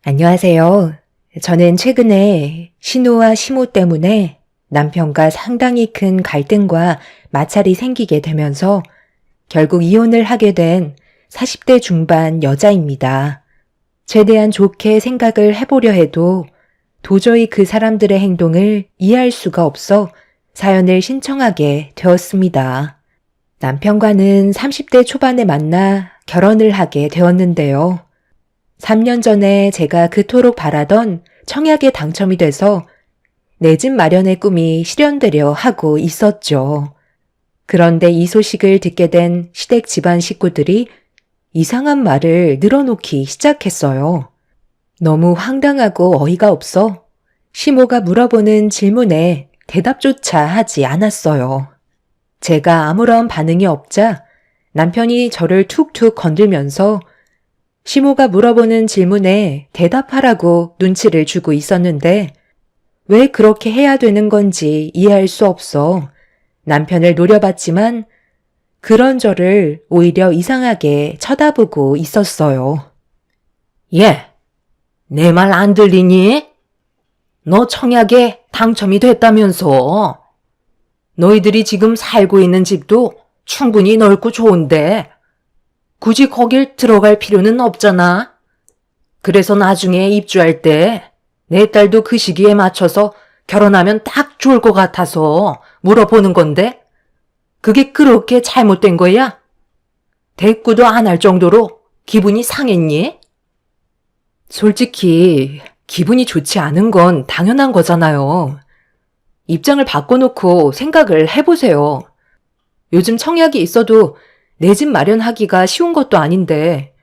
안녕하세요. 저는 최근에 신우와 시모 때문에 남편과 상당히 큰 갈등과 마찰이 생기게 되면서 결국 이혼을 하게 된 40대 중반 여자입니다. 최대한 좋게 생각을 해보려 해도 도저히 그 사람들의 행동을 이해할 수가 없어 사연을 신청하게 되었습니다. 남편과는 30대 초반에 만나 결혼을 하게 되었는데요. 3년 전에 제가 그토록 바라던 청약에 당첨이 돼서 내 집 마련의 꿈이 실현되려 하고 있었죠. 그런데 이 소식을 듣게 된 시댁 집안 식구들이 이상한 말을 늘어놓기 시작했어요. 너무 황당하고 어이가 없어 시모가 물어보는 질문에 대답조차 하지 않았어요. 제가 아무런 반응이 없자 남편이 저를 툭툭 건들면서 시모가 물어보는 질문에 대답하라고 눈치를 주고 있었는데 왜 그렇게 해야 되는 건지 이해할 수 없어 남편을 노려봤지만 그런 저를 오히려 이상하게 쳐다보고 있었어요. 얘, 내 말 안 들리니? 너 청약에 당첨이 됐다면서. 너희들이 지금 살고 있는 집도 충분히 넓고 좋은데 굳이 거길 들어갈 필요는 없잖아. 그래서 나중에 입주할 때 내 딸도 그 시기에 맞춰서 결혼하면 딱 좋을 것 같아서 물어보는 건데 그게 그렇게 잘못된 거야? 대꾸도 안 할 정도로 기분이 상했니? 솔직히 기분이 좋지 않은 건 당연한 거잖아요. 입장을 바꿔놓고 생각을 해보세요. 요즘 청약이 있어도 내 집 마련하기가 쉬운 것도 아닌데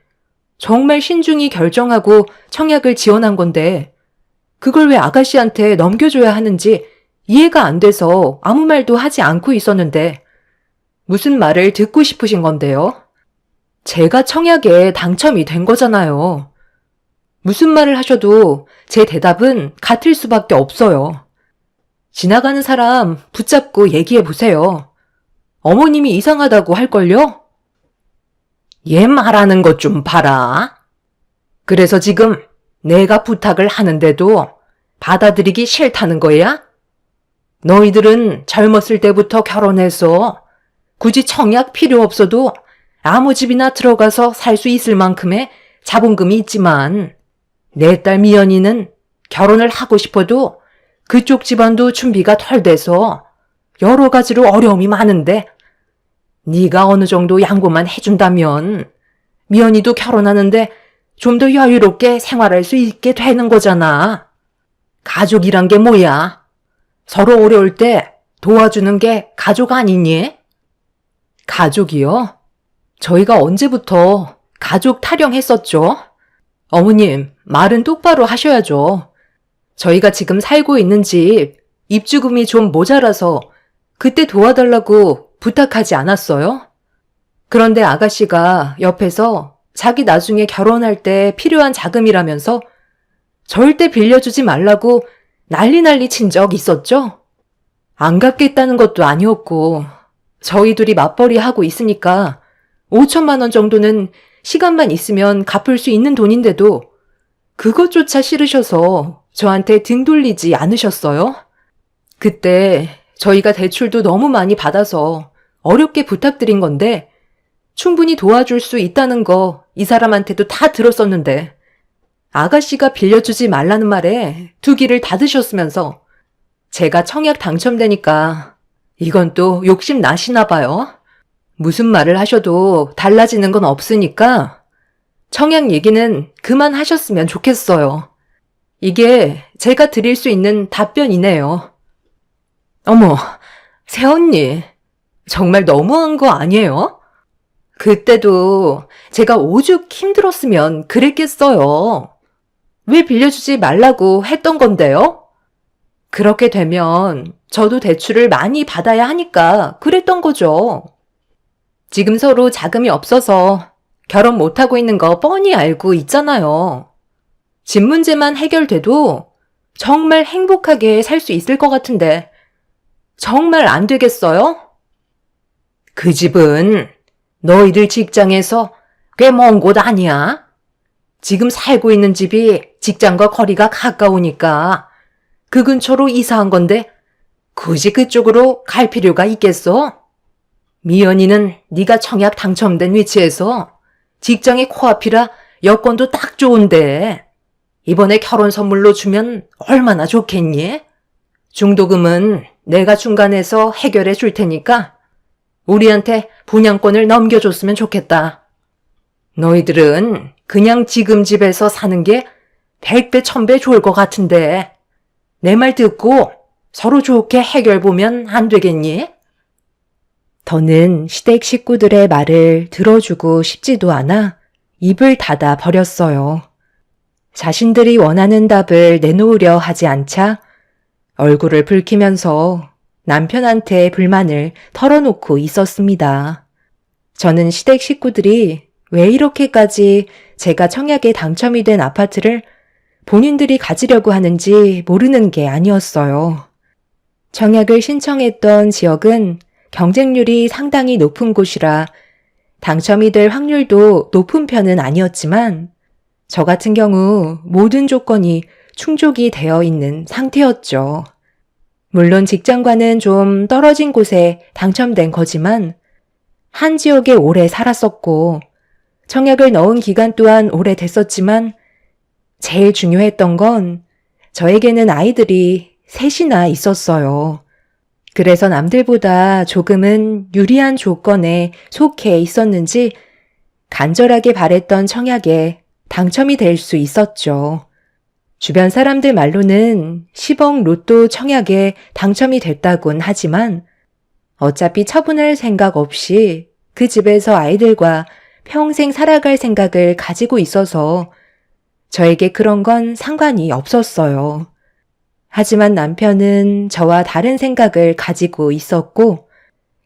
정말 신중히 결정하고 청약을 지원한 건데 그걸 왜 아가씨한테 넘겨줘야 하는지 이해가 안 돼서 아무 말도 하지 않고 있었는데 무슨 말을 듣고 싶으신 건데요? 제가 청약에 당첨이 된 거잖아요. 무슨 말을 하셔도 제 대답은 같을 수밖에 없어요. 지나가는 사람 붙잡고 얘기해 보세요. 어머님이 이상하다고 할걸요? 얘 말하는 것 좀 봐라. 그래서 지금 내가 부탁을 하는데도 받아들이기 싫다는 거야? 너희들은 젊었을 때부터 결혼해서 굳이 청약 필요 없어도 아무 집이나 들어가서 살 수 있을 만큼의 자본금이 있지만 내 딸 미연이는 결혼을 하고 싶어도 그쪽 집안도 준비가 덜 돼서 여러 가지로 어려움이 많은데 네가 어느 정도 양보만 해준다면 미연이도 결혼하는데 좀 더 여유롭게 생활할 수 있게 되는 거잖아. 가족이란 게 뭐야? 서로 어려울 때 도와주는 게 가족 아니니? 가족이요? 저희가 언제부터 가족 타령했었죠? 어머님, 말은 똑바로 하셔야죠. 저희가 지금 살고 있는 집 입주금이 좀 모자라서 그때 도와달라고 부탁하지 않았어요? 그런데 아가씨가 옆에서 자기 나중에 결혼할 때 필요한 자금이라면서 절대 빌려주지 말라고 난리 친 적 있었죠? 안 갚겠다는 것도 아니었고 저희 둘이 맞벌이 하고 있으니까 5천만 원 정도는 시간만 있으면 갚을 수 있는 돈인데도 그것조차 싫으셔서 저한테 등 돌리지 않으셨어요? 그때 저희가 대출도 너무 많이 받아서 어렵게 부탁드린 건데 충분히 도와줄 수 있다는 거 이 사람한테도 다 들었었는데 아가씨가 빌려주지 말라는 말에 두 귀를 닫으셨으면서 제가 청약 당첨되니까 이건 또 욕심 나시나 봐요. 무슨 말을 하셔도 달라지는 건 없으니까 청약 얘기는 그만하셨으면 좋겠어요. 이게 제가 드릴 수 있는 답변이네요. 어머, 새언니, 정말 너무한 거 아니에요? 그때도 제가 오죽 힘들었으면 그랬겠어요. 왜 빌려주지 말라고 했던 건데요? 그렇게 되면 저도 대출을 많이 받아야 하니까 그랬던 거죠. 지금 서로 자금이 없어서 결혼 못하고 있는 거 뻔히 알고 있잖아요. 집 문제만 해결돼도 정말 행복하게 살 수 있을 것 같은데 정말 안 되겠어요? 그 집은 너희들 직장에서 꽤 먼 곳 아니야? 지금 살고 있는 집이 직장과 거리가 가까우니까 그 근처로 이사한 건데 굳이 그쪽으로 갈 필요가 있겠어? 미연이는 네가 청약 당첨된 위치에서 직장이 코앞이라 여건도 딱 좋은데 이번에 결혼 선물로 주면 얼마나 좋겠니? 중도금은 내가 중간에서 해결해 줄 테니까 우리한테 분양권을 넘겨줬으면 좋겠다. 너희들은 그냥 지금 집에서 사는 게 100배, 1000배 좋을 것 같은데 내 말 듣고 서로 좋게 해결 보면 안 되겠니? 더는 시댁 식구들의 말을 들어주고 싶지도 않아 입을 닫아 버렸어요. 자신들이 원하는 답을 내놓으려 하지 않자 얼굴을 붉히면서 남편한테 불만을 털어놓고 있었습니다. 저는 시댁 식구들이 왜 이렇게까지 제가 청약에 당첨이 된 아파트를 본인들이 가지려고 하는지 모르는 게 아니었어요. 청약을 신청했던 지역은 경쟁률이 상당히 높은 곳이라 당첨이 될 확률도 높은 편은 아니었지만 저 같은 경우 모든 조건이 충족이 되어 있는 상태였죠. 물론 직장과는 좀 떨어진 곳에 당첨된 거지만 한 지역에 오래 살았었고 청약을 넣은 기간 또한 오래됐었지만 제일 중요했던 건 저에게는 아이들이 셋이나 있었어요. 그래서 남들보다 조금은 유리한 조건에 속해 있었는지 간절하게 바랬던 청약에 당첨이 될 수 있었죠. 주변 사람들 말로는 10억 로또 청약에 당첨이 됐다곤 하지만 어차피 처분할 생각 없이 그 집에서 아이들과 평생 살아갈 생각을 가지고 있어서 저에게 그런 건 상관이 없었어요. 하지만 남편은 저와 다른 생각을 가지고 있었고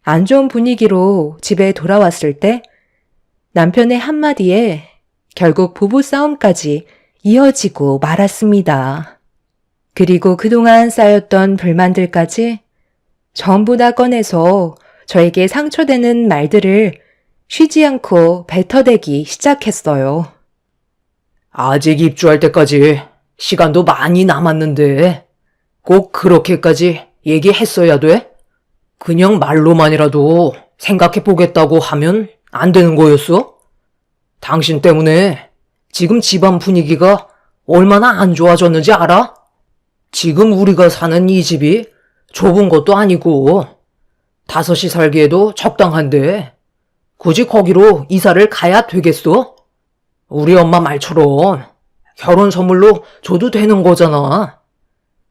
안 좋은 분위기로 집에 돌아왔을 때 남편의 한마디에 결국 부부싸움까지 이어지고 말았습니다. 그리고 그동안 쌓였던 불만들까지 전부 다 꺼내서 저에게 상처되는 말들을 쉬지 않고 뱉어대기 시작했어요. 아직 입주할 때까지 시간도 많이 남았는데 꼭 그렇게까지 얘기했어야 돼? 그냥 말로만이라도 생각해 보겠다고 하면 안 되는 거였어? 당신 때문에 지금 집안 분위기가 얼마나 안 좋아졌는지 알아? 지금 우리가 사는 이 집이 좁은 것도 아니고 5이 살기에도 적당한데 굳이 거기로 이사를 가야 되겠어? 우리 엄마 말처럼 결혼 선물로 줘도 되는 거잖아.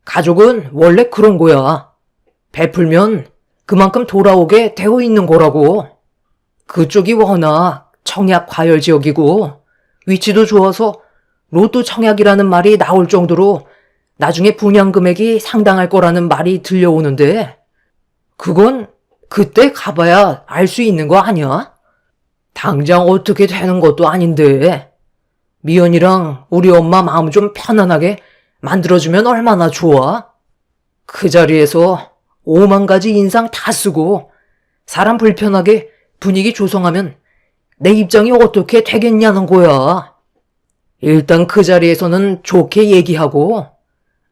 가족은 원래 그런 거야. 베풀면 그만큼 돌아오게 되어 있는 거라고. 그쪽이 워낙 청약 과열 지역이고 위치도 좋아서 로또 청약이라는 말이 나올 정도로 나중에 분양 금액이 상당할 거라는 말이 들려오는데 그건 그때 가봐야 알 수 있는 거 아니야? 당장 어떻게 되는 것도 아닌데 미연이랑 우리 엄마 마음 좀 편안하게 만들어주면 얼마나 좋아? 그 자리에서 5만 가지 인상 다 쓰고 사람 불편하게 분위기 조성하면 내 입장이 어떻게 되겠냐는 거야. 일단 그 자리에서는 좋게 얘기하고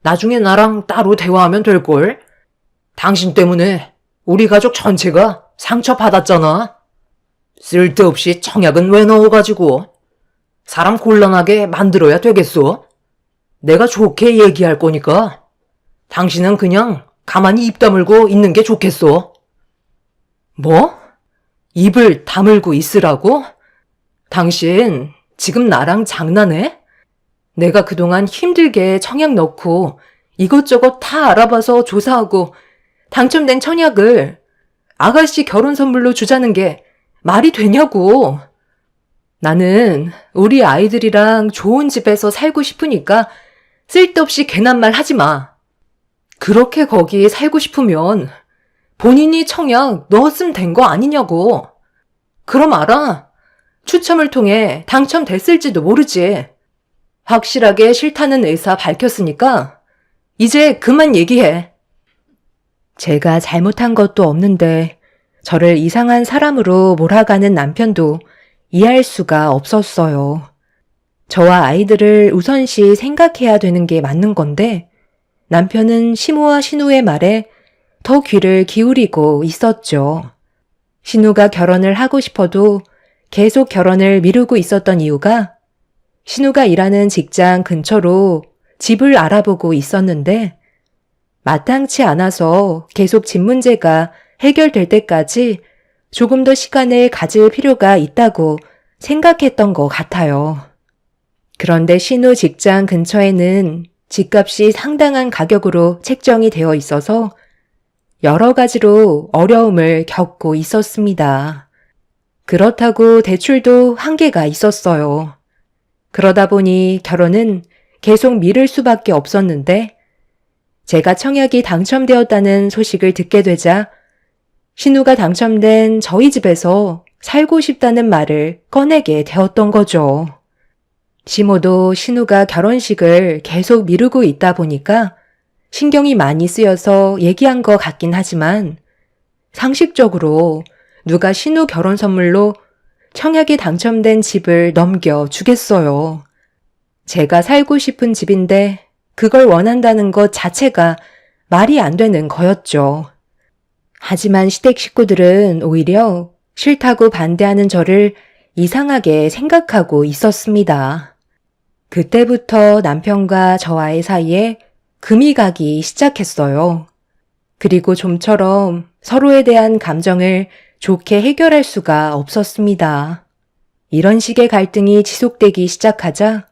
나중에 나랑 따로 대화하면 될걸. 당신 때문에 우리 가족 전체가 상처받았잖아. 쓸데없이 청약은 왜 넣어가지고 사람 곤란하게 만들어야 되겠어? 내가 좋게 얘기할 거니까 당신은 그냥 가만히 입 다물고 있는 게 좋겠어. 뭐? 입을 다물고 있으라고? 당신 지금 나랑 장난해? 내가 그동안 힘들게 청약 넣고 이것저것 다 알아봐서 조사하고 당첨된 청약을 아가씨 결혼 선물로 주자는 게 말이 되냐고. 나는 우리 아이들이랑 좋은 집에서 살고 싶으니까 쓸데없이 괜한 말 하지 마. 그렇게 거기 살고 싶으면 본인이 청약 넣었으면 된 거 아니냐고. 그럼 알아. 추첨을 통해 당첨됐을지도 모르지. 확실하게 싫다는 의사 밝혔으니까 이제 그만 얘기해. 제가 잘못한 것도 없는데 저를 이상한 사람으로 몰아가는 남편도 이해할 수가 없었어요. 저와 아이들을 우선시 생각해야 되는 게 맞는 건데 남편은 시모와 신우의 말에 더 귀를 기울이고 있었죠. 신우가 결혼을 하고 싶어도 계속 결혼을 미루고 있었던 이유가 신우가 일하는 직장 근처로 집을 알아보고 있었는데 마땅치 않아서 계속 집 문제가 해결될 때까지 조금 더 시간을 가질 필요가 있다고 생각했던 것 같아요. 그런데 신우 직장 근처에는 집값이 상당한 가격으로 책정이 되어 있어서 여러 가지로 어려움을 겪고 있었습니다. 그렇다고 대출도 한계가 있었어요. 그러다 보니 결혼은 계속 미룰 수밖에 없었는데 제가 청약이 당첨되었다는 소식을 듣게 되자 신우가 당첨된 저희 집에서 살고 싶다는 말을 꺼내게 되었던 거죠. 시모도 신우가 결혼식을 계속 미루고 있다 보니까 신경이 많이 쓰여서 얘기한 것 같긴 하지만 상식적으로 누가 신우 결혼 선물로 청약이 당첨된 집을 넘겨주겠어요. 제가 살고 싶은 집인데 그걸 원한다는 것 자체가 말이 안 되는 거였죠. 하지만 시댁 식구들은 오히려 싫다고 반대하는 저를 이상하게 생각하고 있었습니다. 그때부터 남편과 저와의 사이에 금이 가기 시작했어요. 그리고 좀처럼 서로에 대한 감정을 좋게 해결할 수가 없었습니다. 이런 식의 갈등이 지속되기 시작하자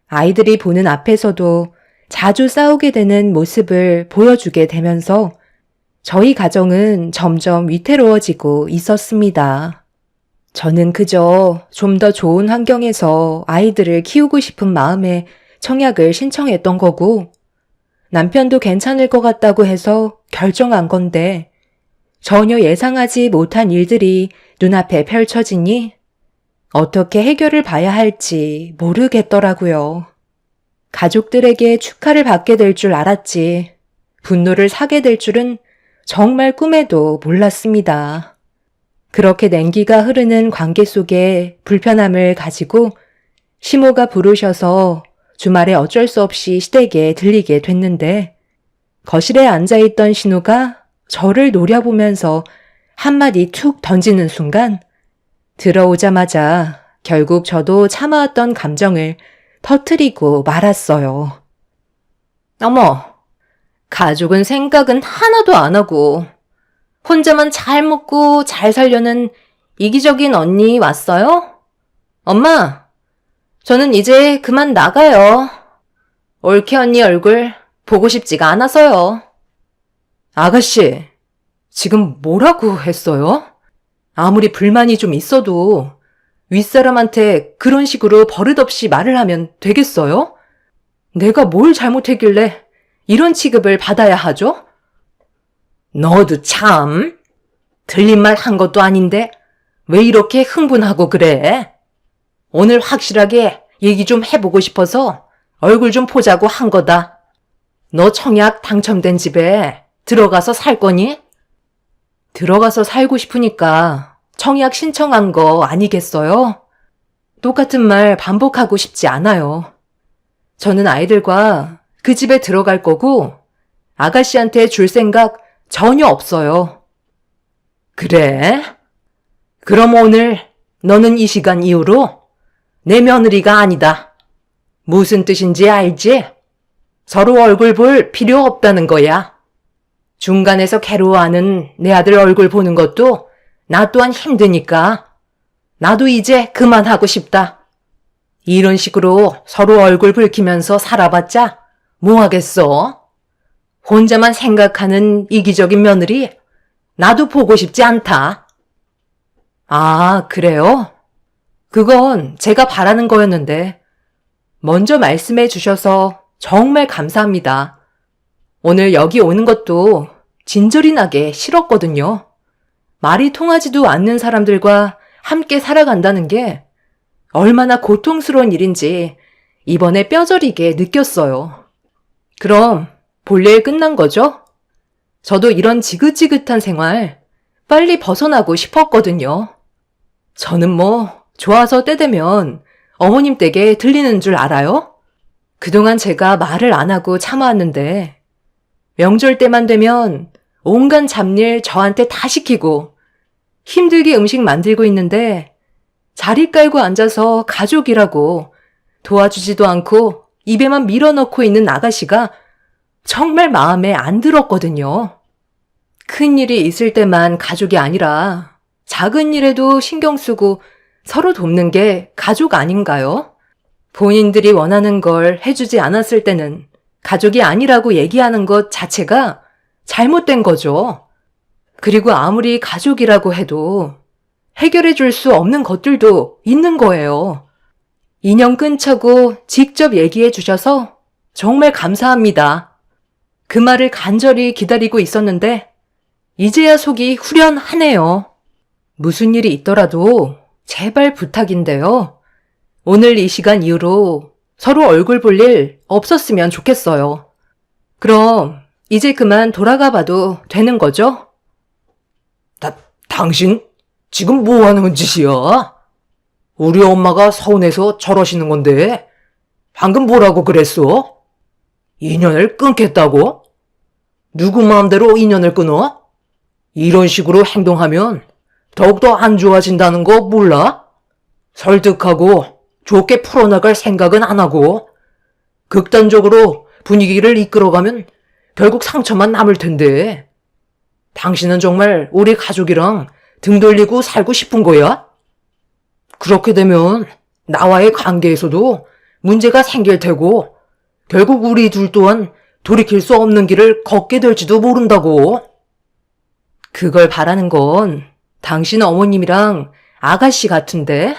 아이들이 보는 앞에서도 자주 싸우게 되는 모습을 보여주게 되면서 저희 가정은 점점 위태로워지고 있었습니다. 저는 그저 좀 더 좋은 환경에서 아이들을 키우고 싶은 마음에 청약을 신청했던 거고 남편도 괜찮을 것 같다고 해서 결정한 건데 전혀 예상하지 못한 일들이 눈앞에 펼쳐지니 어떻게 해결을 봐야 할지 모르겠더라고요. 가족들에게 축하를 받게 될 줄 알았지 분노를 사게 될 줄은 정말 꿈에도 몰랐습니다. 그렇게 냉기가 흐르는 관계 속에 불편함을 가지고 시모가 부르셔서 주말에 어쩔 수 없이 시댁에 들리게 됐는데 거실에 앉아있던 신우가 저를 노려보면서 한마디 툭 던지는 순간 들어오자마자 결국 저도 참아왔던 감정을 터뜨리고 말았어요. 어머, 가족은 생각은 하나도 안 하고 혼자만 잘 먹고 잘 살려는 이기적인 언니 왔어요? 엄마, 저는 이제 그만 나가요. 올케 언니 얼굴 보고 싶지가 않아서요. 아가씨, 지금 뭐라고 했어요? 아무리 불만이 좀 있어도 윗사람한테 그런 식으로 버릇없이 말을 하면 되겠어요? 내가 뭘 잘못했길래 이런 취급을 받아야 하죠? 너도 참, 틀린 말 한 것도 아닌데 왜 이렇게 흥분하고 그래? 오늘 확실하게 얘기 좀 해보고 싶어서 얼굴 좀 보자고 한 거다. 너 청약 당첨된 집에 들어가서 살 거니? 들어가서 살고 싶으니까 청약 신청한 거 아니겠어요? 똑같은 말 반복하고 싶지 않아요. 저는 아이들과 그 집에 들어갈 거고 아가씨한테 줄 생각 전혀 없어요. 그래? 그럼 오늘 너는 이 시간 이후로 내 며느리가 아니다. 무슨 뜻인지 알지? 서로 얼굴 볼 필요 없다는 거야. 중간에서 괴로워하는 내 아들 얼굴 보는 것도 나 또한 힘드니까 나도 이제 그만하고 싶다. 이런 식으로 서로 얼굴 붉히면서 살아봤자 뭐 하겠어? 혼자만 생각하는 이기적인 며느리 나도 보고 싶지 않다. 아, 그래요? 그건 제가 바라는 거였는데 먼저 말씀해 주셔서 정말 감사합니다. 오늘 여기 오는 것도 진절이 나게 싫었거든요. 말이 통하지도 않는 사람들과 함께 살아간다는 게 얼마나 고통스러운 일인지 이번에 뼈저리게 느꼈어요. 그럼 볼일 끝난 거죠? 저도 이런 지긋지긋한 생활 빨리 벗어나고 싶었거든요. 저는 뭐 좋아서 때 되면 어머님 댁에 들리는 줄 알아요? 그동안 제가 말을 안 하고 참아왔는데 명절 때만 되면 온갖 잡일 저한테 다 시키고 힘들게 음식 만들고 있는데 자리 깔고 앉아서 가족이라고 도와주지도 않고 입에만 밀어넣고 있는 아가씨가 정말 마음에 안 들었거든요. 큰일이 있을 때만 가족이 아니라 작은 일에도 신경 쓰고 서로 돕는 게 가족 아닌가요? 본인들이 원하는 걸 해주지 않았을 때는 가족이 아니라고 얘기하는 것 자체가 잘못된 거죠. 그리고 아무리 가족이라고 해도 해결해 줄 수 없는 것들도 있는 거예요. 인연 끊자고 직접 얘기해 주셔서 정말 감사합니다. 그 말을 간절히 기다리고 있었는데 이제야 속이 후련하네요. 무슨 일이 있더라도 제발 부탁인데요. 오늘 이 시간 이후로 서로 얼굴 볼 일 없었으면 좋겠어요. 그럼 이제 그만 돌아가 봐도 되는 거죠? 당신 지금 뭐 하는 짓이야? 우리 엄마가 서운해서 저러시는 건데 방금 뭐라고 그랬어? 인연을 끊겠다고? 누구 마음대로 인연을 끊어? 이런 식으로 행동하면 더욱더 안 좋아진다는 거 몰라? 설득하고 좋게 풀어나갈 생각은 안 하고 극단적으로 분위기를 이끌어가면 결국 상처만 남을 텐데 당신은 정말 우리 가족이랑 등 돌리고 살고 싶은 거야? 그렇게 되면 나와의 관계에서도 문제가 생길 테고 결국 우리 둘 또한 돌이킬 수 없는 길을 걷게 될지도 모른다고. 그걸 바라는 건 당신 어머님이랑 아가씨 같은데?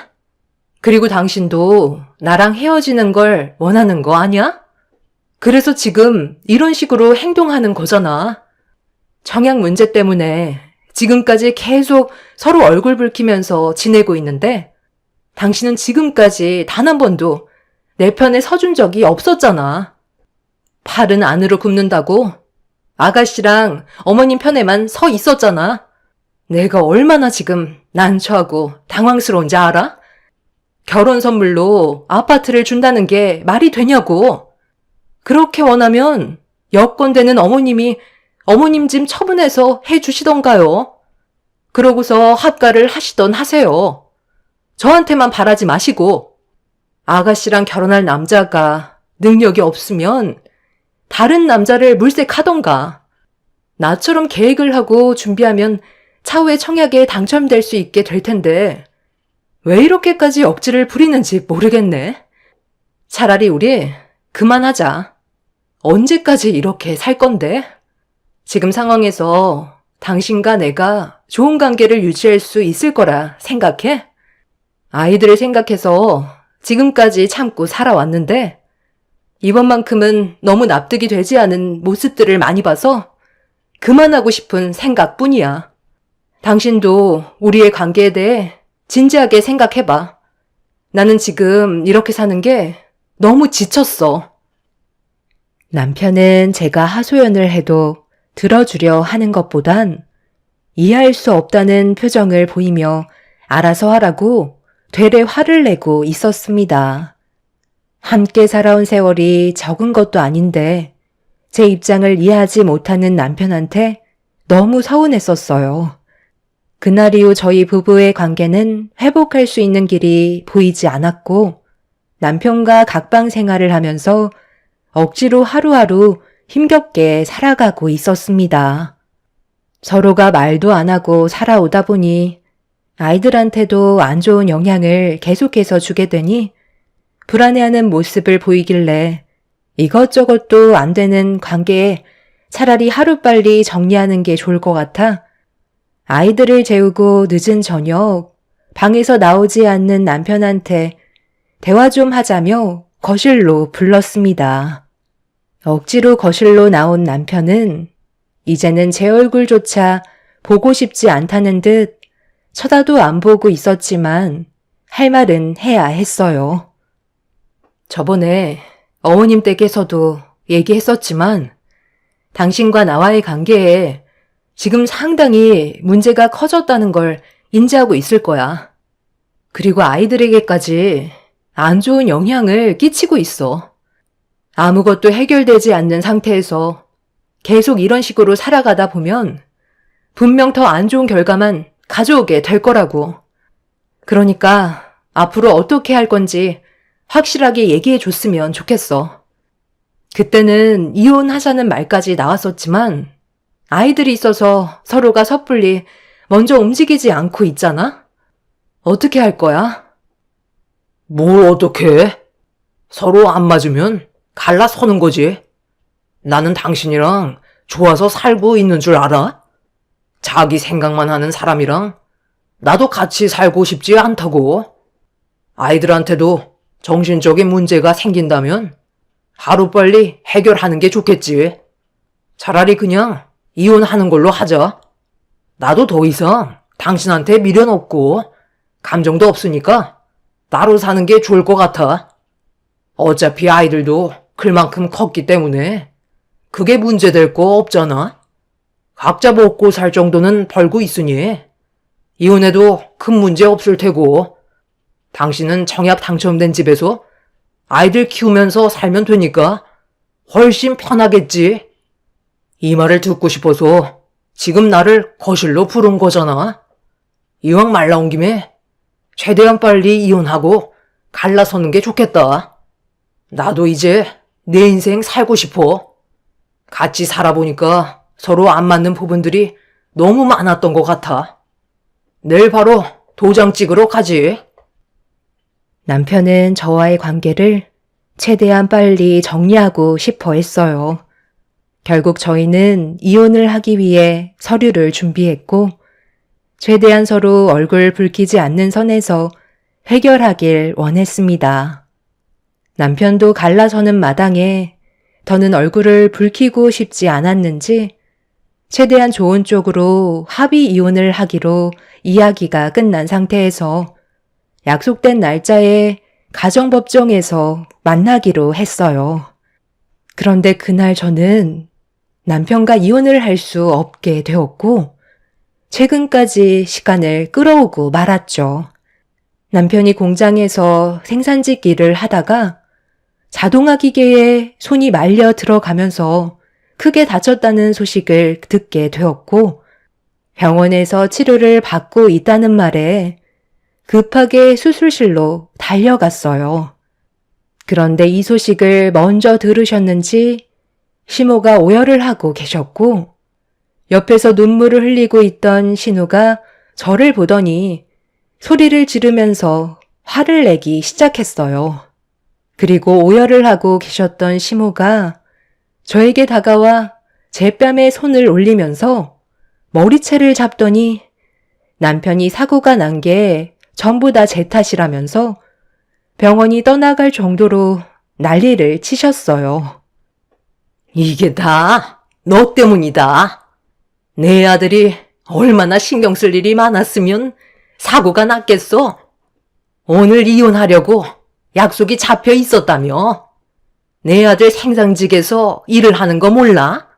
그리고 당신도 나랑 헤어지는 걸 원하는 거 아니야? 그래서 지금 이런 식으로 행동하는 거잖아. 청약 문제 때문에 지금까지 계속 서로 얼굴 붉히면서 지내고 있는데 당신은 지금까지 단 한 번도 내 편에 서준 적이 없었잖아. 팔은 안으로 굽는다고 아가씨랑 어머님 편에만 서 있었잖아. 내가 얼마나 지금 난처하고 당황스러운지 알아? 결혼 선물로 아파트를 준다는 게 말이 되냐고. 그렇게 원하면 여건되는 어머님이 어머님 짐 처분해서 해주시던가요. 그러고서 합가를 하시던 하세요. 저한테만 바라지 마시고 아가씨랑 결혼할 남자가 능력이 없으면 다른 남자를 물색하던가. 나처럼 계획을 하고 준비하면 차후에 청약에 당첨될 수 있게 될 텐데 왜 이렇게까지 억지를 부리는지 모르겠네. 차라리 우리 그만하자. 언제까지 이렇게 살 건데? 지금 상황에서 당신과 내가 좋은 관계를 유지할 수 있을 거라 생각해? 아이들을 생각해서 지금까지 참고 살아왔는데 이번만큼은 너무 납득이 되지 않은 모습들을 많이 봐서 그만하고 싶은 생각뿐이야. 당신도 우리의 관계에 대해 진지하게 생각해봐. 나는 지금 이렇게 사는 게 너무 지쳤어. 남편은 제가 하소연을 해도 들어주려 하는 것보단 이해할 수 없다는 표정을 보이며 알아서 하라고 되레 화를 내고 있었습니다. 함께 살아온 세월이 적은 것도 아닌데 제 입장을 이해하지 못하는 남편한테 너무 서운했었어요. 그날 이후 저희 부부의 관계는 회복할 수 있는 길이 보이지 않았고 남편과 각방 생활을 하면서 억지로 하루하루 힘겹게 살아가고 있었습니다. 서로가 말도 안 하고 살아오다 보니 아이들한테도 안 좋은 영향을 계속해서 주게 되니 불안해하는 모습을 보이길래 이것저것도 안 되는 관계에 차라리 하루빨리 정리하는 게 좋을 것 같아 아이들을 재우고 늦은 저녁 방에서 나오지 않는 남편한테 대화 좀 하자며 거실로 불렀습니다. 억지로 거실로 나온 남편은 이제는 제 얼굴조차 보고 싶지 않다는 듯 쳐다도 안 보고 있었지만 할 말은 해야 했어요. 저번에 어머님 댁에서도 얘기했었지만 당신과 나와의 관계에 지금 상당히 문제가 커졌다는 걸 인지하고 있을 거야. 그리고 아이들에게까지 안 좋은 영향을 끼치고 있어. 아무것도 해결되지 않는 상태에서 계속 이런 식으로 살아가다 보면 분명 더 안 좋은 결과만 가져오게 될 거라고. 그러니까 앞으로 어떻게 할 건지 확실하게 얘기해 줬으면 좋겠어. 그때는 이혼하자는 말까지 나왔었지만 아이들이 있어서 서로가 섣불리 먼저 움직이지 않고 있잖아? 어떻게 할 거야? 뭘 어떻게 해? 서로 안 맞으면 갈라서는 거지. 나는 당신이랑 좋아서 살고 있는 줄 알아? 자기 생각만 하는 사람이랑 나도 같이 살고 싶지 않다고. 아이들한테도 정신적인 문제가 생긴다면 하루빨리 해결하는 게 좋겠지. 차라리 그냥 이혼하는 걸로 하자. 나도 더 이상 당신한테 미련 없고 감정도 없으니까 따로 사는 게 좋을 것 같아. 어차피 아이들도 클만큼 컸기 때문에 그게 문제될 거 없잖아. 각자 먹고 살 정도는 벌고 있으니 이혼해도 큰 문제 없을 테고 당신은 청약 당첨된 집에서 아이들 키우면서 살면 되니까 훨씬 편하겠지. 이 말을 듣고 싶어서 지금 나를 거실로 부른 거잖아. 이왕 말 나온 김에 최대한 빨리 이혼하고 갈라서는 게 좋겠다. 나도 이제 내 인생 살고 싶어. 같이 살아보니까 서로 안 맞는 부분들이 너무 많았던 것 같아. 내일 바로 도장 찍으러 가지. 남편은 저와의 관계를 최대한 빨리 정리하고 싶어 했어요. 결국 저희는 이혼을 하기 위해 서류를 준비했고, 최대한 서로 얼굴 붉히지 않는 선에서 해결하길 원했습니다. 남편도 갈라서는 마당에 더는 얼굴을 붉히고 싶지 않았는지 최대한 좋은 쪽으로 합의 이혼을 하기로 이야기가 끝난 상태에서 약속된 날짜에 가정법정에서 만나기로 했어요. 그런데 그날 저는 남편과 이혼을 할 수 없게 되었고 최근까지 시간을 끌어오고 말았죠. 남편이 공장에서 생산직 일을 하다가 자동화 기계에 손이 말려 들어가면서 크게 다쳤다는 소식을 듣게 되었고 병원에서 치료를 받고 있다는 말에 급하게 수술실로 달려갔어요. 그런데 이 소식을 먼저 들으셨는지 시모가 오열을 하고 계셨고 옆에서 눈물을 흘리고 있던 신우가 저를 보더니 소리를 지르면서 화를 내기 시작했어요. 그리고 오열을 하고 계셨던 시모가 저에게 다가와 제 뺨에 손을 올리면서 머리채를 잡더니 남편이 사고가 난 게 전부 다 제 탓이라면서 병원이 떠나갈 정도로 난리를 치셨어요. 이게 다 너 때문이다. 내 아들이 얼마나 신경 쓸 일이 많았으면 사고가 났겠어. 오늘 이혼하려고 약속이 잡혀 있었다며. 내 아들 생산직에서 일을 하는 거 몰라?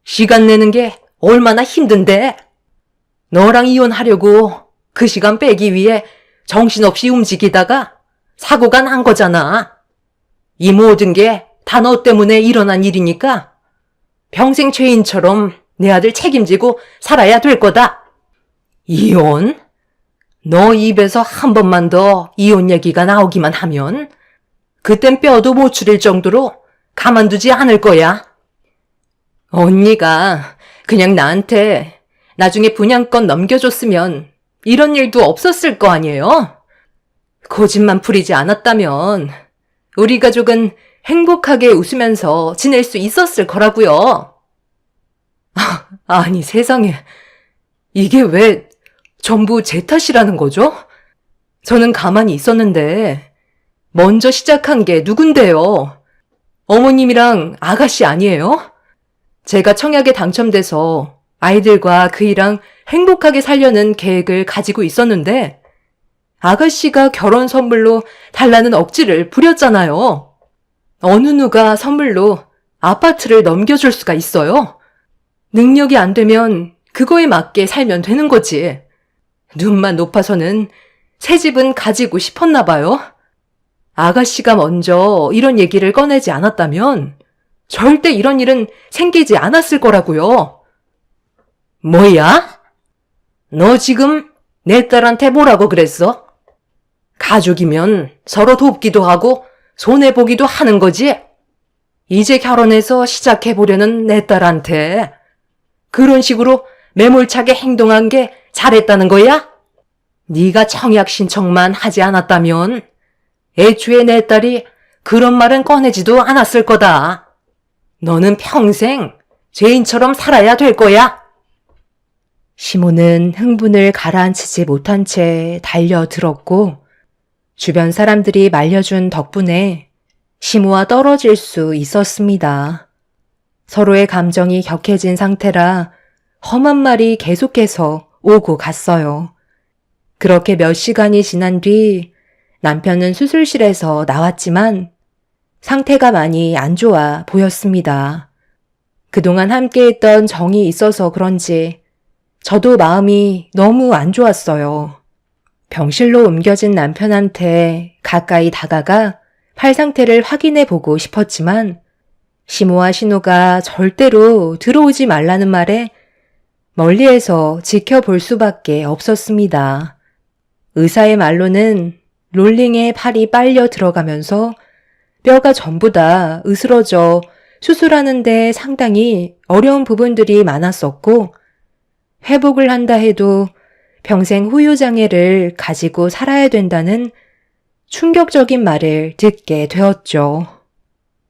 시간 내는 게 얼마나 힘든데. 너랑 이혼하려고 그 시간 빼기 위해 정신없이 움직이다가 사고가 난 거잖아. 이 모든 게 다 너 때문에 일어난 일이니까 평생 죄인처럼 내 아들 책임지고 살아야 될 거다. 이혼? 너 입에서 한 번만 더 이혼 얘기가 나오기만 하면 그땐 뼈도 못 추릴 정도로 가만두지 않을 거야. 언니가 그냥 나한테 나중에 분양권 넘겨줬으면 이런 일도 없었을 거 아니에요? 고집만 부리지 않았다면 우리 가족은 행복하게 웃으면서 지낼 수 있었을 거라고요. 아니 세상에, 이게 왜 전부 제 탓이라는 거죠? 저는 가만히 있었는데 먼저 시작한 게 누군데요? 어머님이랑 아가씨 아니에요? 제가 청약에 당첨돼서 아이들과 그이랑 행복하게 살려는 계획을 가지고 있었는데 아가씨가 결혼 선물로 달라는 억지를 부렸잖아요. 어느 누가 선물로 아파트를 넘겨줄 수가 있어요? 능력이 안 되면 그거에 맞게 살면 되는 거지. 눈만 높아서는 새 집은 가지고 싶었나 봐요. 아가씨가 먼저 이런 얘기를 꺼내지 않았다면 절대 이런 일은 생기지 않았을 거라고요. 뭐야? 너 지금 내 딸한테 뭐라고 그랬어? 가족이면 서로 돕기도 하고 손해보기도 하는 거지? 이제 결혼해서 시작해보려는 내 딸한테 그런 식으로 매몰차게 행동한 게 잘했다는 거야? 네가 청약 신청만 하지 않았다면 애초에 내 딸이 그런 말은 꺼내지도 않았을 거다. 너는 평생 죄인처럼 살아야 될 거야. 시모는 흥분을 가라앉히지 못한 채 달려들었고 주변 사람들이 말려준 덕분에 시모와 떨어질 수 있었습니다. 서로의 감정이 격해진 상태라 험한 말이 계속해서 오고 갔어요. 그렇게 몇 시간이 지난 뒤 남편은 수술실에서 나왔지만 상태가 많이 안 좋아 보였습니다. 그동안 함께했던 정이 있어서 그런지 저도 마음이 너무 안 좋았어요. 병실로 옮겨진 남편한테 가까이 다가가 팔 상태를 확인해 보고 싶었지만 시모와 신호가 절대로 들어오지 말라는 말에 멀리에서 지켜볼 수밖에 없었습니다. 의사의 말로는 롤링에 팔이 빨려 들어가면서 뼈가 전부 다 으스러져 수술하는데 상당히 어려운 부분들이 많았었고 회복을 한다 해도 평생 후유장애를 가지고 살아야 된다는 충격적인 말을 듣게 되었죠.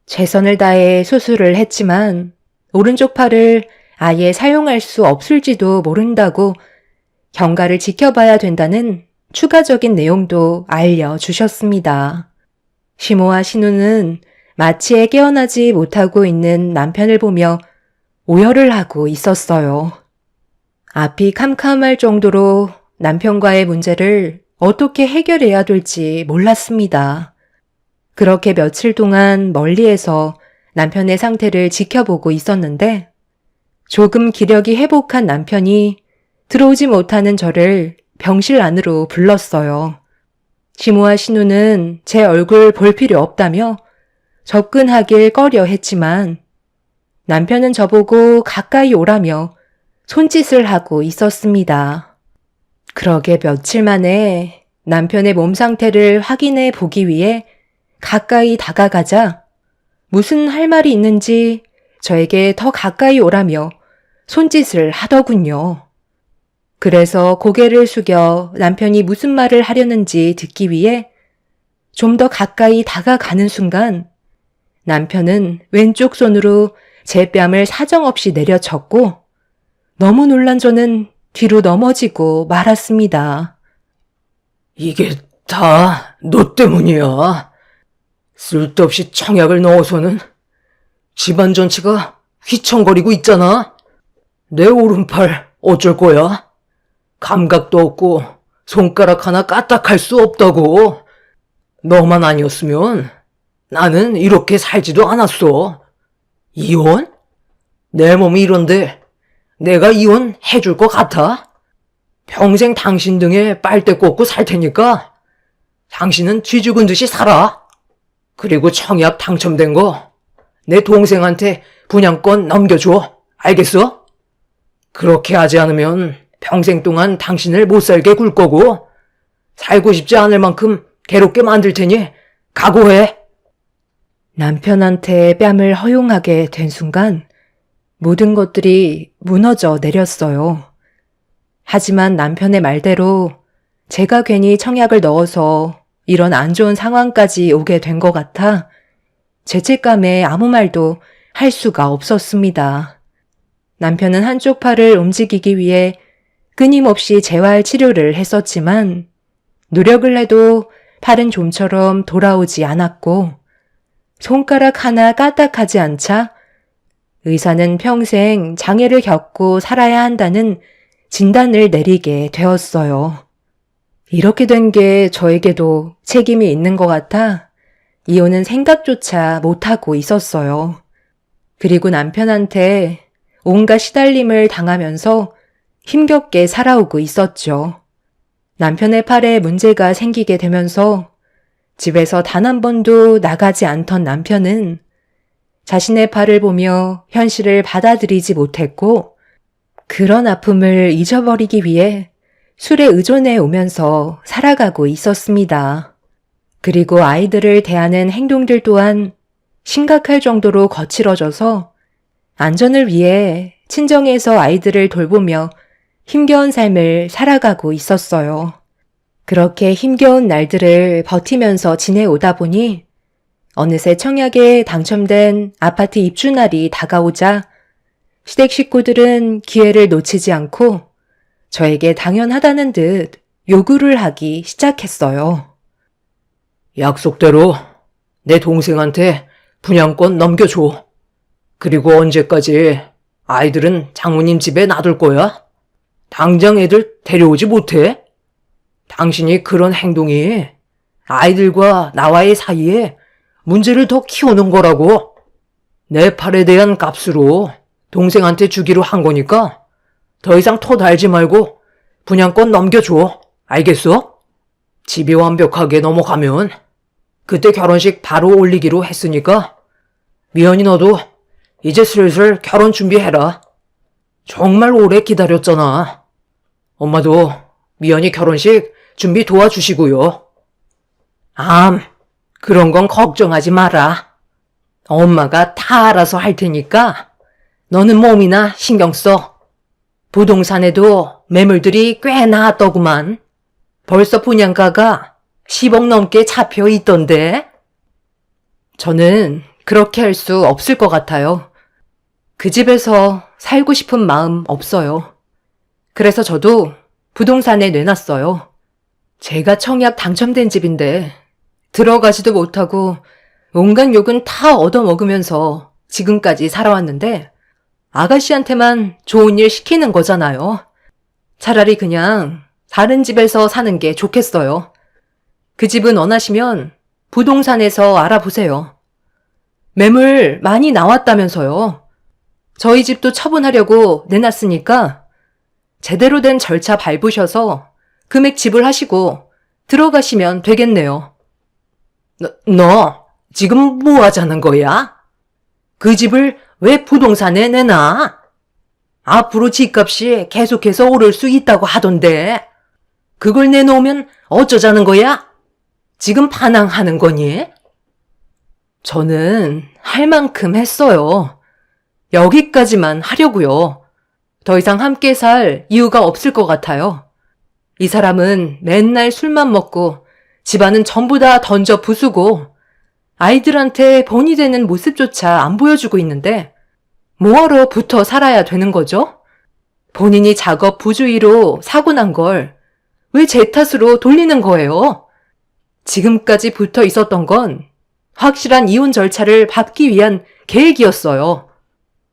최선을 다해 수술을 했지만 오른쪽 팔을 아예 사용할 수 없을지도 모른다고 경과를 지켜봐야 된다는 추가적인 내용도 알려주셨습니다. 시모와 신우는 마취에 깨어나지 못하고 있는 남편을 보며 오열을 하고 있었어요. 앞이 캄캄할 정도로 남편과의 문제를 어떻게 해결해야 될지 몰랐습니다. 그렇게 며칠 동안 멀리에서 남편의 상태를 지켜보고 있었는데 조금 기력이 회복한 남편이 들어오지 못하는 저를 병실 안으로 불렀어요. 시모와 신우는 제 얼굴 볼 필요 없다며 접근하길 꺼려 했지만 남편은 저보고 가까이 오라며 손짓을 하고 있었습니다. 그러게 며칠 만에 남편의 몸 상태를 확인해 보기 위해 가까이 다가가자 무슨 할 말이 있는지 저에게 더 가까이 오라며 손짓을 하더군요. 그래서 고개를 숙여 남편이 무슨 말을 하려는지 듣기 위해 좀 더 가까이 다가가는 순간 남편은 왼쪽 손으로 제 뺨을 사정없이 내려쳤고 너무 놀란 저는 뒤로 넘어지고 말았습니다. 이게 다 너 때문이야. 쓸데없이 청약을 넣어서는 집안 전체가 휘청거리고 있잖아. 내 오른팔 어쩔 거야? 감각도 없고 손가락 하나 까딱할 수 없다고. 너만 아니었으면 나는 이렇게 살지도 않았어. 이혼? 내 몸이 이런데 내가 이혼해줄 것 같아? 평생 당신 등에 빨대 꽂고 살 테니까 당신은 쥐 죽은 듯이 살아. 그리고 청약 당첨된 거 내 동생한테 분양권 넘겨줘. 알겠어? 그렇게 하지 않으면 평생 동안 당신을 못 살게 굴 거고 살고 싶지 않을 만큼 괴롭게 만들 테니 각오해. 남편한테 뺨을 허용하게 된 순간 모든 것들이 무너져 내렸어요. 하지만 남편의 말대로 제가 괜히 청약을 넣어서 이런 안 좋은 상황까지 오게 된 것 같아 죄책감에 아무 말도 할 수가 없었습니다. 남편은 한쪽 팔을 움직이기 위해 끊임없이 재활 치료를 했었지만 노력을 해도 팔은 좀처럼 돌아오지 않았고 손가락 하나 까딱하지 않자 의사는 평생 장애를 겪고 살아야 한다는 진단을 내리게 되었어요. 이렇게 된 게 저에게도 책임이 있는 것 같아 이혼은 생각조차 못하고 있었어요. 그리고 남편한테 온갖 시달림을 당하면서 힘겹게 살아오고 있었죠. 남편의 팔에 문제가 생기게 되면서 집에서 단 한 번도 나가지 않던 남편은 자신의 팔을 보며 현실을 받아들이지 못했고 그런 아픔을 잊어버리기 위해 술에 의존해 오면서 살아가고 있었습니다. 그리고 아이들을 대하는 행동들 또한 심각할 정도로 거칠어져서 안전을 위해 친정에서 아이들을 돌보며 힘겨운 삶을 살아가고 있었어요. 그렇게 힘겨운 날들을 버티면서 지내오다 보니 어느새 청약에 당첨된 아파트 입주날이 다가오자 시댁 식구들은 기회를 놓치지 않고 저에게 당연하다는 듯 요구를 하기 시작했어요. 약속대로 내 동생한테 분양권 넘겨줘. 그리고 언제까지 아이들은 장모님 집에 놔둘 거야? 당장 애들 데려오지 못해? 당신이 그런 행동이 아이들과 나와의 사이에 문제를 더 키우는 거라고. 내 팔에 대한 값으로 동생한테 주기로 한 거니까 더 이상 토 달지 말고 분양권 넘겨줘. 알겠어? 집이 완벽하게 넘어가면 그때 결혼식 바로 올리기로 했으니까 미연이 너도 이제 슬슬 결혼 준비해라. 정말 오래 기다렸잖아. 엄마도 미연이 결혼식 준비 도와주시고요. 그런 건 걱정하지 마라. 엄마가 다 알아서 할 테니까 너는 몸이나 신경 써. 부동산에도 매물들이 꽤 나왔더구만. 벌써 분양가가 10억 넘게 잡혀 있던데. 저는 그렇게 할 수 없을 것 같아요. 그 집에서 살고 싶은 마음 없어요. 그래서 저도 부동산에 내놨어요. 제가 청약 당첨된 집인데 들어가지도 못하고 온갖 욕은 다 얻어먹으면서 지금까지 살아왔는데 아가씨한테만 좋은 일 시키는 거잖아요. 차라리 그냥 다른 집에서 사는 게 좋겠어요. 그 집은 원하시면 부동산에서 알아보세요. 매물 많이 나왔다면서요. 저희 집도 처분하려고 내놨으니까 제대로 된 절차 밟으셔서 금액 지불하시고 들어가시면 되겠네요. 너 지금 뭐 하자는 거야? 그 집을 왜 부동산에 내놔? 앞으로 집값이 계속해서 오를 수 있다고 하던데 그걸 내놓으면 어쩌자는 거야? 지금 반항하는 거니? 저는 할 만큼 했어요. 여기까지만 하려고요. 더 이상 함께 살 이유가 없을 것 같아요. 이 사람은 맨날 술만 먹고 집안은 전부 다 던져 부수고 아이들한테 본이 되는 모습조차 안 보여주고 있는데 뭐하러 붙어 살아야 되는 거죠? 본인이 작업 부주의로 사고 난 걸 왜 제 탓으로 돌리는 거예요? 지금까지 붙어 있었던 건 확실한 이혼 절차를 밟기 위한 계획이었어요.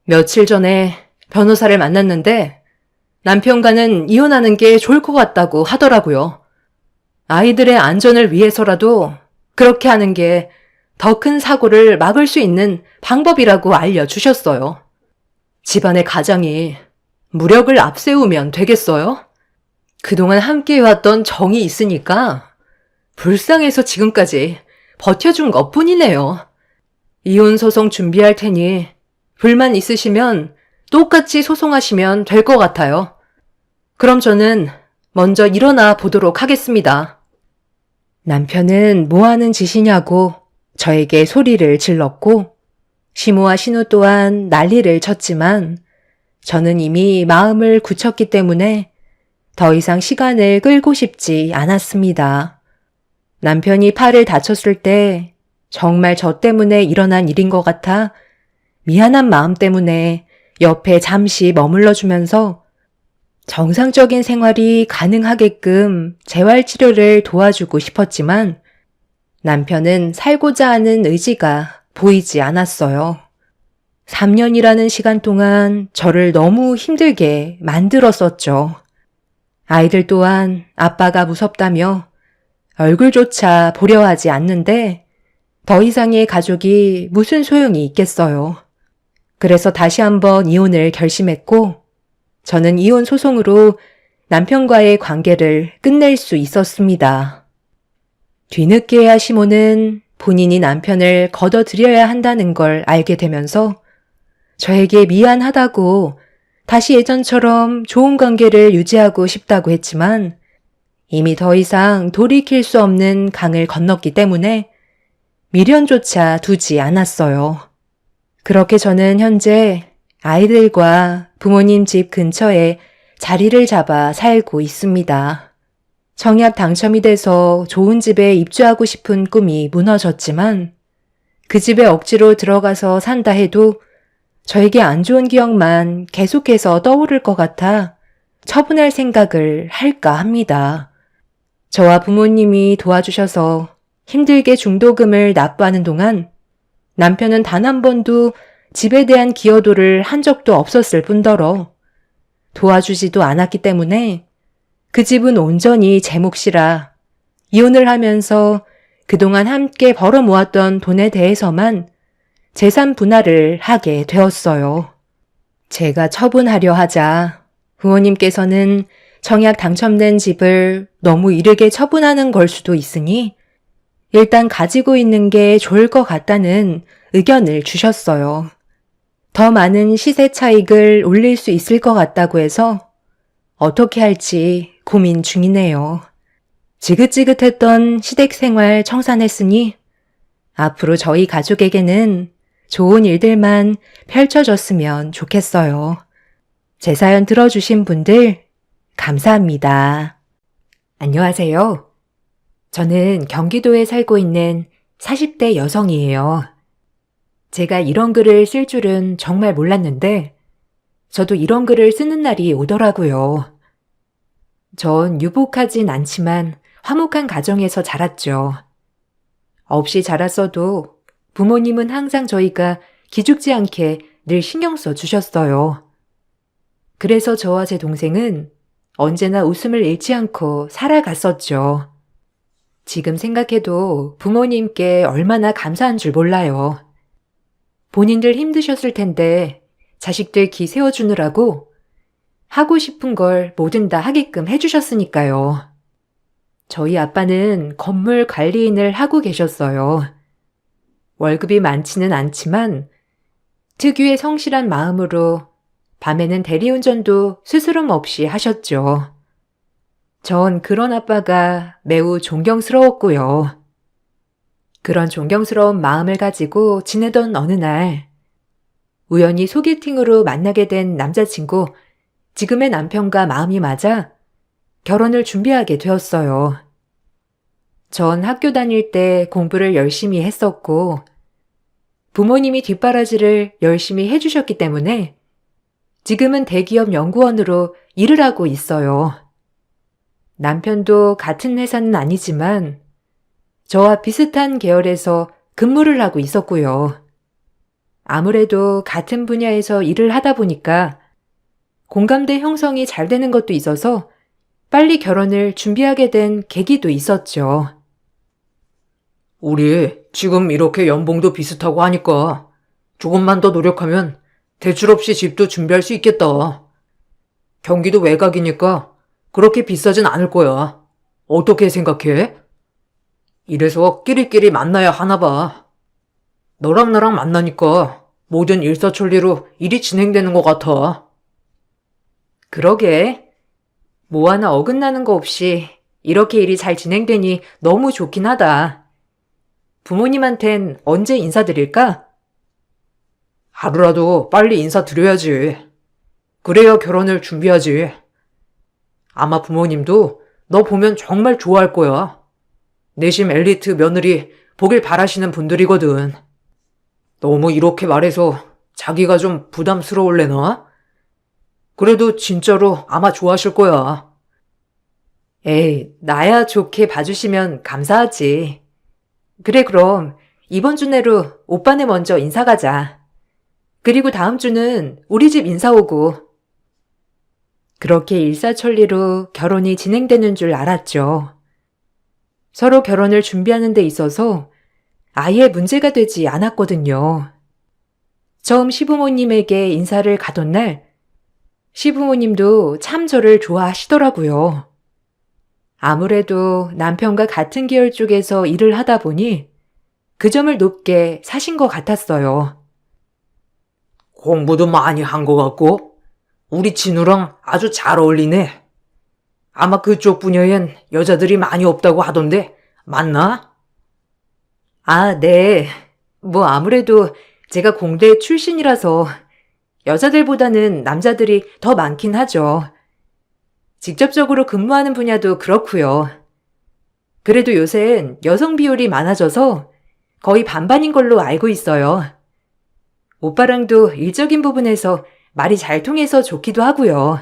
며칠 전에 변호사를 만났는데 남편과는 이혼하는 게 좋을 것 같다고 하더라고요. 아이들의 안전을 위해서라도 그렇게 하는 게 더 큰 사고를 막을 수 있는 방법이라고 알려주셨어요. 집안의 가장이 무력을 앞세우면 되겠어요? 그동안 함께해왔던 정이 있으니까 불쌍해서 지금까지 버텨준 것뿐이네요. 이혼 소송 준비할 테니 불만 있으시면 똑같이 소송하시면 될 것 같아요. 그럼 저는 먼저 일어나 보도록 하겠습니다. 남편은 뭐 하는 짓이냐고 저에게 소리를 질렀고 시모와 신우 또한 난리를 쳤지만 저는 이미 마음을 굳혔기 때문에 더 이상 시간을 끌고 싶지 않았습니다. 남편이 팔을 다쳤을 때 정말 저 때문에 일어난 일인 것 같아 미안한 마음 때문에 옆에 잠시 머물러주면서 정상적인 생활이 가능하게끔 재활치료를 도와주고 싶었지만 남편은 살고자 하는 의지가 보이지 않았어요. 3년이라는 시간 동안 저를 너무 힘들게 만들었었죠. 아이들 또한 아빠가 무섭다며 얼굴조차 보려 하지 않는데 더 이상의 가족이 무슨 소용이 있겠어요. 그래서 다시 한번 이혼을 결심했고 저는 이혼 소송으로 남편과의 관계를 끝낼 수 있었습니다. 뒤늦게야 시모는 본인이 남편을 걷어들여야 한다는 걸 알게 되면서 저에게 미안하다고 다시 예전처럼 좋은 관계를 유지하고 싶다고 했지만 이미 더 이상 돌이킬 수 없는 강을 건넜기 때문에 미련조차 두지 않았어요. 그렇게 저는 현재 아이들과 부모님 집 근처에 자리를 잡아 살고 있습니다. 청약 당첨이 돼서 좋은 집에 입주하고 싶은 꿈이 무너졌지만 그 집에 억지로 들어가서 산다 해도 저에게 안 좋은 기억만 계속해서 떠오를 것 같아 처분할 생각을 할까 합니다. 저와 부모님이 도와주셔서 힘들게 중도금을 납부하는 동안 남편은 단 한 번도 집에 대한 기여도를 한 적도 없었을 뿐더러 도와주지도 않았기 때문에 그 집은 온전히 제 몫이라 이혼을 하면서 그동안 함께 벌어 모았던 돈에 대해서만 재산 분할을 하게 되었어요. 제가 처분하려 하자 부모님께서는 청약 당첨된 집을 너무 이르게 처분하는 걸 수도 있으니 일단 가지고 있는 게 좋을 것 같다는 의견을 주셨어요. 더 많은 시세 차익을 올릴 수 있을 것 같다고 해서 어떻게 할지 고민 중이네요. 지긋지긋했던 시댁 생활 청산했으니 앞으로 저희 가족에게는 좋은 일들만 펼쳐졌으면 좋겠어요. 제 사연 들어주신 분들 감사합니다. 안녕하세요. 저는 경기도에 살고 있는 40대 여성이에요. 제가 이런 글을 쓸 줄은 정말 몰랐는데 저도 이런 글을 쓰는 날이 오더라고요. 전 유복하진 않지만 화목한 가정에서 자랐죠. 없이 자랐어도 부모님은 항상 저희가 기죽지 않게 늘 신경 써 주셨어요. 그래서 저와 제 동생은 언제나 웃음을 잃지 않고 살아갔었죠. 지금 생각해도 부모님께 얼마나 감사한 줄 몰라요. 본인들 힘드셨을 텐데 자식들 기 세워주느라고 하고 싶은 걸 뭐든 다 하게끔 해주셨으니까요. 저희 아빠는 건물 관리인을 하고 계셨어요. 월급이 많지는 않지만 특유의 성실한 마음으로 밤에는 대리운전도 스스럼 없이 하셨죠. 전 그런 아빠가 매우 존경스러웠고요. 그런 존경스러운 마음을 가지고 지내던 어느 날 우연히 소개팅으로 만나게 된 남자친구, 지금의 남편과 마음이 맞아 결혼을 준비하게 되었어요. 전 학교 다닐 때 공부를 열심히 했었고 부모님이 뒷바라지를 열심히 해주셨기 때문에 지금은 대기업 연구원으로 일을 하고 있어요. 남편도 같은 회사는 아니지만 저와 비슷한 계열에서 근무를 하고 있었고요. 아무래도 같은 분야에서 일을 하다 보니까 공감대 형성이 잘 되는 것도 있어서 빨리 결혼을 준비하게 된 계기도 있었죠. 우리 지금 이렇게 연봉도 비슷하고 하니까 조금만 더 노력하면 대출 없이 집도 준비할 수 있겠다. 경기도 외곽이니까 그렇게 비싸진 않을 거야. 어떻게 생각해? 이래서 끼리끼리 만나야 하나 봐. 너랑 나랑 만나니까 모든 일사천리로 일이 진행되는 것 같아. 그러게. 뭐 하나 어긋나는 거 없이 이렇게 일이 잘 진행되니 너무 좋긴 하다. 부모님한텐 언제 인사드릴까? 하루라도 빨리 인사드려야지. 그래야 결혼을 준비하지. 아마 부모님도 너 보면 정말 좋아할 거야. 내심 엘리트 며느리 보길 바라시는 분들이거든. 너무 이렇게 말해서 자기가 좀 부담스러울래나? 그래도 진짜로 아마 좋아하실 거야. 에이, 나야 좋게 봐주시면 감사하지. 그래, 그럼 이번 주 내로 오빠네 먼저 인사 가자. 그리고 다음 주는 우리 집 인사 오고. 그렇게 일사천리로 결혼이 진행되는 줄 알았죠. 서로 결혼을 준비하는 데 있어서 아예 문제가 되지 않았거든요. 처음 시부모님에게 인사를 가던 날 시부모님도 참 저를 좋아하시더라고요. 아무래도 남편과 같은 계열 쪽에서 일을 하다 보니 그 점을 높게 사신 것 같았어요. 공부도 많이 한 것 같고, 우리 진우랑 아주 잘 어울리네. 아마 그쪽 분야엔 여자들이 많이 없다고 하던데, 맞나? 아, 네. 뭐 아무래도 제가 공대 출신이라서 여자들보다는 남자들이 더 많긴 하죠. 직접적으로 근무하는 분야도 그렇고요. 그래도 요새는 여성 비율이 많아져서 거의 반반인 걸로 알고 있어요. 오빠랑도 일적인 부분에서 말이 잘 통해서 좋기도 하고요.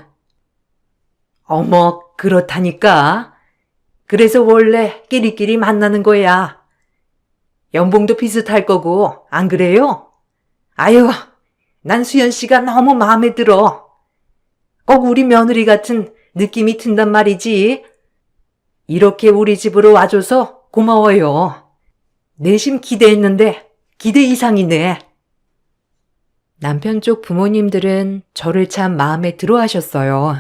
어머, 그렇다니까. 그래서 원래 끼리끼리 만나는 거야. 연봉도 비슷할 거고, 안 그래요? 아유, 난 수연 씨가 너무 마음에 들어. 꼭 우리 며느리 같은 느낌이 든단 말이지. 이렇게 우리 집으로 와줘서 고마워요. 내심 기대했는데 기대 이상이네. 남편 쪽 부모님들은 저를 참 마음에 들어 하셨어요.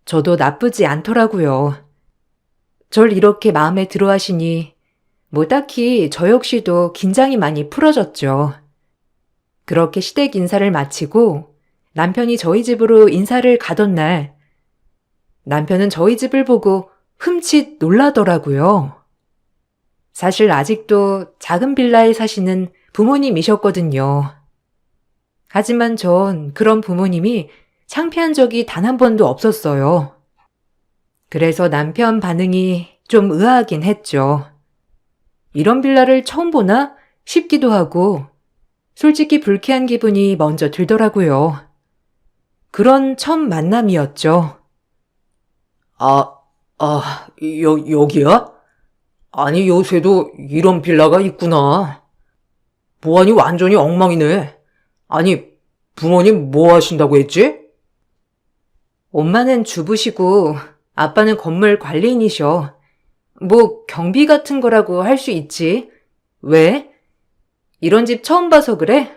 저도 나쁘지 않더라고요. 절 이렇게 마음에 들어 하시니 뭐 딱히 저 역시도 긴장이 많이 풀어졌죠. 그렇게 시댁 인사를 마치고 남편이 저희 집으로 인사를 가던 날 남편은 저희 집을 보고 흠칫 놀라더라고요. 사실 아직도 작은 빌라에 사시는 부모님이셨거든요. 하지만 전 그런 부모님이 창피한 적이 단 한 번도 없었어요. 그래서 남편 반응이 좀 의아하긴 했죠. 이런 빌라를 처음 보나 싶기도 하고 솔직히 불쾌한 기분이 먼저 들더라고요. 그런 첫 만남이었죠. 여기야? 아니, 요새도 이런 빌라가 있구나. 보안이 완전히 엉망이네. 아니, 부모님 뭐 하신다고 했지? 엄마는 주부시고 아빠는 건물 관리인이셔. 뭐 경비 같은 거라고 할 수 있지. 왜? 이런 집 처음 봐서 그래?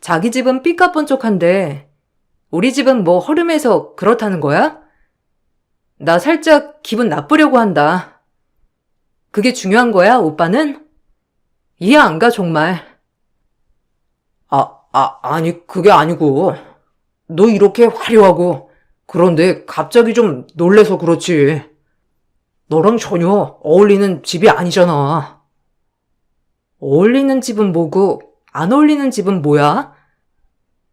자기 집은 삐까뻔쩍한데 우리 집은 뭐 허름해서 그렇다는 거야? 나 살짝 기분 나쁘려고 한다. 그게 중요한 거야, 오빠는? 이해 안 가, 정말. 아니, 그게 아니고. 너 이렇게 화려하고, 그런데 갑자기 좀 놀래서 그렇지. 너랑 전혀 어울리는 집이 아니잖아. 어울리는 집은 뭐고 안 어울리는 집은 뭐야?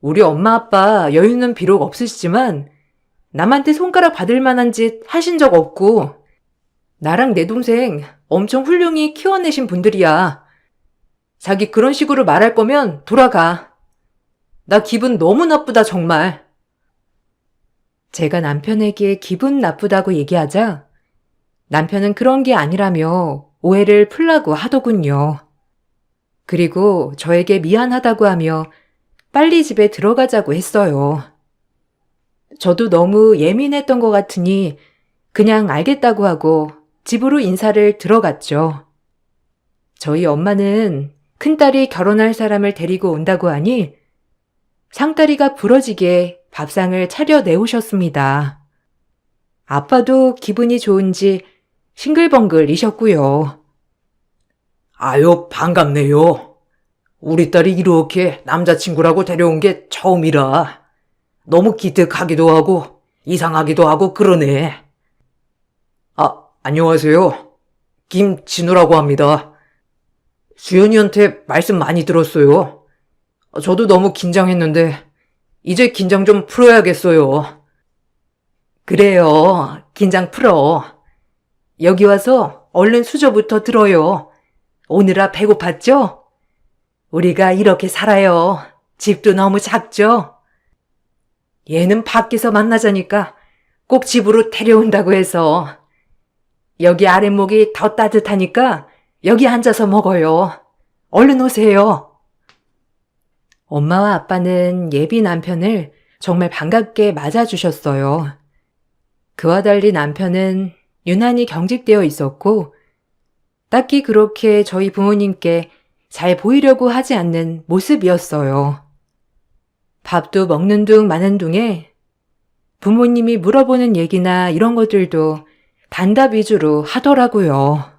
우리 엄마 아빠 여유는 비록 없으시지만 남한테 손가락 받을 만한 짓 하신 적 없고 나랑 내 동생 엄청 훌륭히 키워내신 분들이야. 자기 그런 식으로 말할 거면 돌아가. 나 기분 너무 나쁘다 정말. 제가 남편에게 기분 나쁘다고 얘기하자 남편은 그런 게 아니라며 오해를 풀라고 하더군요. 그리고 저에게 미안하다고 하며 빨리 집에 들어가자고 했어요. 저도 너무 예민했던 것 같으니 그냥 알겠다고 하고 집으로 인사를 들어갔죠. 저희 엄마는 큰딸이 결혼할 사람을 데리고 온다고 하니 상다리가 부러지게 밥상을 차려 내오셨습니다. 아빠도 기분이 좋은지 싱글벙글이셨고요. 아유, 반갑네요. 우리 딸이 이렇게 남자친구라고 데려온 게 처음이라 너무 기특하기도 하고 이상하기도 하고 그러네. 안녕하세요. 김진우라고 합니다. 수연이한테 말씀 많이 들었어요. 저도 너무 긴장했는데 이제 긴장 좀 풀어야겠어요. 그래요. 긴장 풀어. 여기 와서 얼른 수저부터 들어요. 오느라 배고팠죠? 우리가 이렇게 살아요. 집도 너무 작죠? 얘는 밖에서 만나자니까 꼭 집으로 데려온다고 해서. 여기 아랫목이 더 따뜻하니까 여기 앉아서 먹어요. 얼른 오세요. 엄마와 아빠는 예비 남편을 정말 반갑게 맞아주셨어요. 그와 달리 남편은 유난히 경직되어 있었고 딱히 그렇게 저희 부모님께 잘 보이려고 하지 않는 모습이었어요. 밥도 먹는 둥 마는 둥에 부모님이 물어보는 얘기나 이런 것들도 단답 위주로 하더라고요.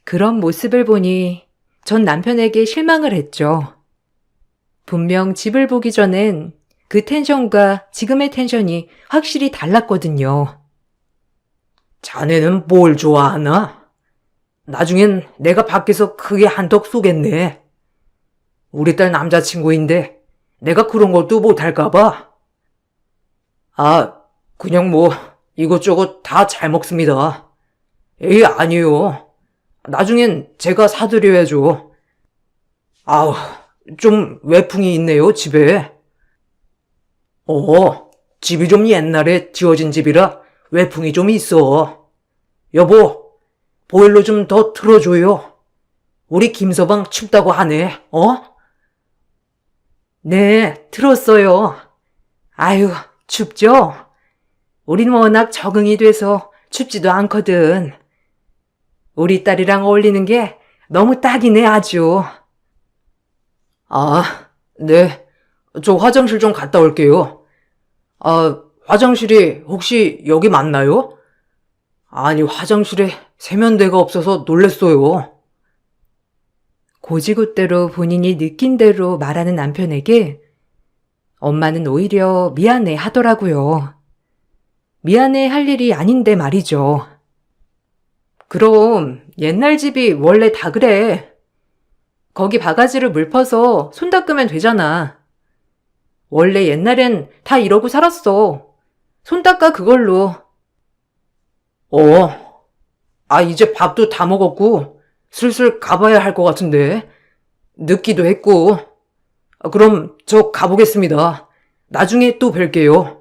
그런 모습을 보니 전 남편에게 실망을 했죠. 분명 집을 보기 전엔 그 텐션과 지금의 텐션이 확실히 달랐거든요. 자네는 뭘 좋아하나? 나중엔 내가 밖에서 크게 한턱 쏘겠네. 우리 딸 남자친구인데 내가 그런 것도 못할까봐. 아, 그냥 뭐 이것저것 다 잘 먹습니다. 에이, 아니요. 나중엔 제가 사드려야죠. 아우, 좀 외풍이 있네요, 집에. 집이 좀 옛날에 지어진 집이라 외풍이 좀 있어. 여보, 보일러 좀 더 틀어줘요. 우리 김서방 춥다고 하네, 네, 들었어요. 아유, 춥죠? 우린 워낙 적응이 돼서 춥지도 않거든. 우리 딸이랑 어울리는 게 너무 딱이네, 아주. 아, 네. 저 화장실 좀 갔다 올게요. 아, 화장실이 혹시 여기 맞나요? 아니, 화장실에 세면대가 없어서 놀랬어요. 고지굿대로 본인이 느낀 대로 말하는 남편에게 엄마는 오히려 미안해 하더라고요. 미안해 할 일이 아닌데 말이죠. 그럼 옛날 집이 원래 다 그래. 거기 바가지를 물 퍼서 손 닦으면 되잖아. 원래 옛날엔 다 이러고 살았어. 손 닦아 그걸로. 이제 밥도 다 먹었고 슬슬 가봐야 할 것 같은데. 늦기도 했고. 그럼 저 가보겠습니다. 나중에 또 뵐게요.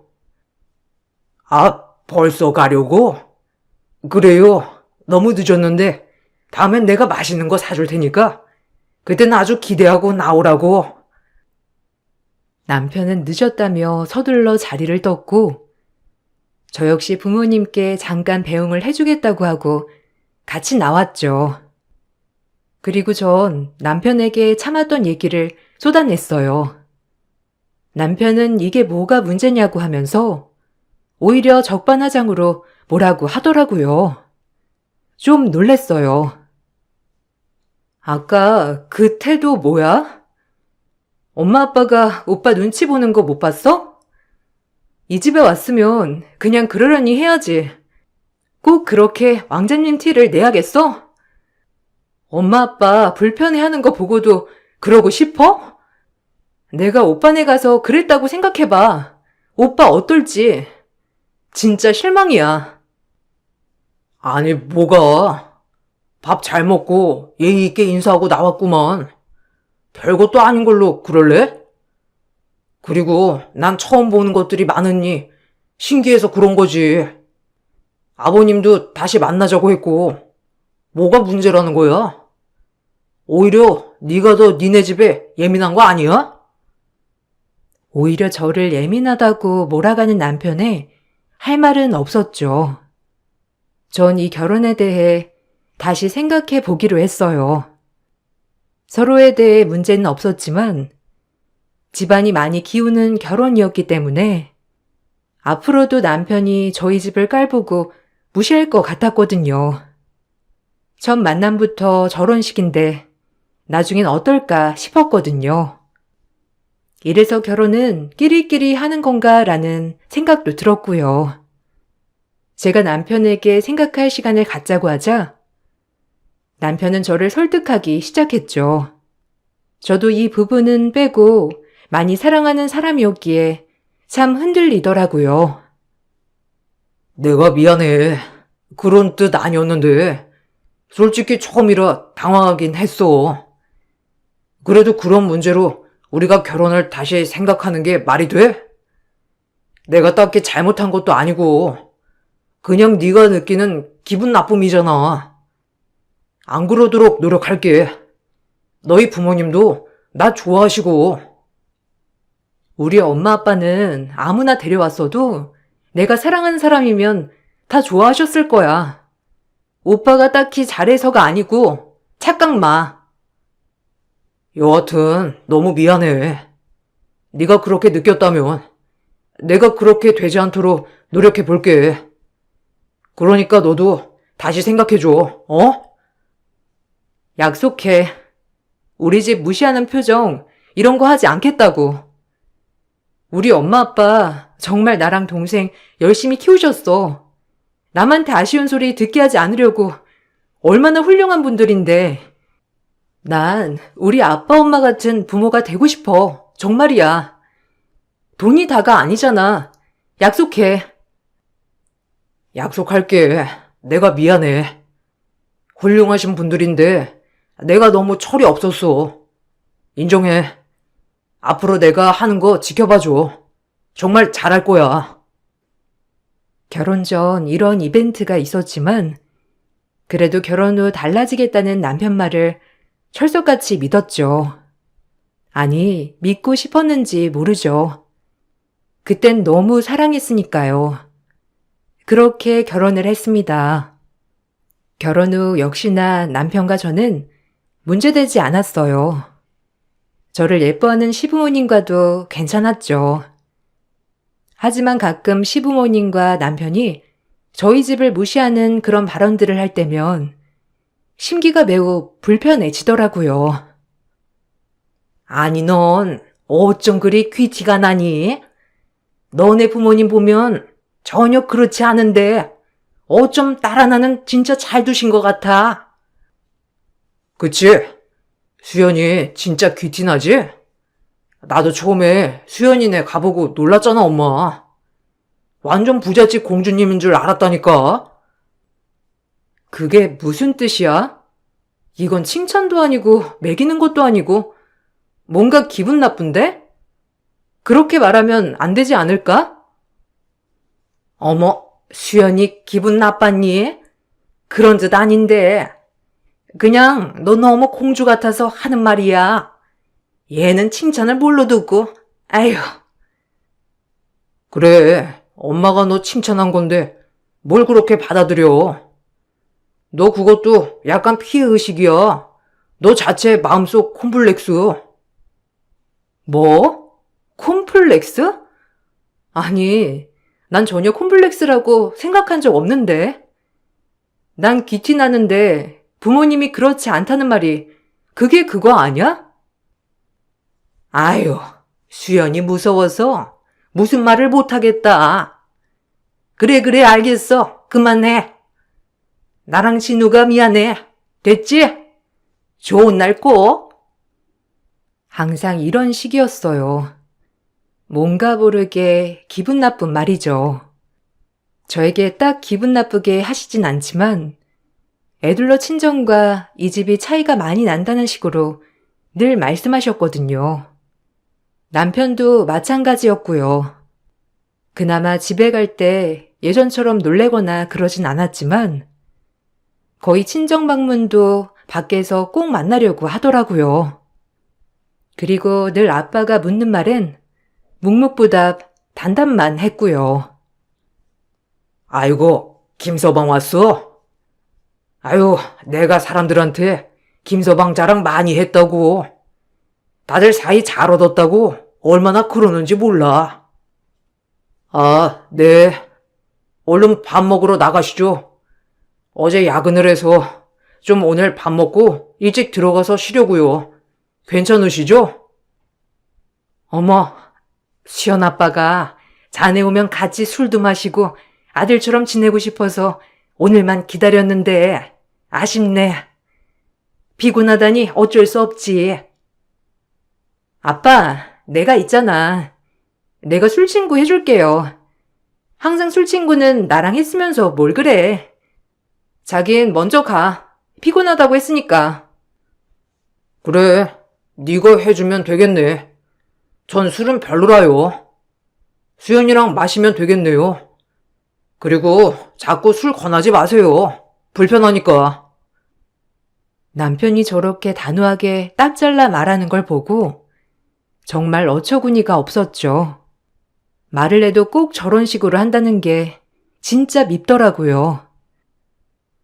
아, 벌써 가려고? 그래요. 너무 늦었는데 다음엔 내가 맛있는 거 사줄 테니까 그땐 아주 기대하고 나오라고. 남편은 늦었다며 서둘러 자리를 떴고 저 역시 부모님께 잠깐 배웅을 해주겠다고 하고 같이 나왔죠. 그리고 전 남편에게 참았던 얘기를 쏟아냈어요. 남편은 이게 뭐가 문제냐고 하면서 오히려 적반하장으로 뭐라고 하더라고요. 좀 놀랬어요. 아까 그 태도 뭐야? 엄마 아빠가 오빠 눈치 보는 거 못 봤어? 이 집에 왔으면 그냥 그러려니 해야지. 꼭 그렇게 왕자님 티를 내야겠어? 엄마 아빠 불편해하는 거 보고도 그러고 싶어? 내가 오빠네 가서 그랬다고 생각해봐. 오빠 어떨지. 진짜 실망이야. 아니, 뭐가? 밥 잘 먹고 예의 있게 인사하고 나왔구만. 별것도 아닌 걸로 그럴래? 그리고 난 처음 보는 것들이 많으니 신기해서 그런 거지. 아버님도 다시 만나자고 했고 뭐가 문제라는 거야? 오히려 네가 더 니네 집에 예민한 거 아니야? 오히려 저를 예민하다고 몰아가는 남편에 할 말은 없었죠. 전 이 결혼에 대해 다시 생각해 보기로 했어요. 서로에 대해 문제는 없었지만 집안이 많이 기우는 결혼이었기 때문에 앞으로도 남편이 저희 집을 깔보고 무시할 것 같았거든요. 첫 만남부터 결혼식인데 나중엔 어떨까 싶었거든요. 이래서 결혼은 끼리끼리 하는 건가라는 생각도 들었고요. 제가 남편에게 생각할 시간을 갖자고 하자 남편은 저를 설득하기 시작했죠. 저도 이 부분은 빼고 많이 사랑하는 사람이었기에 참 흔들리더라고요. 내가 미안해. 그런 뜻 아니었는데 솔직히 처음이라 당황하긴 했어. 그래도 그런 문제로 우리가 결혼을 다시 생각하는 게 말이 돼? 내가 딱히 잘못한 것도 아니고 그냥 네가 느끼는 기분 나쁨이잖아. 안 그러도록 노력할게. 너희 부모님도 나 좋아하시고. 우리 엄마 아빠는 아무나 데려왔어도 내가 사랑하는 사람이면 다 좋아하셨을 거야. 오빠가 딱히 잘해서가 아니고 착각 마. 여하튼 너무 미안해. 네가 그렇게 느꼈다면 내가 그렇게 되지 않도록 노력해 볼게. 그러니까 너도 다시 생각해줘, 어? 약속해. 우리 집 무시하는 표정, 이런 거 하지 않겠다고. 우리 엄마 아빠 정말 나랑 동생 열심히 키우셨어. 남한테 아쉬운 소리 듣게 하지 않으려고 얼마나 훌륭한 분들인데. 난 우리 아빠 엄마 같은 부모가 되고 싶어. 정말이야. 돈이 다가 아니잖아. 약속해. 약속할게. 내가 미안해. 훌륭하신 분들인데 내가 너무 철이 없었어. 인정해. 앞으로 내가 하는 거 지켜봐줘. 정말 잘할 거야. 결혼 전 이런 이벤트가 있었지만 그래도 결혼 후 달라지겠다는 남편 말을 철석같이 믿었죠. 아니, 믿고 싶었는지 모르죠. 그땐 너무 사랑했으니까요. 그렇게 결혼을 했습니다. 결혼 후 역시나 남편과 저는 문제되지 않았어요. 저를 예뻐하는 시부모님과도 괜찮았죠. 하지만 가끔 시부모님과 남편이 저희 집을 무시하는 그런 발언들을 할 때면 심기가 매우 불편해지더라고요. 아니, 넌 어쩜 그리 귀티가 나니? 너네 부모님 보면 전혀 그렇지 않은데 어쩜 딸 하나는 진짜 잘 두신 것 같아. 그치? 수연이 진짜 귀티나지? 나도 처음에 수연이네 가보고 놀랐잖아, 엄마. 완전 부잣집 공주님인 줄 알았다니까. 그게 무슨 뜻이야? 이건 칭찬도 아니고 매기는 것도 아니고 뭔가 기분 나쁜데? 그렇게 말하면 안 되지 않을까? 어머, 수연이 기분 나빴니? 그런 뜻 아닌데. 그냥 너 너무 공주 같아서 하는 말이야. 얘는 칭찬을 뭘로 듣고, 아휴. 그래, 엄마가 너 칭찬한 건데 뭘 그렇게 받아들여. 너 그것도 약간 피해의식이야. 너 자체 마음속 콤플렉스. 뭐? 콤플렉스? 아니, 난 전혀 콤플렉스라고 생각한 적 없는데. 난 귀티 나는데 부모님이 그렇지 않다는 말이 그게 그거 아니야? 아유, 수연이 무서워서 무슨 말을 못하겠다. 그래, 알겠어. 그만해. 나랑 진우가 미안해. 됐지? 좋은 날 꼭. 항상 이런 식이었어요. 뭔가 모르게 기분 나쁜 말이죠. 저에게 딱 기분 나쁘게 하시진 않지만 애들러 친정과 이 집이 차이가 많이 난다는 식으로 늘 말씀하셨거든요. 남편도 마찬가지였고요. 그나마 집에 갈 때 예전처럼 놀래거나 그러진 않았지만 거의 친정 방문도 밖에서 꼭 만나려고 하더라고요. 그리고 늘 아빠가 묻는 말엔 묵묵부답 단답만 했고요. 아이고, 김서방 왔어? 아유, 내가 사람들한테 김서방 자랑 많이 했다고. 다들 사이 잘 얻었다고 얼마나 그러는지 몰라. 아, 네. 얼른 밥 먹으러 나가시죠. 어제 야근을 해서 좀 오늘 밥 먹고 일찍 들어가서 쉬려고요. 괜찮으시죠? 어머, 수연 아빠가 자네 오면 같이 술도 마시고 아들처럼 지내고 싶어서 오늘만 기다렸는데 아쉽네. 피곤하다니 어쩔 수 없지. 아빠, 내가 있잖아. 내가 술친구 해줄게요. 항상 술친구는 나랑 했으면서 뭘 그래. 자긴 먼저 가. 피곤하다고 했으니까. 그래, 네가 해주면 되겠네. 전 술은 별로라요. 수연이랑 마시면 되겠네요. 그리고 자꾸 술 권하지 마세요. 불편하니까. 남편이 저렇게 단호하게 딱 잘라 말하는 걸 보고 정말 어처구니가 없었죠. 말을 해도 꼭 저런 식으로 한다는 게 진짜 밉더라고요.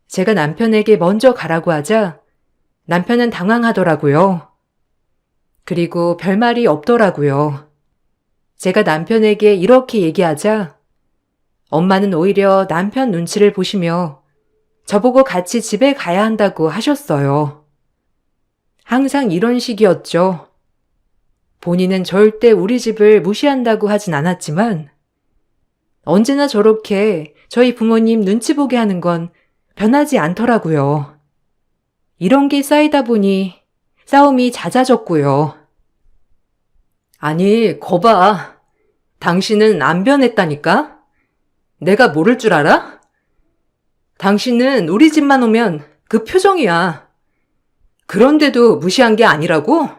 제가 남편에게 먼저 가라고 하자 남편은 당황하더라고요. 그리고 별말이 없더라고요. 제가 남편에게 이렇게 얘기하자 엄마는 오히려 남편 눈치를 보시며 저보고 같이 집에 가야 한다고 하셨어요. 항상 이런 식이었죠. 본인은 절대 우리 집을 무시한다고 하진 않았지만 언제나 저렇게 저희 부모님 눈치 보게 하는 건 변하지 않더라고요. 이런 게 쌓이다 보니 싸움이 잦아졌고요. 아니, 거봐. 당신은 안 변했다니까? 내가 모를 줄 알아? 당신은 우리 집만 오면 그 표정이야. 그런데도 무시한 게 아니라고?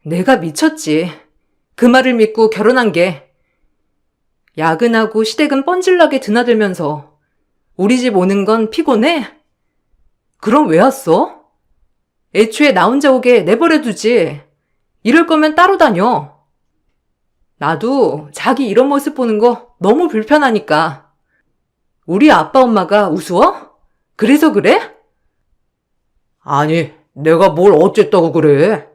내가 미쳤지. 그 말을 믿고 결혼한 게. 야근하고 시댁은 뻔질나게 드나들면서 우리 집 오는 건 피곤해? 그럼 왜 왔어? 애초에 나 혼자 오게 내버려두지. 이럴 거면 따로 다녀. 나도 자기 이런 모습 보는 거 너무 불편하니까. 우리 아빠 엄마가 우스워? 그래서 그래? 아니, 내가 뭘 어쨌다고 그래.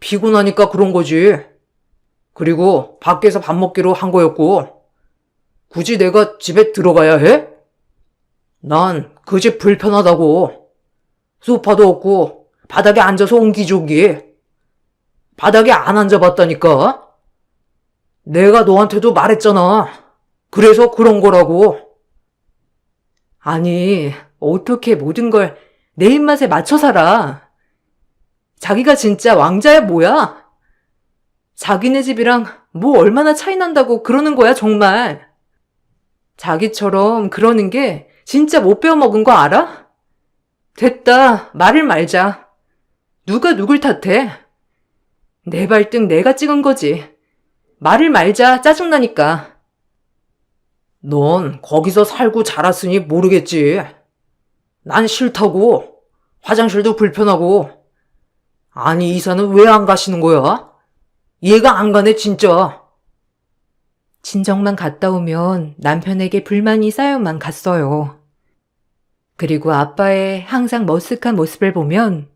피곤하니까 그런 거지. 그리고 밖에서 밥 먹기로 한 거였고, 굳이 내가 집에 들어가야 해? 난 그 집 불편하다고. 소파도 없고 바닥에 앉아서 옹기종기. 바닥에 안 앉아봤다니까. 내가 너한테도 말했잖아. 그래서 그런 거라고. 아니, 어떻게 모든 걸 내 입맛에 맞춰 살아. 자기가 진짜 왕자야 뭐야? 자기네 집이랑 뭐 얼마나 차이 난다고 그러는 거야 정말. 자기처럼 그러는 게 진짜 못 배워먹은 거 알아? 됐다, 말을 말자. 누가 누굴 탓해? 내 발등 내가 찍은 거지. 말을 말자, 짜증나니까. 넌 거기서 살고 자랐으니 모르겠지. 난 싫다고. 화장실도 불편하고. 아니, 이사는 왜 안 가시는 거야? 이해가 안 가네, 진짜. 친정만 갔다 오면 남편에게 불만이 쌓여만 갔어요. 그리고 아빠의 항상 머쓱한 모습을 보면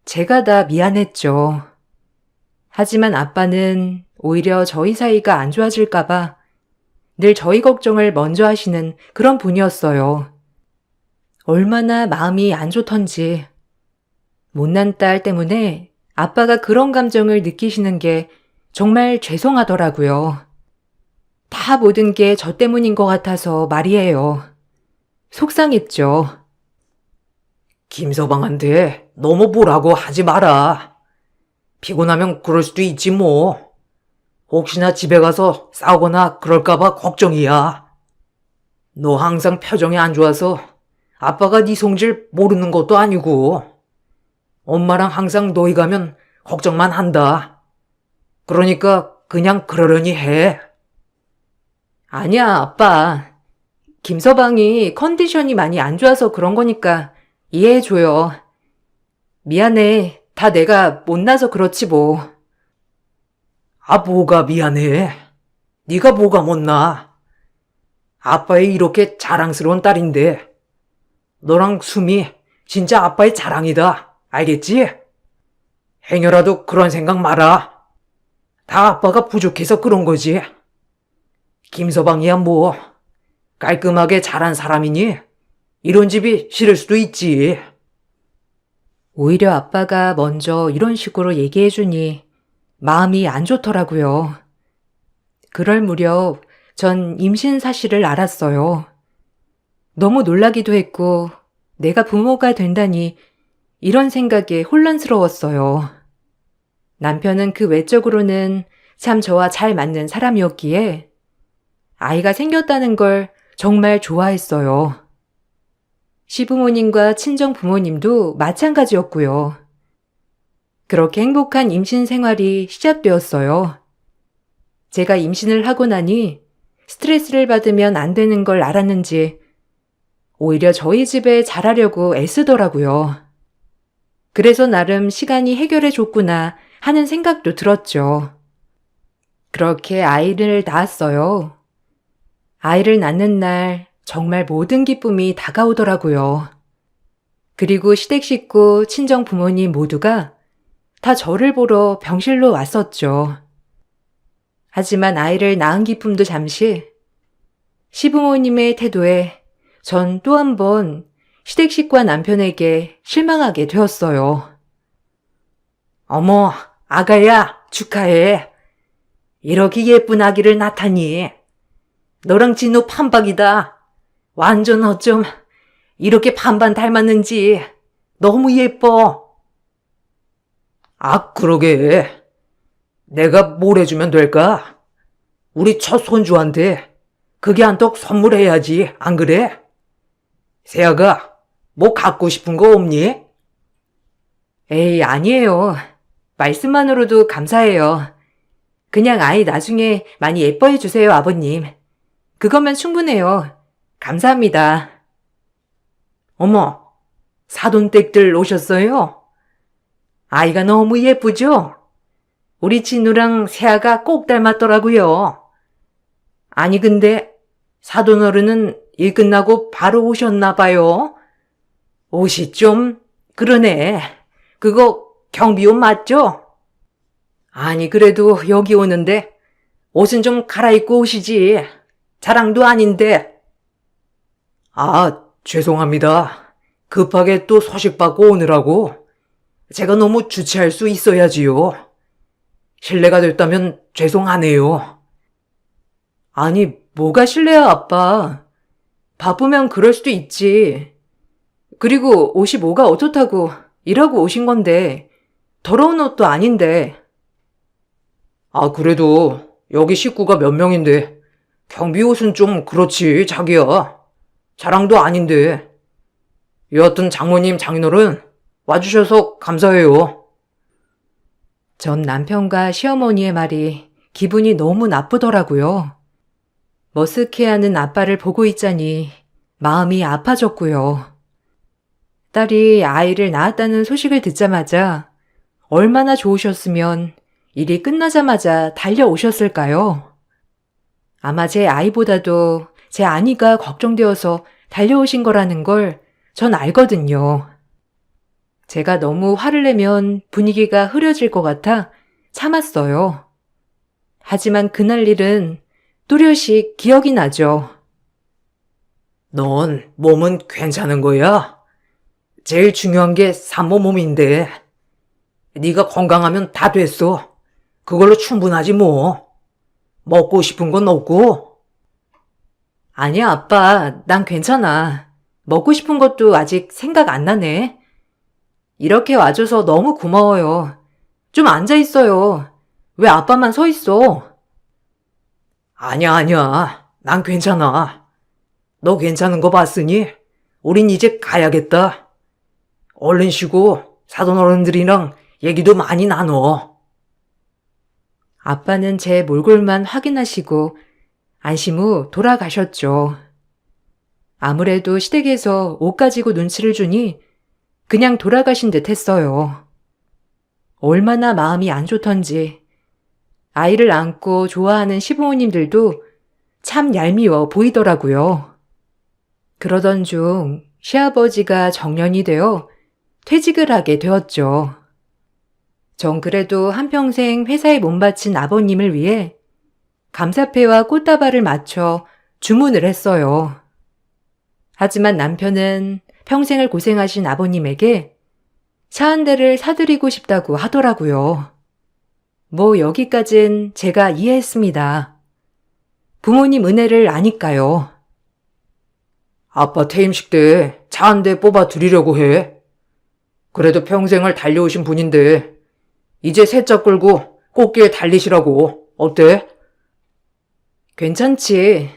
제가 다 미안했죠. 하지만 아빠는 오히려 저희 사이가 안 좋아질까봐 늘 저희 걱정을 먼저 하시는 그런 분이었어요. 얼마나 마음이 안 좋던지. 못난 딸 때문에 아빠가 그런 감정을 느끼시는 게 정말 죄송하더라고요. 다 모든 게 저 때문인 것 같아서 말이에요. 속상했죠. 김서방한테 너무 뭐라고 하지 마라. 피곤하면 그럴 수도 있지 뭐. 혹시나 집에 가서 싸우거나 그럴까봐 걱정이야. 너 항상 표정이 안 좋아서 아빠가 네 성질 모르는 것도 아니고 엄마랑 항상 너희 가면 걱정만 한다. 그러니까 그냥 그러려니 해. 아니야, 아빠. 김서방이 컨디션이 많이 안 좋아서 그런 거니까 이해해줘요. 미안해. 다 내가 못나서 그렇지 뭐. 아, 뭐가 미안해. 네가 뭐가 못나. 아빠의 이렇게 자랑스러운 딸인데 너랑 수미 진짜 아빠의 자랑이다. 알겠지? 행여라도 그런 생각 마라. 다 아빠가 부족해서 그런 거지. 김서방이야 뭐 깔끔하게 자란 사람이니 이런 집이 싫을 수도 있지. 오히려 아빠가 먼저 이런 식으로 얘기해주니 마음이 안 좋더라고요. 그럴 무렵 전 임신 사실을 알았어요. 너무 놀라기도 했고 내가 부모가 된다니 이런 생각에 혼란스러웠어요. 남편은 그 외적으로는 참 저와 잘 맞는 사람이었기에 아이가 생겼다는 걸 정말 좋아했어요. 시부모님과 친정부모님도 마찬가지였고요. 그렇게 행복한 임신 생활이 시작되었어요. 제가 임신을 하고 나니 스트레스를 받으면 안 되는 걸 알았는지 오히려 저희 집에 잘하려고 애쓰더라고요. 그래서 나름 시간이 해결해 줬구나 하는 생각도 들었죠. 그렇게 아이를 낳았어요. 아이를 낳는 날 정말 모든 기쁨이 다가오더라고요. 그리고 시댁 식구, 친정 부모님 모두가 다 저를 보러 병실로 왔었죠. 하지만 아이를 낳은 기쁨도 잠시, 시부모님의 태도에 전 또 한 번 시댁식과 남편에게 실망하게 되었어요. 어머, 아가야, 축하해. 이렇게 예쁜 아기를 낳다니. 너랑 진우 판박이다. 완전 어쩜 이렇게 반반 닮았는지 너무 예뻐. 아, 그러게. 내가 뭘 해주면 될까? 우리 첫 손주한테 그게 한턱 선물해야지, 안 그래? 세아가 뭐 갖고 싶은 거 없니? 에이, 아니에요. 말씀만으로도 감사해요. 그냥 아이 나중에 많이 예뻐해 주세요, 아버님. 그거면 충분해요. 감사합니다. 어머, 사돈댁들 오셨어요? 아이가 너무 예쁘죠? 우리 진우랑 세아가 꼭 닮았더라고요. 아니, 근데 사돈어른은 일 끝나고 바로 오셨나 봐요. 옷이 좀 그러네. 그거 경비옷 맞죠? 아니, 그래도 여기 오는데 옷은 좀 갈아입고 오시지. 자랑도 아닌데. 아, 죄송합니다. 급하게 또 소식 받고 오느라고. 제가 너무 주체할 수 있어야지요. 실례가 됐다면 죄송하네요. 아니, 뭐가 실례야, 아빠. 바쁘면 그럴 수도 있지. 그리고 옷이 뭐가 어떻다고 일하고 오신 건데, 더러운 옷도 아닌데. 아, 그래도 여기 식구가 몇 명인데 경비 옷은 좀 그렇지, 자기야. 자랑도 아닌데. 여하튼 장모님, 장인어른 와주셔서 감사해요. 전 남편과 시어머니의 말이 기분이 너무 나쁘더라고요. 머쓱해하는 아빠를 보고 있자니 마음이 아파졌고요. 딸이 아이를 낳았다는 소식을 듣자마자 얼마나 좋으셨으면 일이 끝나자마자 달려오셨을까요? 아마 제 아이보다도 제 아내가 걱정되어서 달려오신 거라는 걸 전 알거든요. 제가 너무 화를 내면 분위기가 흐려질 것 같아 참았어요. 하지만 그날 일은 뚜렷이 기억이 나죠. 넌 몸은 괜찮은 거야? 제일 중요한 게 산모 몸인데. 네가 건강하면 다 됐어. 그걸로 충분하지 뭐. 먹고 싶은 건 없고. 아니야, 아빠. 난 괜찮아. 먹고 싶은 것도 아직 생각 안 나네. 이렇게 와줘서 너무 고마워요. 좀 앉아 있어요. 왜 아빠만 서 있어? 아니야, 아니야. 난 괜찮아. 너 괜찮은 거 봤으니 우린 이제 가야겠다. 얼른 쉬고 사돈 어른들이랑 얘기도 많이 나눠. 아빠는 제 몰골만 확인하시고 안심 후 돌아가셨죠. 아무래도 시댁에서 옷 가지고 눈치를 주니 그냥 돌아가신 듯 했어요. 얼마나 마음이 안 좋던지 아이를 안고 좋아하는 시부모님들도 참 얄미워 보이더라고요. 그러던 중 시아버지가 정년이 되어 퇴직을 하게 되었죠. 전 그래도 한평생 회사에 몸바친 아버님을 위해 감사패와 꽃다발을 맞춰 주문을 했어요. 하지만 남편은 평생을 고생하신 아버님에게 차 한 대를 사드리고 싶다고 하더라고요. 뭐 여기까진 제가 이해했습니다. 부모님 은혜를 아니까요. 아빠 퇴임식 때 차 한 대 뽑아 드리려고 해. 그래도 평생을 달려오신 분인데 이제 새 차 끌고 꽃길 달리시라고. 어때? 괜찮지.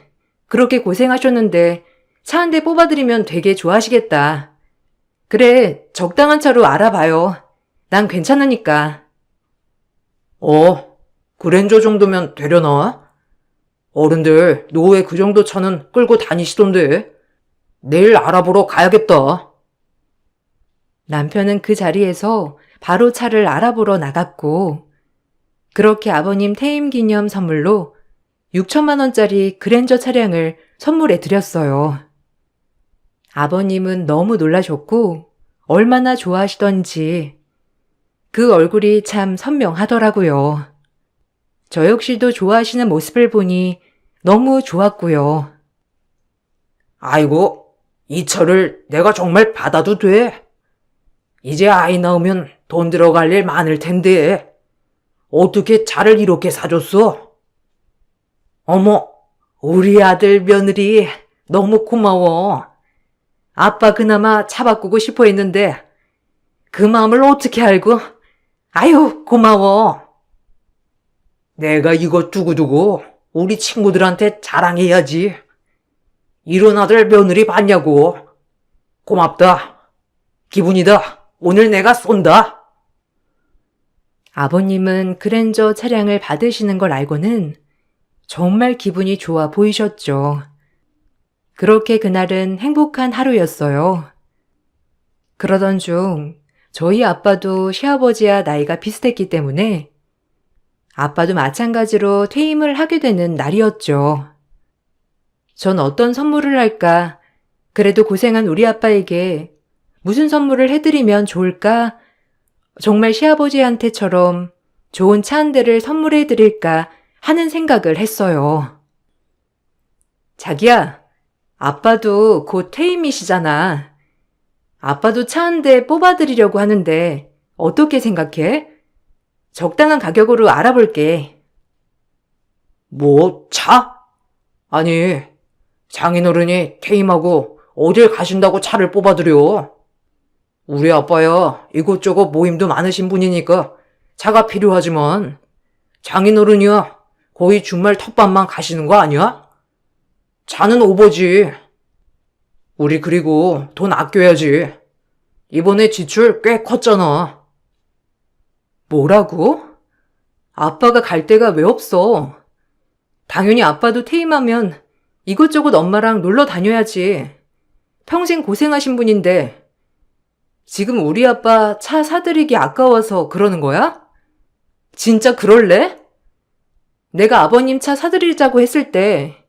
그렇게 고생하셨는데 차 한 대 뽑아드리면 되게 좋아하시겠다. 그래, 적당한 차로 알아봐요. 난 괜찮으니까. 그랜저 정도면 되려나? 어른들 노후에 그 정도 차는 끌고 다니시던데. 내일 알아보러 가야겠다. 남편은 그 자리에서 바로 차를 알아보러 나갔고, 그렇게 아버님 퇴임 기념 선물로 6천만 원짜리 그랜저 차량을 선물해 드렸어요. 아버님은 너무 놀라셨고 얼마나 좋아하시던지 그 얼굴이 참 선명하더라고요. 저 역시도 좋아하시는 모습을 보니 너무 좋았고요. 아이고, 이 차를 내가 정말 받아도 돼? 이제 아이 낳으면 돈 들어갈 일 많을 텐데 어떻게 차를 이렇게 사줬어? 어머, 우리 아들 며느리 너무 고마워. 아빠 그나마 차 바꾸고 싶어 했는데 그 마음을 어떻게 알고? 아유, 고마워. 내가 이거 두고두고 우리 친구들한테 자랑해야지. 이런 아들 며느리 봤냐고. 고맙다. 기분이다. 오늘 내가 쏜다. 아버님은 그랜저 차량을 받으시는 걸 알고는 정말 기분이 좋아 보이셨죠. 그렇게 그날은 행복한 하루였어요. 그러던 중 저희 아빠도 시아버지와 나이가 비슷했기 때문에 아빠도 마찬가지로 퇴임을 하게 되는 날이었죠. 전 어떤 선물을 할까? 그래도 고생한 우리 아빠에게 무슨 선물을 해드리면 좋을까? 정말 시아버지한테처럼 좋은 차 한 대를 선물해드릴까 하는 생각을 했어요. 자기야, 아빠도 곧 퇴임이시잖아. 아빠도 차 한 대 뽑아드리려고 하는데 어떻게 생각해? 적당한 가격으로 알아볼게. 뭐, 차? 아니, 장인어른이 퇴임하고 어딜 가신다고 차를 뽑아드려. 우리 아빠야 이곳저곳 모임도 많으신 분이니까 차가 필요하지만 장인어른이야 거의 주말 텃밭만 가시는 거 아니야? 차는 오버지. 우리 그리고 돈 아껴야지. 이번에 지출 꽤 컸잖아. 뭐라고? 아빠가 갈 데가 왜 없어? 당연히 아빠도 퇴임하면 이것저것 엄마랑 놀러 다녀야지. 평생 고생하신 분인데 지금 우리 아빠 차 사드리기 아까워서 그러는 거야? 진짜 그럴래? 내가 아버님 차 사드리자고 했을 때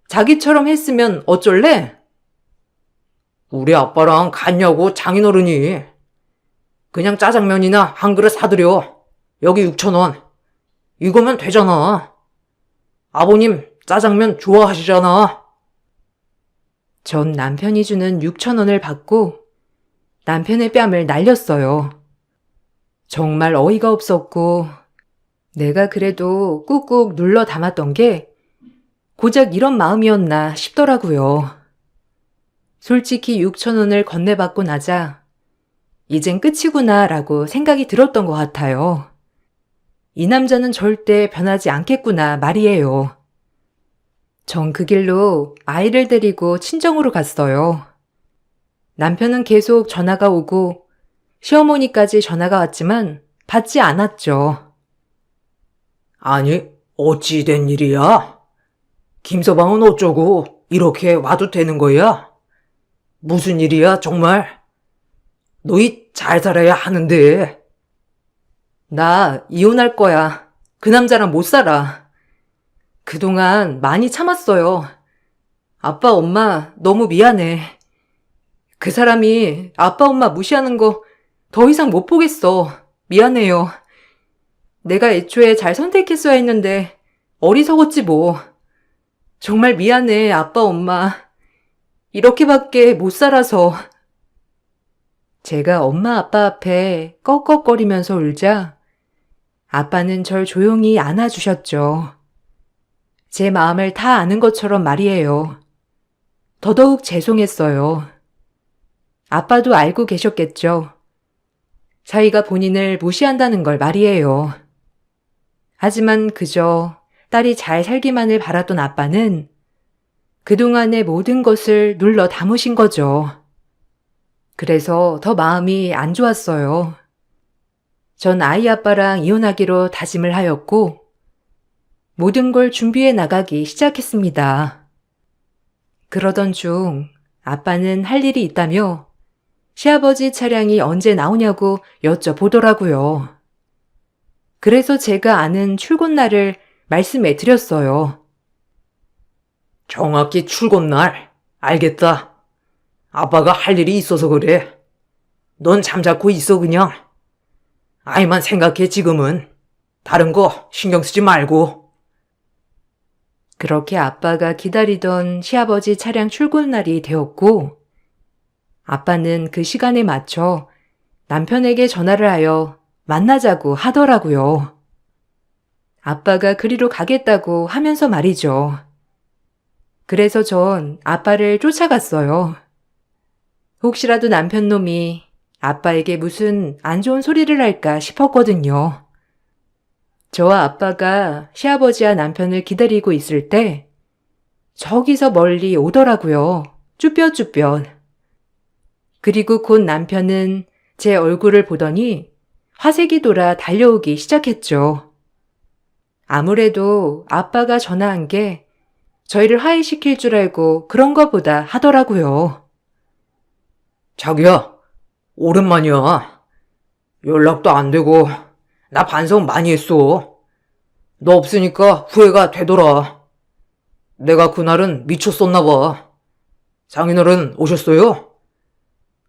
자기처럼 했으면 어쩔래? 우리 아빠랑 갔냐고 장인어른이. 그냥 짜장면이나 한 그릇 사드려. 여기 6,000원. 이거면 되잖아. 아버님 짜장면 좋아하시잖아. 전 남편이 주는 6,000원을 받고 남편의 뺨을 날렸어요. 정말 어이가 없었고 내가 그래도 꾹꾹 눌러 담았던 게 고작 이런 마음이었나 싶더라고요. 솔직히 6,000원을 건네받고 나자 이젠 끝이구나 라고 생각이 들었던 것 같아요. 이 남자는 절대 변하지 않겠구나 말이에요. 전 그 길로 아이를 데리고 친정으로 갔어요. 남편은 계속 전화가 오고 시어머니까지 전화가 왔지만 받지 않았죠. 아니, 어찌 된 일이야? 김서방은 어쩌고 이렇게 와도 되는 거야? 무슨 일이야, 정말? 너희 잘 살아야 하는데. 나 이혼할 거야. 그 남자랑 못 살아. 그동안 많이 참았어요. 아빠, 엄마 너무 미안해. 그 사람이 아빠, 엄마 무시하는 거 더 이상 못 보겠어. 미안해요. 내가 애초에 잘 선택했어야 했는데 어리석었지 뭐. 정말 미안해, 아빠, 엄마. 이렇게밖에 못 살아서. 제가 엄마, 아빠 앞에 꺽꺽거리면서 울자 아빠는 절 조용히 안아주셨죠. 제 마음을 다 아는 것처럼 말이에요. 더더욱 죄송했어요. 아빠도 알고 계셨겠죠. 자기가 본인을 무시한다는 걸 말이에요. 하지만 그저 딸이 잘 살기만을 바랐던 아빠는 그동안의 모든 것을 눌러 담으신 거죠. 그래서 더 마음이 안 좋았어요. 전 아이 아빠랑 이혼하기로 다짐을 하였고 모든 걸 준비해 나가기 시작했습니다. 그러던 중 아빠는 할 일이 있다며 시아버지 차량이 언제 나오냐고 여쭤보더라고요. 그래서 제가 아는 출근 날을 말씀해 드렸어요. 정확히 출근 날. 알겠다. 아빠가 할 일이 있어서 그래. 넌 잠자코 있어 그냥. 아이만 생각해 지금은. 다른 거 신경 쓰지 말고. 그렇게 아빠가 기다리던 시아버지 차량 출근 날이 되었고, 아빠는 그 시간에 맞춰 남편에게 전화를 하여 만나자고 하더라고요. 아빠가 그리로 가겠다고 하면서 말이죠. 그래서 전 아빠를 쫓아갔어요. 혹시라도 남편 놈이 아빠에게 무슨 안 좋은 소리를 할까 싶었거든요. 저와 아빠가 시아버지와 남편을 기다리고 있을 때 저기서 멀리 오더라고요. 쭈뼛쭈뼛. 그리고 곧 남편은 제 얼굴을 보더니 화색이 돌아 달려오기 시작했죠. 아무래도 아빠가 전화한 게 저희를 화해시킬 줄 알고 그런 거보다 하더라고요. 자기야, 오랜만이야. 연락도 안 되고 나 반성 많이 했어. 너 없으니까 후회가 되더라. 내가 그날은 미쳤었나 봐. 장인어른 오셨어요?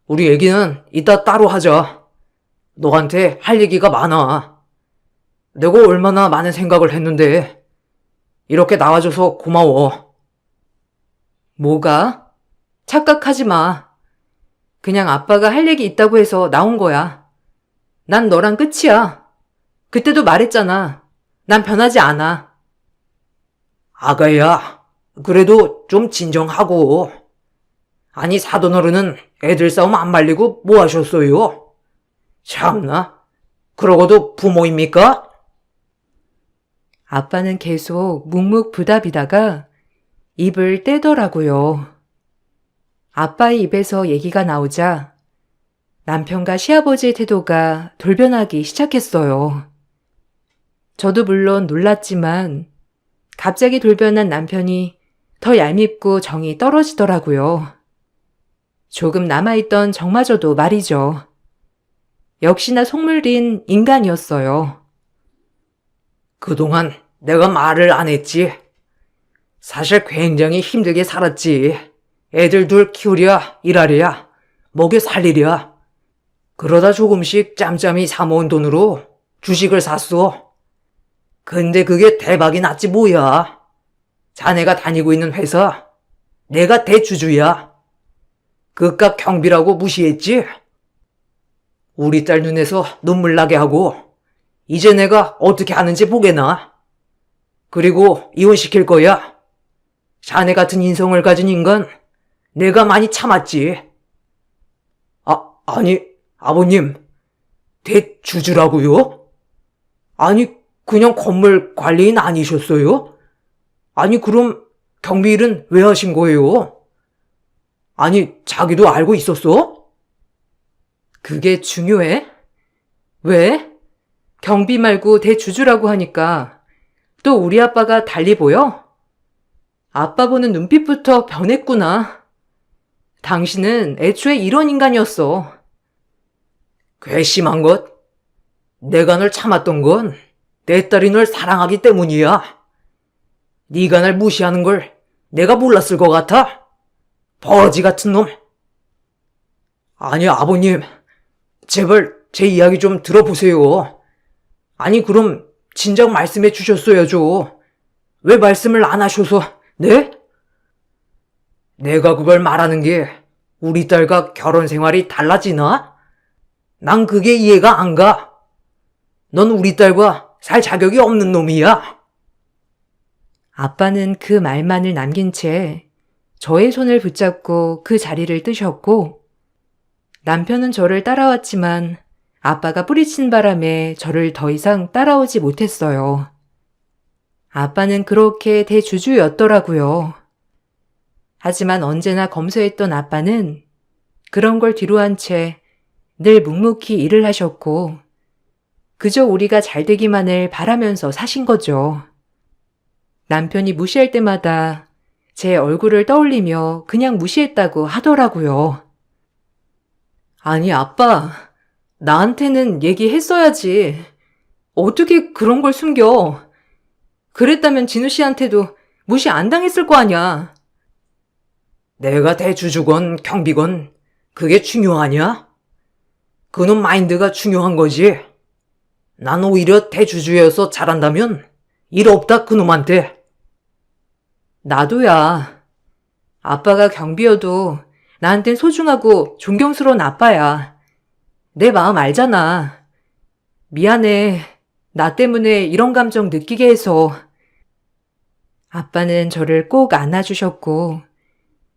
우리 얘기는 이따 따로 하자. 너한테 할 얘기가 많아. 내가 얼마나 많은 생각을 했는데 이렇게 나와줘서 고마워. 뭐가? 착각하지 마. 그냥 아빠가 할 얘기 있다고 해서 나온 거야. 난 너랑 끝이야. 그때도 말했잖아. 난 변하지 않아. 아가야, 그래도 좀 진정하고. 아니, 사돈어른은 애들 싸움 안 말리고 뭐 하셨어요? 참나, 그러고도 부모입니까? 아빠는 계속 묵묵부답이다가 입을 떼더라고요. 아빠의 입에서 얘기가 나오자 남편과 시아버지의 태도가 돌변하기 시작했어요. 저도 물론 놀랐지만 갑자기 돌변한 남편이 더 얄밉고 정이 떨어지더라고요. 조금 남아있던 정마저도 말이죠. 역시나 속물인 인간이었어요. 그동안 내가 말을 안 했지. 사실 굉장히 힘들게 살았지. 애들 둘 키우랴, 일하랴, 먹여 살리랴. 그러다 조금씩 짬짬이 사모은 돈으로 주식을 샀어. 근데 그게 대박이 났지 뭐야. 자네가 다니고 있는 회사, 내가 대주주야. 그깟 경비라고 무시했지? 우리 딸 눈에서 눈물 나게 하고 이제 내가 어떻게 하는지 보게나. 그리고 이혼시킬 거야. 자네 같은 인성을 가진 인간 내가 많이 참았지. 아니 아버님, 대주주라고요? 아니 그냥 건물 관리인 아니셨어요? 아니 그럼 경비 일은 왜 하신 거예요? 아니 자기도 알고 있었어? 그게 중요해? 왜? 경비 말고 대주주라고 하니까 또 우리 아빠가 달리 보여? 아빠 보는 눈빛부터 변했구나. 당신은 애초에 이런 인간이었어. 괘씸한 것? 내가 널 참았던 건 내 딸이 널 사랑하기 때문이야. 네가 날 무시하는 걸 내가 몰랐을 것 같아? 버지 같은 놈. 아니 아버님, 제발 제 이야기 좀 들어보세요. 아니 그럼 진작 말씀해 주셨어야죠. 왜 말씀을 안 하셔서, 네? 내가 그걸 말하는 게 우리 딸과 결혼 생활이 달라지나? 난 그게 이해가 안 가. 넌 우리 딸과 살 자격이 없는 놈이야. 아빠는 그 말만을 남긴 채 저의 손을 붙잡고 그 자리를 뜨셨고, 남편은 저를 따라왔지만 아빠가 뿌리친 바람에 저를 더 이상 따라오지 못했어요. 아빠는 그렇게 대주주였더라고요. 하지만 언제나 검소했던 아빠는 그런 걸 뒤로 한 채 늘 묵묵히 일을 하셨고, 그저 우리가 잘 되기만을 바라면서 사신 거죠. 남편이 무시할 때마다 제 얼굴을 떠올리며 그냥 무시했다고 하더라고요. 아니, 아빠, 나한테는 얘기했어야지. 어떻게 그런 걸 숨겨? 그랬다면 진우 씨한테도 무시 안 당했을 거 아냐. 내가 대주주건 경비건 그게 중요하냐? 그놈 마인드가 중요한 거지. 난 오히려 대주주여서 잘한다면 일 없다 그놈한테. 나도야. 아빠가 경비여도 나한텐 소중하고 존경스러운 아빠야. 내 마음 알잖아. 미안해. 나 때문에 이런 감정 느끼게 해서. 아빠는 저를 꼭 안아주셨고,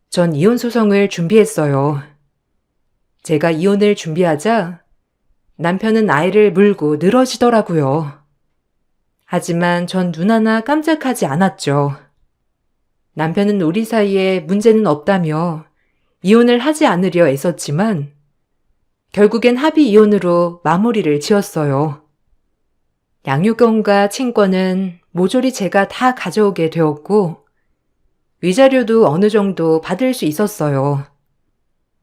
전 이혼 소송을 준비했어요. 제가 이혼을 준비하자 남편은 아이를 물고 늘어지더라고요. 하지만 전 눈 하나 깜짝하지 않았죠. 남편은 우리 사이에 문제는 없다며 이혼을 하지 않으려 애썼지만 결국엔 합의 이혼으로 마무리를 지었어요. 양육권과 친권은 모조리 제가 다 가져오게 되었고 위자료도 어느 정도 받을 수 있었어요.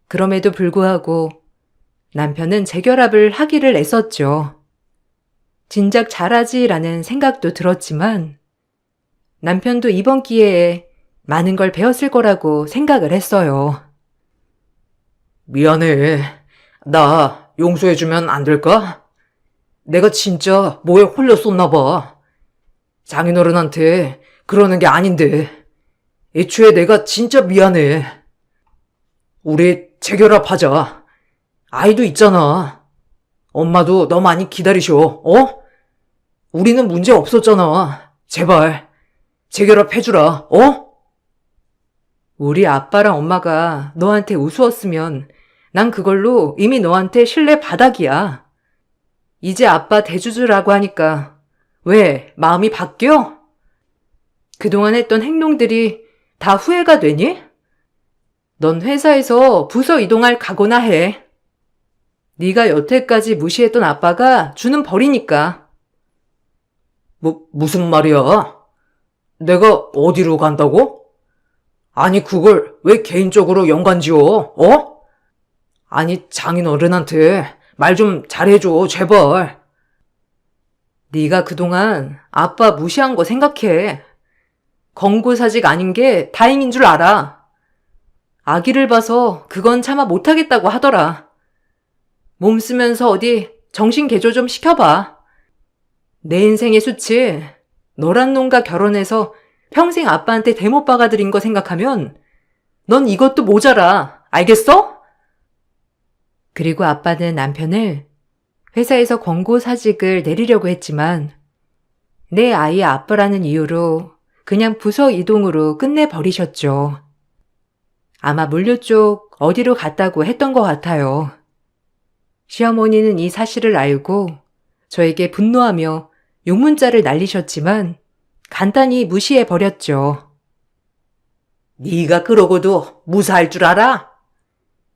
그럼에도 불구하고 남편은 재결합을 하기를 애썼죠. 진작 잘하지라는 생각도 들었지만 남편도 이번 기회에 많은 걸 배웠을 거라고 생각을 했어요. 미안해. 나 용서해주면 안 될까? 내가 진짜 뭐에 홀렸었나 봐. 장인어른한테 그러는 게 아닌데. 애초에 내가 진짜 미안해. 우리 재결합하자. 아이도 있잖아. 엄마도 너 많이 기다리셔, 어? 우리는 문제 없었잖아. 제발, 재결합해주라, 어? 우리 아빠랑 엄마가 너한테 우스웠으면 난 그걸로 이미 너한테 신뢰 바닥이야. 이제 아빠 대주주라고 하니까 왜 마음이 바뀌어? 그동안 했던 행동들이 다 후회가 되니? 넌 회사에서 부서 이동할 각오나 해. 네가 여태까지 무시했던 아빠가 주는 벌이니까. 무슨 말이야? 내가 어디로 간다고? 아니, 그걸 왜 개인적으로 연관지어, 어? 아니, 장인어른한테 말 좀 잘해줘, 제발. 네가 그동안 아빠 무시한 거 생각해. 권고사직 아닌 게 다행인 줄 알아. 아기를 봐서 그건 차마 못하겠다고 하더라. 몸 쓰면서 어디 정신 개조 좀 시켜봐. 내 인생의 수치, 너란 놈과 결혼해서 평생 아빠한테 대못 박아들인 거 생각하면 넌 이것도 모자라. 알겠어? 그리고 아빠는 남편을 회사에서 권고사직을 내리려고 했지만 내 아이의 아빠라는 이유로 그냥 부서 이동으로 끝내버리셨죠. 아마 물류 쪽 어디로 갔다고 했던 것 같아요. 시어머니는 이 사실을 알고 저에게 분노하며 욕문자를 날리셨지만 간단히 무시해버렸죠. 네가 그러고도 무사할 줄 알아?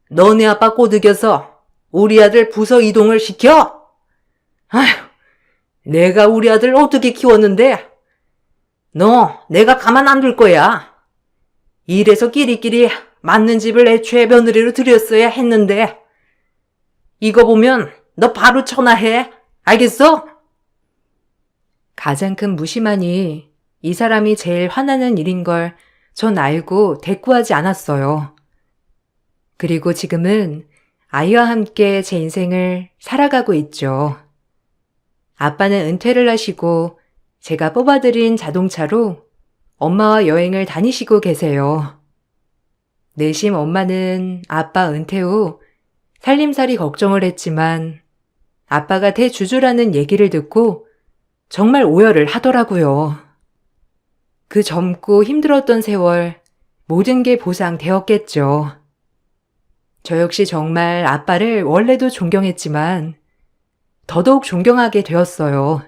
너네 아빠 꼬드겨서 우리 아들 부서 이동을 시켜? 아휴, 내가 우리 아들 어떻게 키웠는데? 너 내가 가만 안 둘 거야. 이래서 끼리끼리 맞는 집을 애초에 며느리로 들였어야 했는데 이거 보면 너 바로 전화해. 알겠어? 가장 큰 무시만이 이 사람이 제일 화나는 일인 걸 전 알고 대꾸하지 않았어요. 그리고 지금은 아이와 함께 제 인생을 살아가고 있죠. 아빠는 은퇴를 하시고 제가 뽑아들인 자동차로 엄마와 여행을 다니시고 계세요. 내심 엄마는 아빠 은퇴 후 살림살이 걱정을 했지만 아빠가 대주주라는 얘기를 듣고 정말 오열을 하더라고요. 그 젊고 힘들었던 세월 모든 게 보상되었겠죠. 저 역시 정말 아빠를 원래도 존경했지만 더더욱 존경하게 되었어요.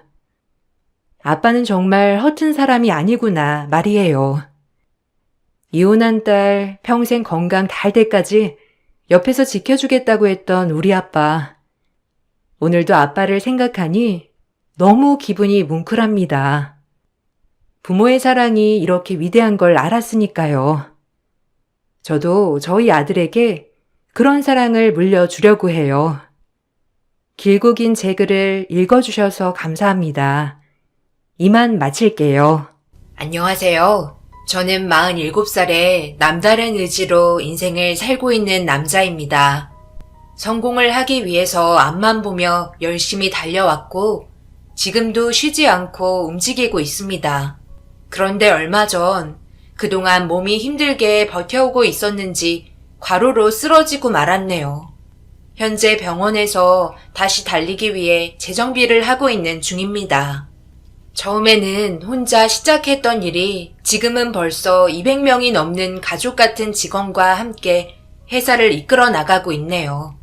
아빠는 정말 허튼 사람이 아니구나 말이에요. 이혼한 딸 평생 건강 달 때까지 옆에서 지켜주겠다고 했던 우리 아빠. 오늘도 아빠를 생각하니 너무 기분이 뭉클합니다. 부모의 사랑이 이렇게 위대한 걸 알았으니까요. 저도 저희 아들에게 그런 사랑을 물려주려고 해요. 길고 긴 제 글을 읽어주셔서 감사합니다. 이만 마칠게요. 안녕하세요. 저는 47살에 남다른 의지로 인생을 살고 있는 남자입니다. 성공을 하기 위해서 앞만 보며 열심히 달려왔고 지금도 쉬지 않고 움직이고 있습니다. 그런데 얼마 전 그동안 몸이 힘들게 버텨오고 있었는지 과로로 쓰러지고 말았네요. 현재 병원에서 다시 달리기 위해 재정비를 하고 있는 중입니다. 처음에는 혼자 시작했던 일이 지금은 벌써 200명이 넘는 가족 같은 직원과 함께 회사를 이끌어 나가고 있네요.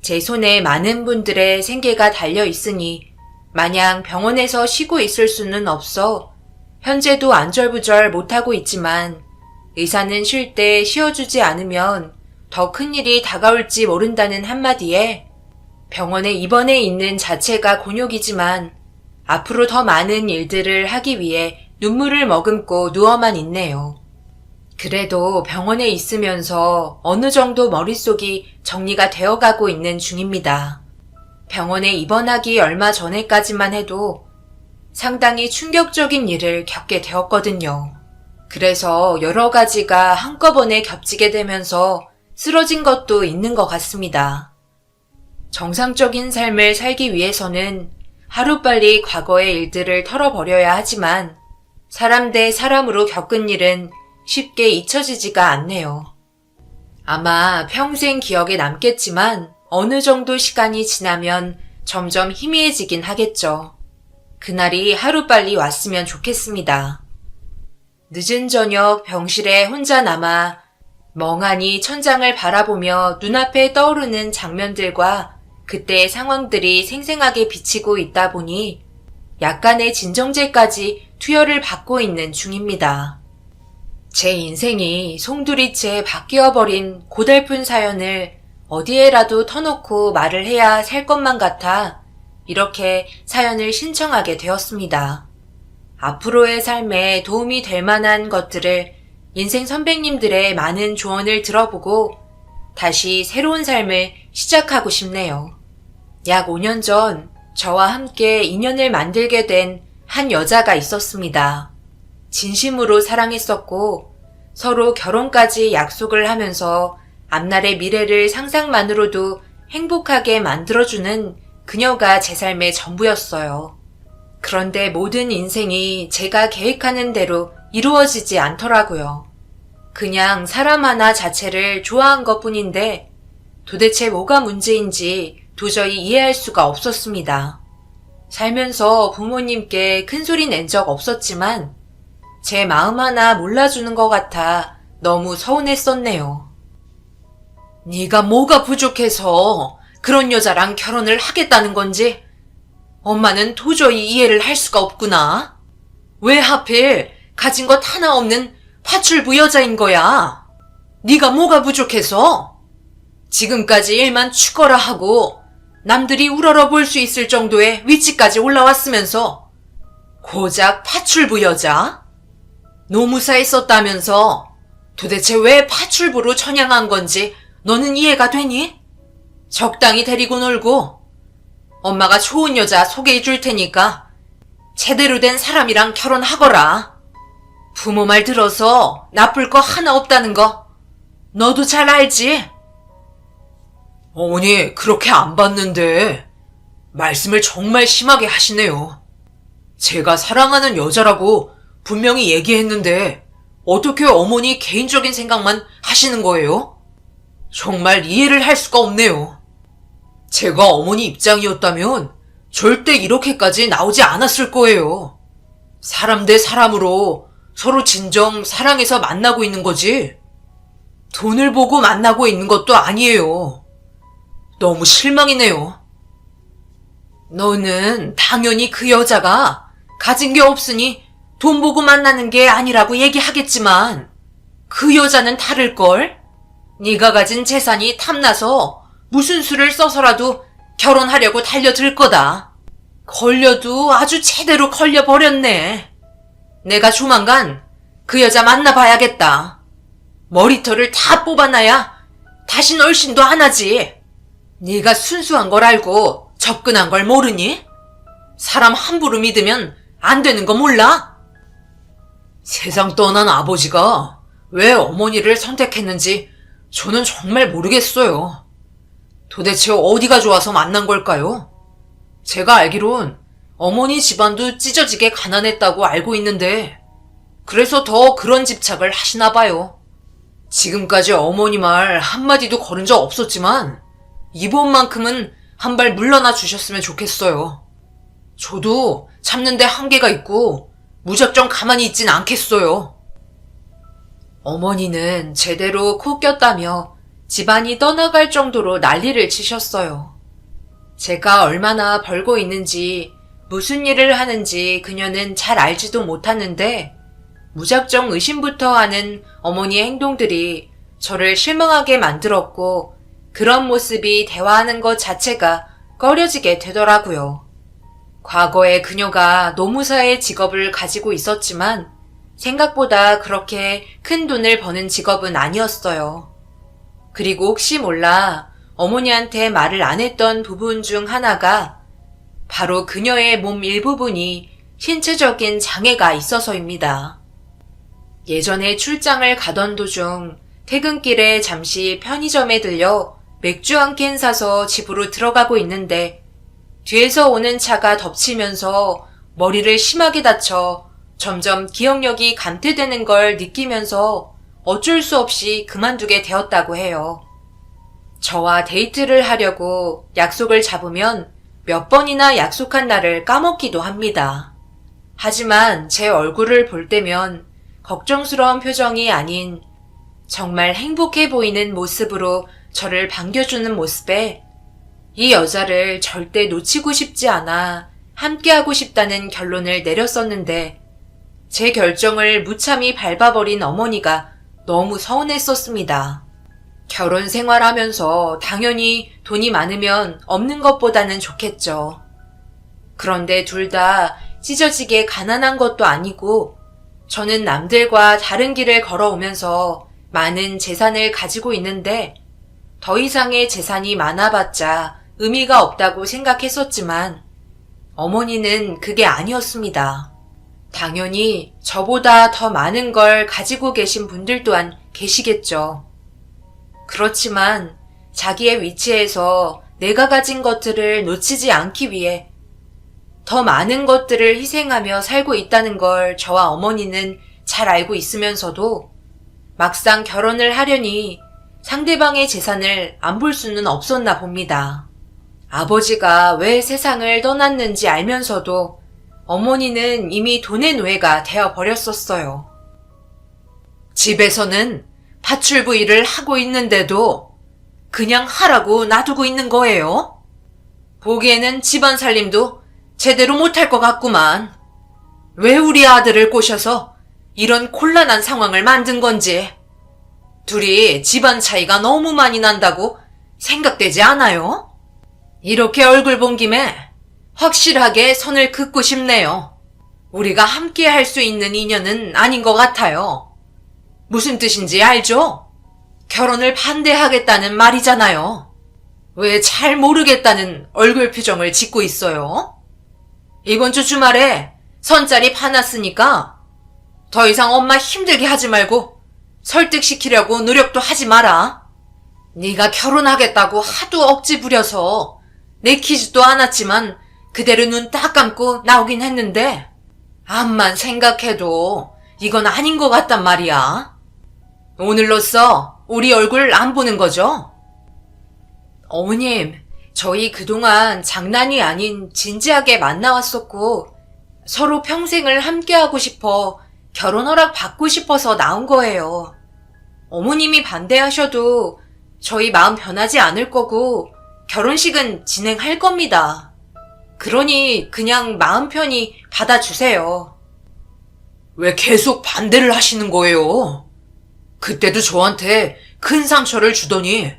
제 손에 많은 분들의 생계가 달려 있으니 마냥 병원에서 쉬고 있을 수는 없어 현재도 안절부절 못하고 있지만 의사는 쉴 때 쉬어주지 않으면 더 큰 일이 다가올지 모른다는 한마디에 병원에 입원해 있는 자체가 곤욕이지만 앞으로 더 많은 일들을 하기 위해 눈물을 머금고 누워만 있네요. 그래도 병원에 있으면서 어느 정도 머릿속이 정리가 되어가고 있는 중입니다. 병원에 입원하기 얼마 전에까지만 해도 상당히 충격적인 일을 겪게 되었거든요. 그래서 여러 가지가 한꺼번에 겹치게 되면서 쓰러진 것도 있는 것 같습니다. 정상적인 삶을 살기 위해서는 하루빨리 과거의 일들을 털어버려야 하지만 사람 대 사람으로 겪은 일은 쉽게 잊혀지지가 않네요. 아마 평생 기억에 남겠지만 어느 정도 시간이 지나면 점점 희미해지긴 하겠죠. 그날이 하루빨리 왔으면 좋겠습니다. 늦은 저녁 병실에 혼자 남아 멍하니 천장을 바라보며 눈앞에 떠오르는 장면들과 그때의 상황들이 생생하게 비치고 있다 보니 약간의 진정제까지 투여를 받고 있는 중입니다. 제 인생이 송두리째 바뀌어버린 고달픈 사연을 어디에라도 터놓고 말을 해야 살 것만 같아 이렇게 사연을 신청하게 되었습니다. 앞으로의 삶에 도움이 될 만한 것들을 인생 선배님들의 많은 조언을 들어보고 다시 새로운 삶을 시작하고 싶네요. 약 5년 전 저와 함께 인연을 만들게 된 한 여자가 있었습니다. 진심으로 사랑했었고 서로 결혼까지 약속을 하면서 앞날의 미래를 상상만으로도 행복하게 만들어주는 그녀가 제 삶의 전부였어요. 그런데 모든 인생이 제가 계획하는 대로 이루어지지 않더라고요. 그냥 사람 하나 자체를 좋아한 것뿐인데 도대체 뭐가 문제인지 도저히 이해할 수가 없었습니다. 살면서 부모님께 큰소리 낸 적 없었지만 제 마음 하나 몰라주는 것 같아 너무 서운했었네요. 네가 뭐가 부족해서 그런 여자랑 결혼을 하겠다는 건지 엄마는 도저히 이해를 할 수가 없구나. 왜 하필 가진 것 하나 없는 파출부 여자인 거야? 네가 뭐가 부족해서? 지금까지 일만 추거라 하고 남들이 우러러 볼 수 있을 정도의 위치까지 올라왔으면서 고작 파출부 여자? 노무사에 썼다면서 도대체 왜 파출부로 전향한 건지 너는 이해가 되니? 적당히 데리고 놀고 엄마가 좋은 여자 소개해 줄 테니까 제대로 된 사람이랑 결혼하거라. 부모 말 들어서 나쁠 거 하나 없다는 거 너도 잘 알지? 어머니, 그렇게 안 봤는데 말씀을 정말 심하게 하시네요. 제가 사랑하는 여자라고 분명히 얘기했는데 어떻게 어머니 개인적인 생각만 하시는 거예요? 정말 이해를 할 수가 없네요. 제가 어머니 입장이었다면 절대 이렇게까지 나오지 않았을 거예요. 사람 대 사람으로 서로 진정 사랑해서 만나고 있는 거지 돈을 보고 만나고 있는 것도 아니에요. 너무 실망이네요. 너는 당연히 그 여자가 가진 게 없으니 돈 보고 만나는 게 아니라고 얘기하겠지만 그 여자는 다를걸? 네가 가진 재산이 탐나서 무슨 수를 써서라도 결혼하려고 달려들 거다. 걸려도 아주 제대로 걸려버렸네. 내가 조만간 그 여자 만나봐야겠다. 머리털을 다 뽑아놔야 다신 얼씬도 안 하지. 네가 순수한 걸 알고 접근한 걸 모르니? 사람 함부로 믿으면 안 되는 거 몰라? 세상 떠난 아버지가 왜 어머니를 선택했는지 저는 정말 모르겠어요. 도대체 어디가 좋아서 만난 걸까요? 제가 알기론 어머니 집안도 찢어지게 가난했다고 알고 있는데 그래서 더 그런 집착을 하시나 봐요. 지금까지 어머니 말 한마디도 걸은 적 없었지만 이번만큼은 한 발 물러나 주셨으면 좋겠어요. 저도 참는데 한계가 있고 무작정 가만히 있진 않겠어요. 어머니는 제대로 코 꼈다며 집안이 떠나갈 정도로 난리를 치셨어요. 제가 얼마나 벌고 있는지 무슨 일을 하는지 그녀는 잘 알지도 못하는데 무작정 의심부터 하는 어머니의 행동들이 저를 실망하게 만들었고 그런 모습이 대화하는 것 자체가 꺼려지게 되더라고요. 과거에 그녀가 노무사의 직업을 가지고 있었지만 생각보다 그렇게 큰 돈을 버는 직업은 아니었어요. 그리고 혹시 몰라 어머니한테 말을 안 했던 부분 중 하나가 바로 그녀의 몸 일부분이 신체적인 장애가 있어서입니다. 예전에 출장을 가던 도중 퇴근길에 잠시 편의점에 들려 맥주 한 캔 사서 집으로 들어가고 있는데 뒤에서 오는 차가 덮치면서 머리를 심하게 다쳐 점점 기억력이 감퇴되는 걸 느끼면서 어쩔 수 없이 그만두게 되었다고 해요. 저와 데이트를 하려고 약속을 잡으면 몇 번이나 약속한 날을 까먹기도 합니다. 하지만 제 얼굴을 볼 때면 걱정스러운 표정이 아닌 정말 행복해 보이는 모습으로 저를 반겨주는 모습에 이 여자를 절대 놓치고 싶지 않아 함께하고 싶다는 결론을 내렸었는데 제 결정을 무참히 밟아버린 어머니가 너무 서운했었습니다. 결혼 생활하면서 당연히 돈이 많으면 없는 것보다는 좋겠죠. 그런데 둘 다 찢어지게 가난한 것도 아니고 저는 남들과 다른 길을 걸어오면서 많은 재산을 가지고 있는데 더 이상의 재산이 많아봤자 의미가 없다고 생각했었지만 어머니는 그게 아니었습니다. 당연히 저보다 더 많은 걸 가지고 계신 분들 또한 계시겠죠. 그렇지만 자기의 위치에서 내가 가진 것들을 놓치지 않기 위해 더 많은 것들을 희생하며 살고 있다는 걸 저와 어머니는 잘 알고 있으면서도 막상 결혼을 하려니 상대방의 재산을 안 볼 수는 없었나 봅니다. 아버지가 왜 세상을 떠났는지 알면서도 어머니는 이미 돈의 노예가 되어버렸었어요. 집에서는 파출부 일을 하고 있는데도 그냥 하라고 놔두고 있는 거예요? 보기에는 집안 살림도 제대로 못할 것 같구만. 왜 우리 아들을 꼬셔서 이런 곤란한 상황을 만든 건지 둘이 집안 차이가 너무 많이 난다고 생각되지 않아요? 이렇게 얼굴 본 김에 확실하게 선을 긋고 싶네요. 우리가 함께 할 수 있는 인연은 아닌 것 같아요. 무슨 뜻인지 알죠? 결혼을 반대하겠다는 말이잖아요. 왜 잘 모르겠다는 얼굴 표정을 짓고 있어요? 이번 주 주말에 선짜리 파놨으니까 더 이상 엄마 힘들게 하지 말고 설득시키려고 노력도 하지 마라. 네가 결혼하겠다고 하도 억지 부려서 내키지도 않았지만 그대로 눈 딱 감고 나오긴 했는데 암만 생각해도 이건 아닌 것 같단 말이야. 오늘로써 우리 얼굴 안 보는 거죠? 어머님, 저희 그동안 장난이 아닌 진지하게 만나왔었고 서로 평생을 함께하고 싶어 결혼 허락 받고 싶어서 나온 거예요. 어머님이 반대하셔도 저희 마음 변하지 않을 거고 결혼식은 진행할 겁니다. 그러니 그냥 마음 편히 받아주세요. 왜 계속 반대를 하시는 거예요? 그때도 저한테 큰 상처를 주더니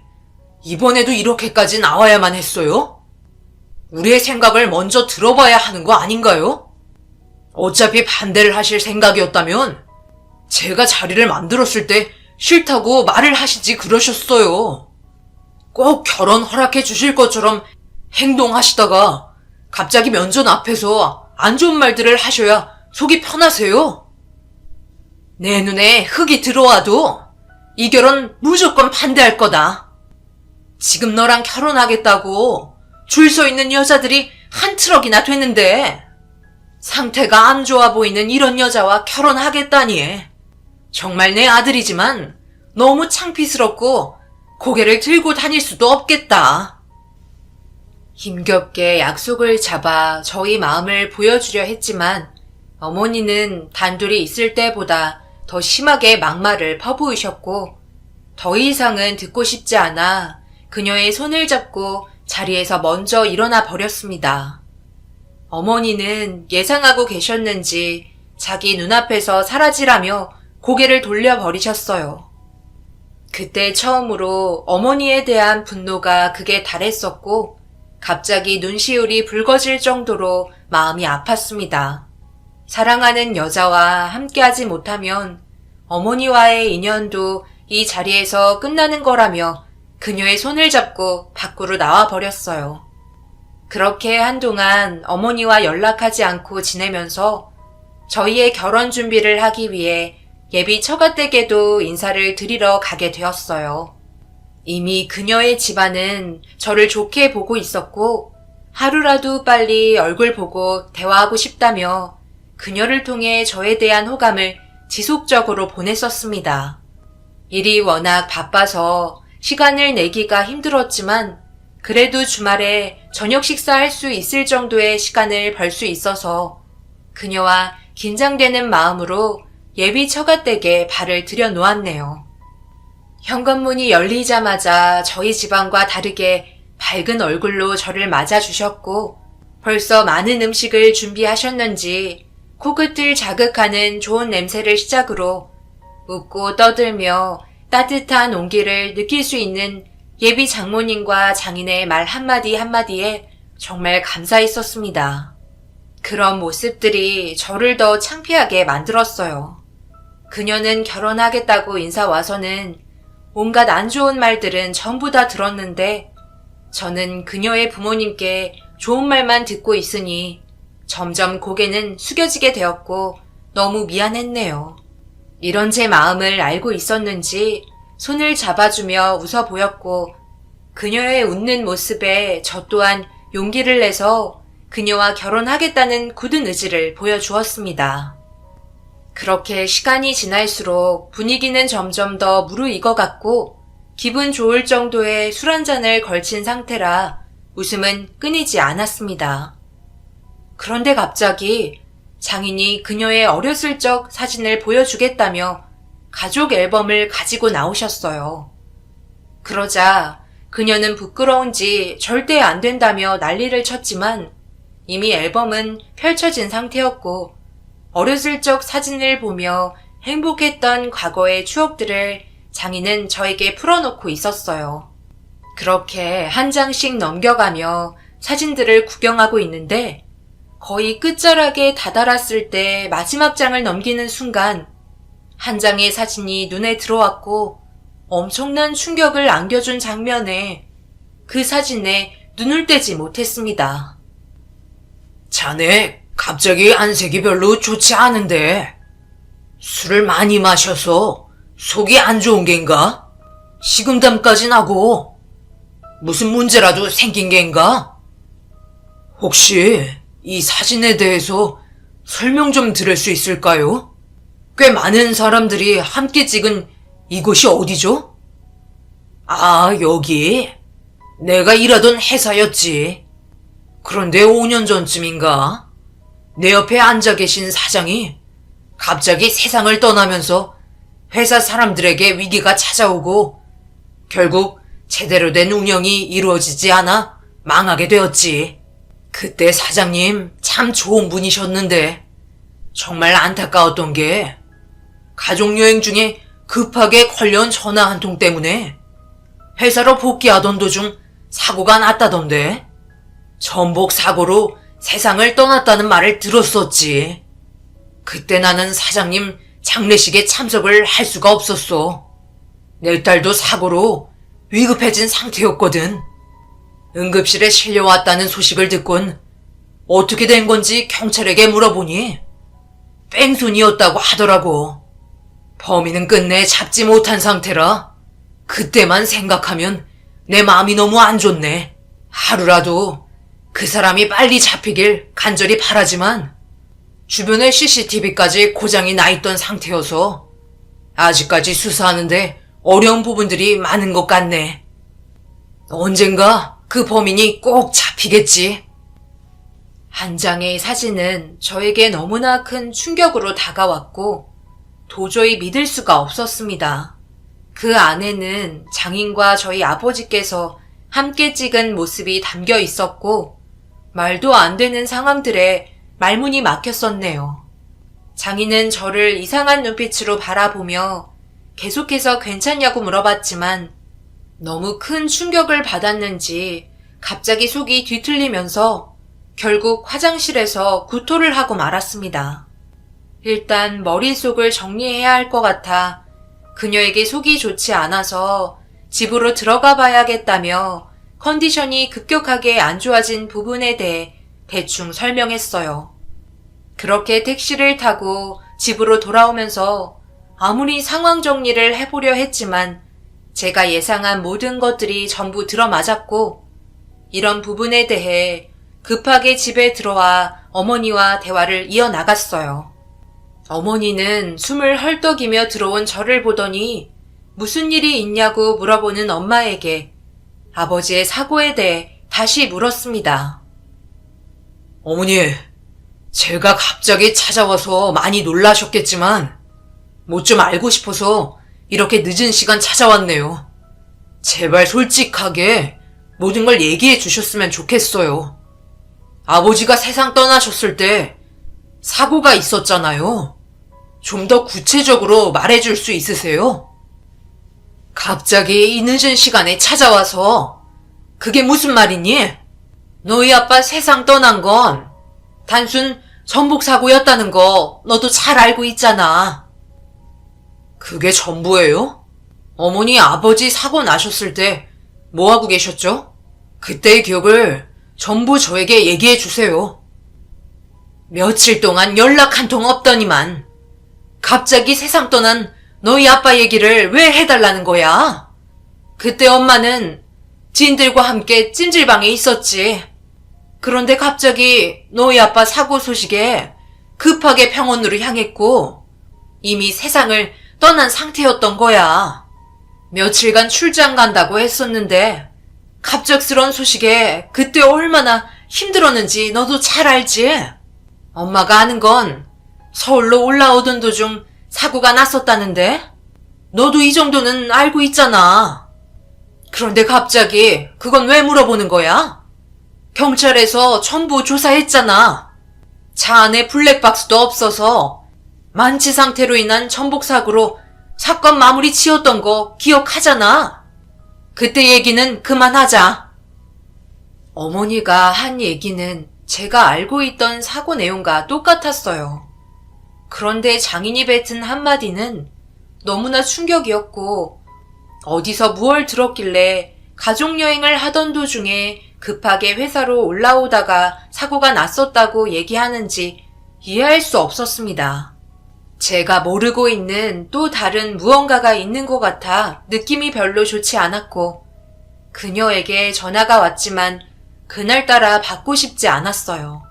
이번에도 이렇게까지 나와야만 했어요? 우리의 생각을 먼저 들어봐야 하는 거 아닌가요? 어차피 반대를 하실 생각이었다면 제가 자리를 만들었을 때 싫다고 말을 하시지 그러셨어요. 꼭 결혼 허락해 주실 것처럼 행동하시다가 갑자기 면전 앞에서 안 좋은 말들을 하셔야 속이 편하세요? 내 눈에 흙이 들어와도 이 결혼 무조건 반대할 거다. 지금 너랑 결혼하겠다고 줄 서 있는 여자들이 한 트럭이나 되는데 상태가 안 좋아 보이는 이런 여자와 결혼하겠다니. 정말 내 아들이지만 너무 창피스럽고 고개를 들고 다닐 수도 없겠다. 힘겹게 약속을 잡아 저희 마음을 보여주려 했지만 어머니는 단둘이 있을 때보다 더 심하게 막말을 퍼부으셨고 더 이상은 듣고 싶지 않아 그녀의 손을 잡고 자리에서 먼저 일어나 버렸습니다. 어머니는 예상하고 계셨는지 자기 눈앞에서 사라지라며 고개를 돌려버리셨어요. 그때 처음으로 어머니에 대한 분노가 극에 달했었고 갑자기 눈시울이 붉어질 정도로 마음이 아팠습니다. 사랑하는 여자와 함께하지 못하면 어머니와의 인연도 이 자리에서 끝나는 거라며 그녀의 손을 잡고 밖으로 나와 버렸어요. 그렇게 한동안 어머니와 연락하지 않고 지내면서 저희의 결혼 준비를 하기 위해 예비 처가댁에도 인사를 드리러 가게 되었어요. 이미 그녀의 집안은 저를 좋게 보고 있었고 하루라도 빨리 얼굴 보고 대화하고 싶다며 그녀를 통해 저에 대한 호감을 지속적으로 보냈었습니다. 일이 워낙 바빠서 시간을 내기가 힘들었지만 그래도 주말에 저녁 식사할 수 있을 정도의 시간을 벌 수 있어서 그녀와 긴장되는 마음으로 예비 처가댁에 발을 들여놓았네요. 현관문이 열리자마자 저희 집안과 다르게 밝은 얼굴로 저를 맞아주셨고 벌써 많은 음식을 준비하셨는지 코끝을 자극하는 좋은 냄새를 시작으로 웃고 떠들며 따뜻한 온기를 느낄 수 있는 예비 장모님과 장인의 말 한마디 한마디에 정말 감사했었습니다. 그런 모습들이 저를 더 창피하게 만들었어요. 그녀는 결혼하겠다고 인사 와서는 온갖 안 좋은 말들은 전부 다 들었는데 저는 그녀의 부모님께 좋은 말만 듣고 있으니 점점 고개는 숙여지게 되었고 너무 미안했네요. 이런 제 마음을 알고 있었는지 손을 잡아주며 웃어 보였고 그녀의 웃는 모습에 저 또한 용기를 내서 그녀와 결혼하겠다는 굳은 의지를 보여주었습니다. 그렇게 시간이 지날수록 분위기는 점점 더 무르익어갔고 기분 좋을 정도의 술 한 잔을 걸친 상태라 웃음은 끊이지 않았습니다. 그런데 갑자기 장인이 그녀의 어렸을 적 사진을 보여주겠다며 가족 앨범을 가지고 나오셨어요. 그러자 그녀는 부끄러운지 절대 안 된다며 난리를 쳤지만 이미 앨범은 펼쳐진 상태였고 어렸을 적 사진을 보며 행복했던 과거의 추억들을 장인은 저에게 풀어놓고 있었어요. 그렇게 한 장씩 넘겨가며 사진들을 구경하고 있는데 거의 끝자락에 다다랐을 때 마지막 장을 넘기는 순간 한 장의 사진이 눈에 들어왔고 엄청난 충격을 안겨준 장면에 그 사진에 눈을 떼지 못했습니다. 자네 갑자기 안색이 별로 좋지 않은데 술을 많이 마셔서 속이 안 좋은 겐가? 식은땀까지 나고 무슨 문제라도 생긴 겐가? 혹시 이 사진에 대해서 설명 좀 들을 수 있을까요? 꽤 많은 사람들이 함께 찍은 이곳이 어디죠? 아, 여기. 내가 일하던 회사였지. 그런데 5년 전쯤인가 내 옆에 앉아 계신 사장이 갑자기 세상을 떠나면서 회사 사람들에게 위기가 찾아오고 결국 제대로 된 운영이 이루어지지 않아 망하게 되었지. 그때 사장님 참 좋은 분이셨는데 정말 안타까웠던 게 가족여행 중에 급하게 걸려온 전화 한 통 때문에 회사로 복귀하던 도중 사고가 났다던데 전복 사고로 세상을 떠났다는 말을 들었었지. 그때 나는 사장님 장례식에 참석을 할 수가 없었어. 내 딸도 사고로 위급해진 상태였거든. 응급실에 실려왔다는 소식을 듣곤 어떻게 된 건지 경찰에게 물어보니 뺑소니였다고 하더라고. 범인은 끝내 잡지 못한 상태라 그때만 생각하면 내 마음이 너무 안 좋네. 하루라도 그 사람이 빨리 잡히길 간절히 바라지만 주변에 CCTV까지 고장이 나 있던 상태여서 아직까지 수사하는데 어려운 부분들이 많은 것 같네. 언젠가 그 범인이 꼭 잡히겠지. 한 장의 사진은 저에게 너무나 큰 충격으로 다가왔고 도저히 믿을 수가 없었습니다. 그 안에는 장인과 저희 아버지께서 함께 찍은 모습이 담겨 있었고 말도 안 되는 상황들에 말문이 막혔었네요. 장인은 저를 이상한 눈빛으로 바라보며 계속해서 괜찮냐고 물어봤지만 너무 큰 충격을 받았는지 갑자기 속이 뒤틀리면서 결국 화장실에서 구토를 하고 말았습니다. 일단 머릿속을 정리해야 할 것 같아 그녀에게 속이 좋지 않아서 집으로 들어가 봐야겠다며 컨디션이 급격하게 안 좋아진 부분에 대해 대충 설명했어요. 그렇게 택시를 타고 집으로 돌아오면서 아무리 상황 정리를 해보려 했지만 제가 예상한 모든 것들이 전부 들어맞았고 이런 부분에 대해 급하게 집에 들어와 어머니와 대화를 이어나갔어요. 어머니는 숨을 헐떡이며 들어온 저를 보더니 무슨 일이 있냐고 물어보는 엄마에게 아버지의 사고에 대해 다시 물었습니다. 어머니, 제가 갑자기 찾아와서 많이 놀라셨겠지만 뭐 좀 알고 싶어서 이렇게 늦은 시간 찾아왔네요. 제발 솔직하게 모든 걸 얘기해 주셨으면 좋겠어요. 아버지가 세상 떠나셨을 때 사고가 있었잖아요. 좀 더 구체적으로 말해줄 수 있으세요? 갑자기 이 늦은 시간에 찾아와서 그게 무슨 말이니? 너희 아빠 세상 떠난 건 단순 전복 사고였다는 거 너도 잘 알고 있잖아. 그게 전부예요? 어머니 아버지 사고 나셨을 때 뭐하고 계셨죠? 그때의 기억을 전부 저에게 얘기해 주세요. 며칠 동안 연락 한 통 없더니만 갑자기 세상 떠난 너희 아빠 얘기를 왜 해달라는 거야? 그때 엄마는 지인들과 함께 찜질방에 있었지. 그런데 갑자기 너희 아빠 사고 소식에 급하게 병원으로 향했고 이미 세상을 떠난 상태였던 거야. 며칠간 출장 간다고 했었는데 갑작스런 소식에 그때 얼마나 힘들었는지 너도 잘 알지? 엄마가 아는 건 서울로 올라오던 도중 사고가 났었다는데 너도 이 정도는 알고 있잖아. 그런데 갑자기 그건 왜 물어보는 거야? 경찰에서 전부 조사했잖아. 차 안에 블랙박스도 없어서 만취 상태로 인한 전복 사고로 사건 마무리 지었던 거 기억하잖아. 그때 얘기는 그만하자. 어머니가 한 얘기는 제가 알고 있던 사고 내용과 똑같았어요. 그런데 장인이 뱉은 한마디는 너무나 충격이었고 어디서 무얼 들었길래 가족여행을 하던 도중에 급하게 회사로 올라오다가 사고가 났었다고 얘기하는지 이해할 수 없었습니다. 제가 모르고 있는 또 다른 무언가가 있는 것 같아 느낌이 별로 좋지 않았고 그녀에게 전화가 왔지만 그날따라 받고 싶지 않았어요.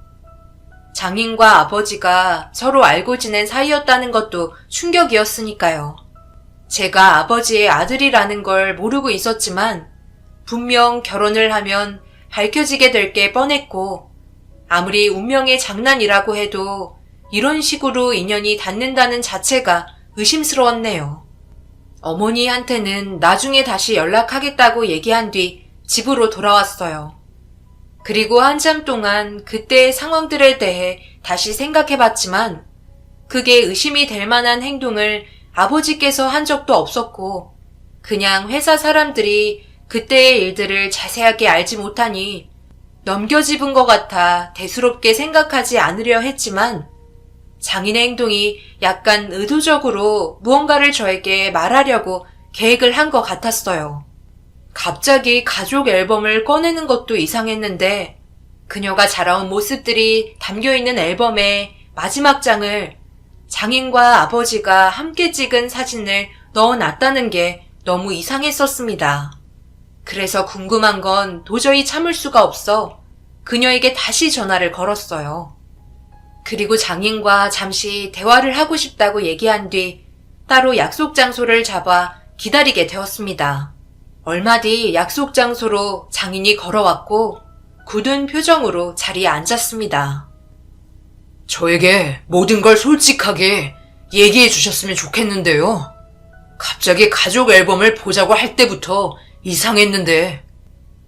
장인과 아버지가 서로 알고 지낸 사이였다는 것도 충격이었으니까요. 제가 아버지의 아들이라는 걸 모르고 있었지만 분명 결혼을 하면 밝혀지게 될 게 뻔했고 아무리 운명의 장난이라고 해도 이런 식으로 인연이 닿는다는 자체가 의심스러웠네요. 어머니한테는 나중에 다시 연락하겠다고 얘기한 뒤 집으로 돌아왔어요. 그리고 한참 동안 그때의 상황들에 대해 다시 생각해봤지만 그게 의심이 될 만한 행동을 아버지께서 한 적도 없었고 그냥 회사 사람들이 그때의 일들을 자세하게 알지 못하니 넘겨짚은 것 같아 대수롭게 생각하지 않으려 했지만 장인의 행동이 약간 의도적으로 무언가를 저에게 말하려고 계획을 한 것 같았어요. 갑자기 가족 앨범을 꺼내는 것도 이상했는데 그녀가 자라온 모습들이 담겨있는 앨범의 마지막 장을 장인과 아버지가 함께 찍은 사진을 넣어놨다는 게 너무 이상했었습니다. 그래서 궁금한 건 도저히 참을 수가 없어 그녀에게 다시 전화를 걸었어요. 그리고 장인과 잠시 대화를 하고 싶다고 얘기한 뒤 따로 약속 장소를 잡아 기다리게 되었습니다. 얼마 뒤 약속 장소로 장인이 걸어왔고 굳은 표정으로 자리에 앉았습니다. 저에게 모든 걸 솔직하게 얘기해 주셨으면 좋겠는데요. 갑자기 가족 앨범을 보자고 할 때부터 이상했는데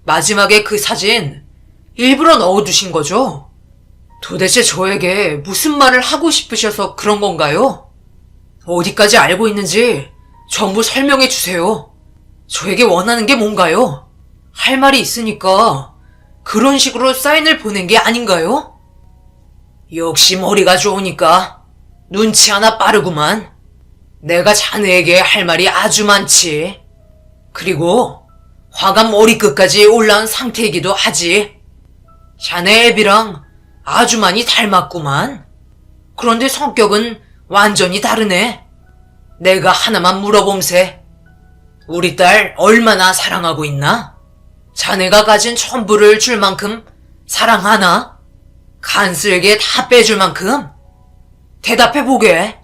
마지막에 그 사진 일부러 넣어두신 거죠? 도대체 저에게 무슨 말을 하고 싶으셔서 그런 건가요? 어디까지 알고 있는지 전부 설명해 주세요. 저에게 원하는 게 뭔가요? 할 말이 있으니까 그런 식으로 사인을 보낸 게 아닌가요? 역시 머리가 좋으니까 눈치 하나 빠르구만. 내가 자네에게 할 말이 아주 많지. 그리고 화가 머리끝까지 올라온 상태이기도 하지. 자네 애비랑 아주 많이 닮았구만. 그런데 성격은 완전히 다르네. 내가 하나만 물어봄세. 우리 딸 얼마나 사랑하고 있나? 자네가 가진 전부를 줄 만큼 사랑하나? 간쓸게 다 빼줄 만큼? 대답해보게.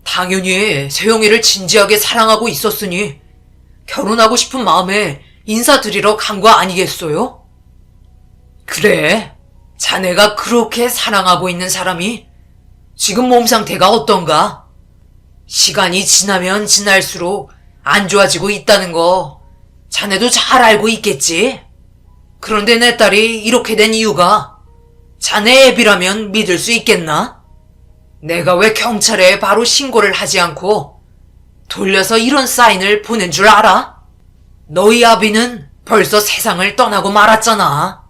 당연히 세영이를 진지하게 사랑하고 있었으니 결혼하고 싶은 마음에 인사드리러 간 거 아니겠어요? 그래, 자네가 그렇게 사랑하고 있는 사람이 지금 몸 상태가 어떤가? 시간이 지나면 지날수록 안 좋아지고 있다는 거 자네도 잘 알고 있겠지? 그런데 내 딸이 이렇게 된 이유가 자네 애비라면 믿을 수 있겠나? 내가 왜 경찰에 바로 신고를 하지 않고 돌려서 이런 사인을 보낸 줄 알아? 너희 아비는 벌써 세상을 떠나고 말았잖아.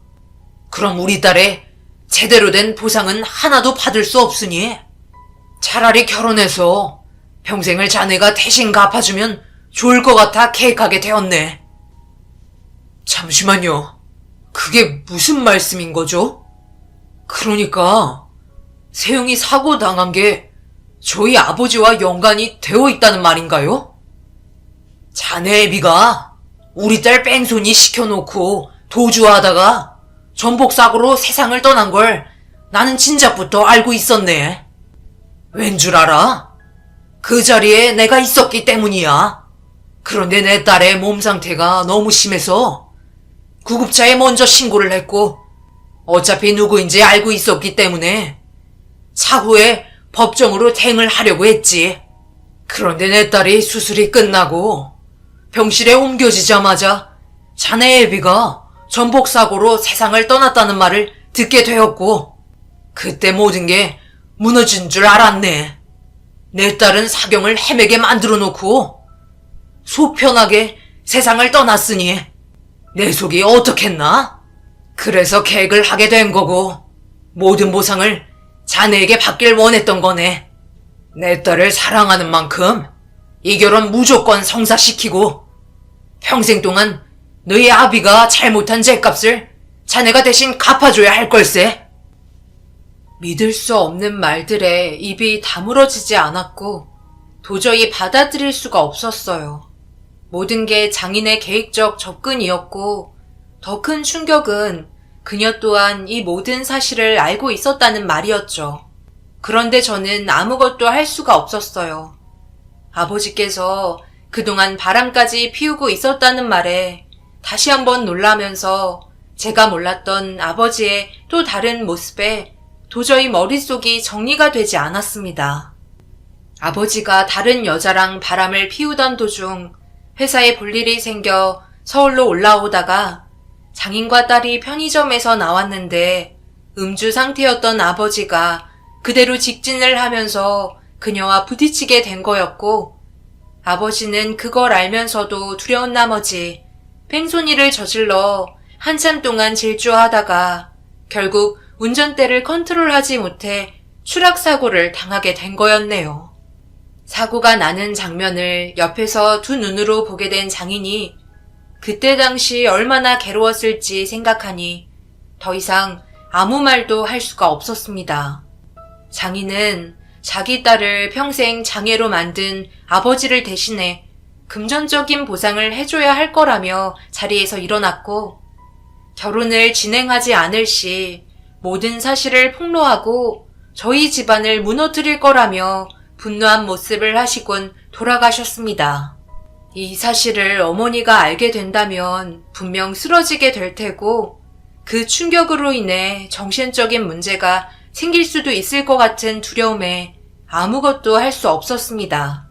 그럼 우리 딸의 제대로 된 보상은 하나도 받을 수 없으니 차라리 결혼해서 평생을 자네가 대신 갚아주면 좋을 것 같아 계획하게 되었네. 잠시만요. 그게 무슨 말씀인 거죠? 그러니까 세영이 사고 당한 게 저희 아버지와 연관이 되어 있다는 말인가요? 자네 애비가 우리 딸 뺑소니 시켜놓고 도주하다가 전복사고로 세상을 떠난 걸 나는 진작부터 알고 있었네. 왠 줄 알아? 그 자리에 내가 있었기 때문이야. 그런데 내 딸의 몸 상태가 너무 심해서 구급차에 먼저 신고를 했고 어차피 누구인지 알고 있었기 때문에 차후에 법정으로 대응을 하려고 했지. 그런데 내 딸이 수술이 끝나고 병실에 옮겨지자마자 자네 애비가 전복사고로 세상을 떠났다는 말을 듣게 되었고 그때 모든 게 무너진 줄 알았네. 내 딸은 사경을 헤매게 만들어 놓고 속 편하게 세상을 떠났으니 내 속이 어떻겠나? 그래서 계획을 하게 된 거고 모든 보상을 자네에게 받길 원했던 거네. 내 딸을 사랑하는 만큼 이 결혼 무조건 성사시키고 평생 동안 너희 아비가 잘못한 죄값을 자네가 대신 갚아줘야 할 걸세. 믿을 수 없는 말들에 입이 다물어지지 않았고 도저히 받아들일 수가 없었어요. 모든 게 장인의 계획적 접근이었고 더 큰 충격은 그녀 또한 이 모든 사실을 알고 있었다는 말이었죠. 그런데 저는 아무것도 할 수가 없었어요. 아버지께서 그동안 바람까지 피우고 있었다는 말에 다시 한번 놀라면서 제가 몰랐던 아버지의 또 다른 모습에 도저히 머릿속이 정리가 되지 않았습니다. 아버지가 다른 여자랑 바람을 피우던 도중 회사에 볼 일이 생겨 서울로 올라오다가 장인과 딸이 편의점에서 나왔는데 음주 상태였던 아버지가 그대로 직진을 하면서 그녀와 부딪히게 된 거였고 아버지는 그걸 알면서도 두려운 나머지 뺑소니를 저질러 한참 동안 질주하다가 결국 운전대를 컨트롤하지 못해 추락사고를 당하게 된 거였네요. 사고가 나는 장면을 옆에서 두 눈으로 보게 된 장인이 그때 당시 얼마나 괴로웠을지 생각하니 더 이상 아무 말도 할 수가 없었습니다. 장인은 자기 딸을 평생 장애로 만든 아버지를 대신해 금전적인 보상을 해줘야 할 거라며 자리에서 일어났고 결혼을 진행하지 않을 시 모든 사실을 폭로하고 저희 집안을 무너뜨릴 거라며 분노한 모습을 하시곤 돌아가셨습니다. 이 사실을 어머니가 알게 된다면 분명 쓰러지게 될 테고 그 충격으로 인해 정신적인 문제가 생길 수도 있을 것 같은 두려움에 아무것도 할 수 없었습니다.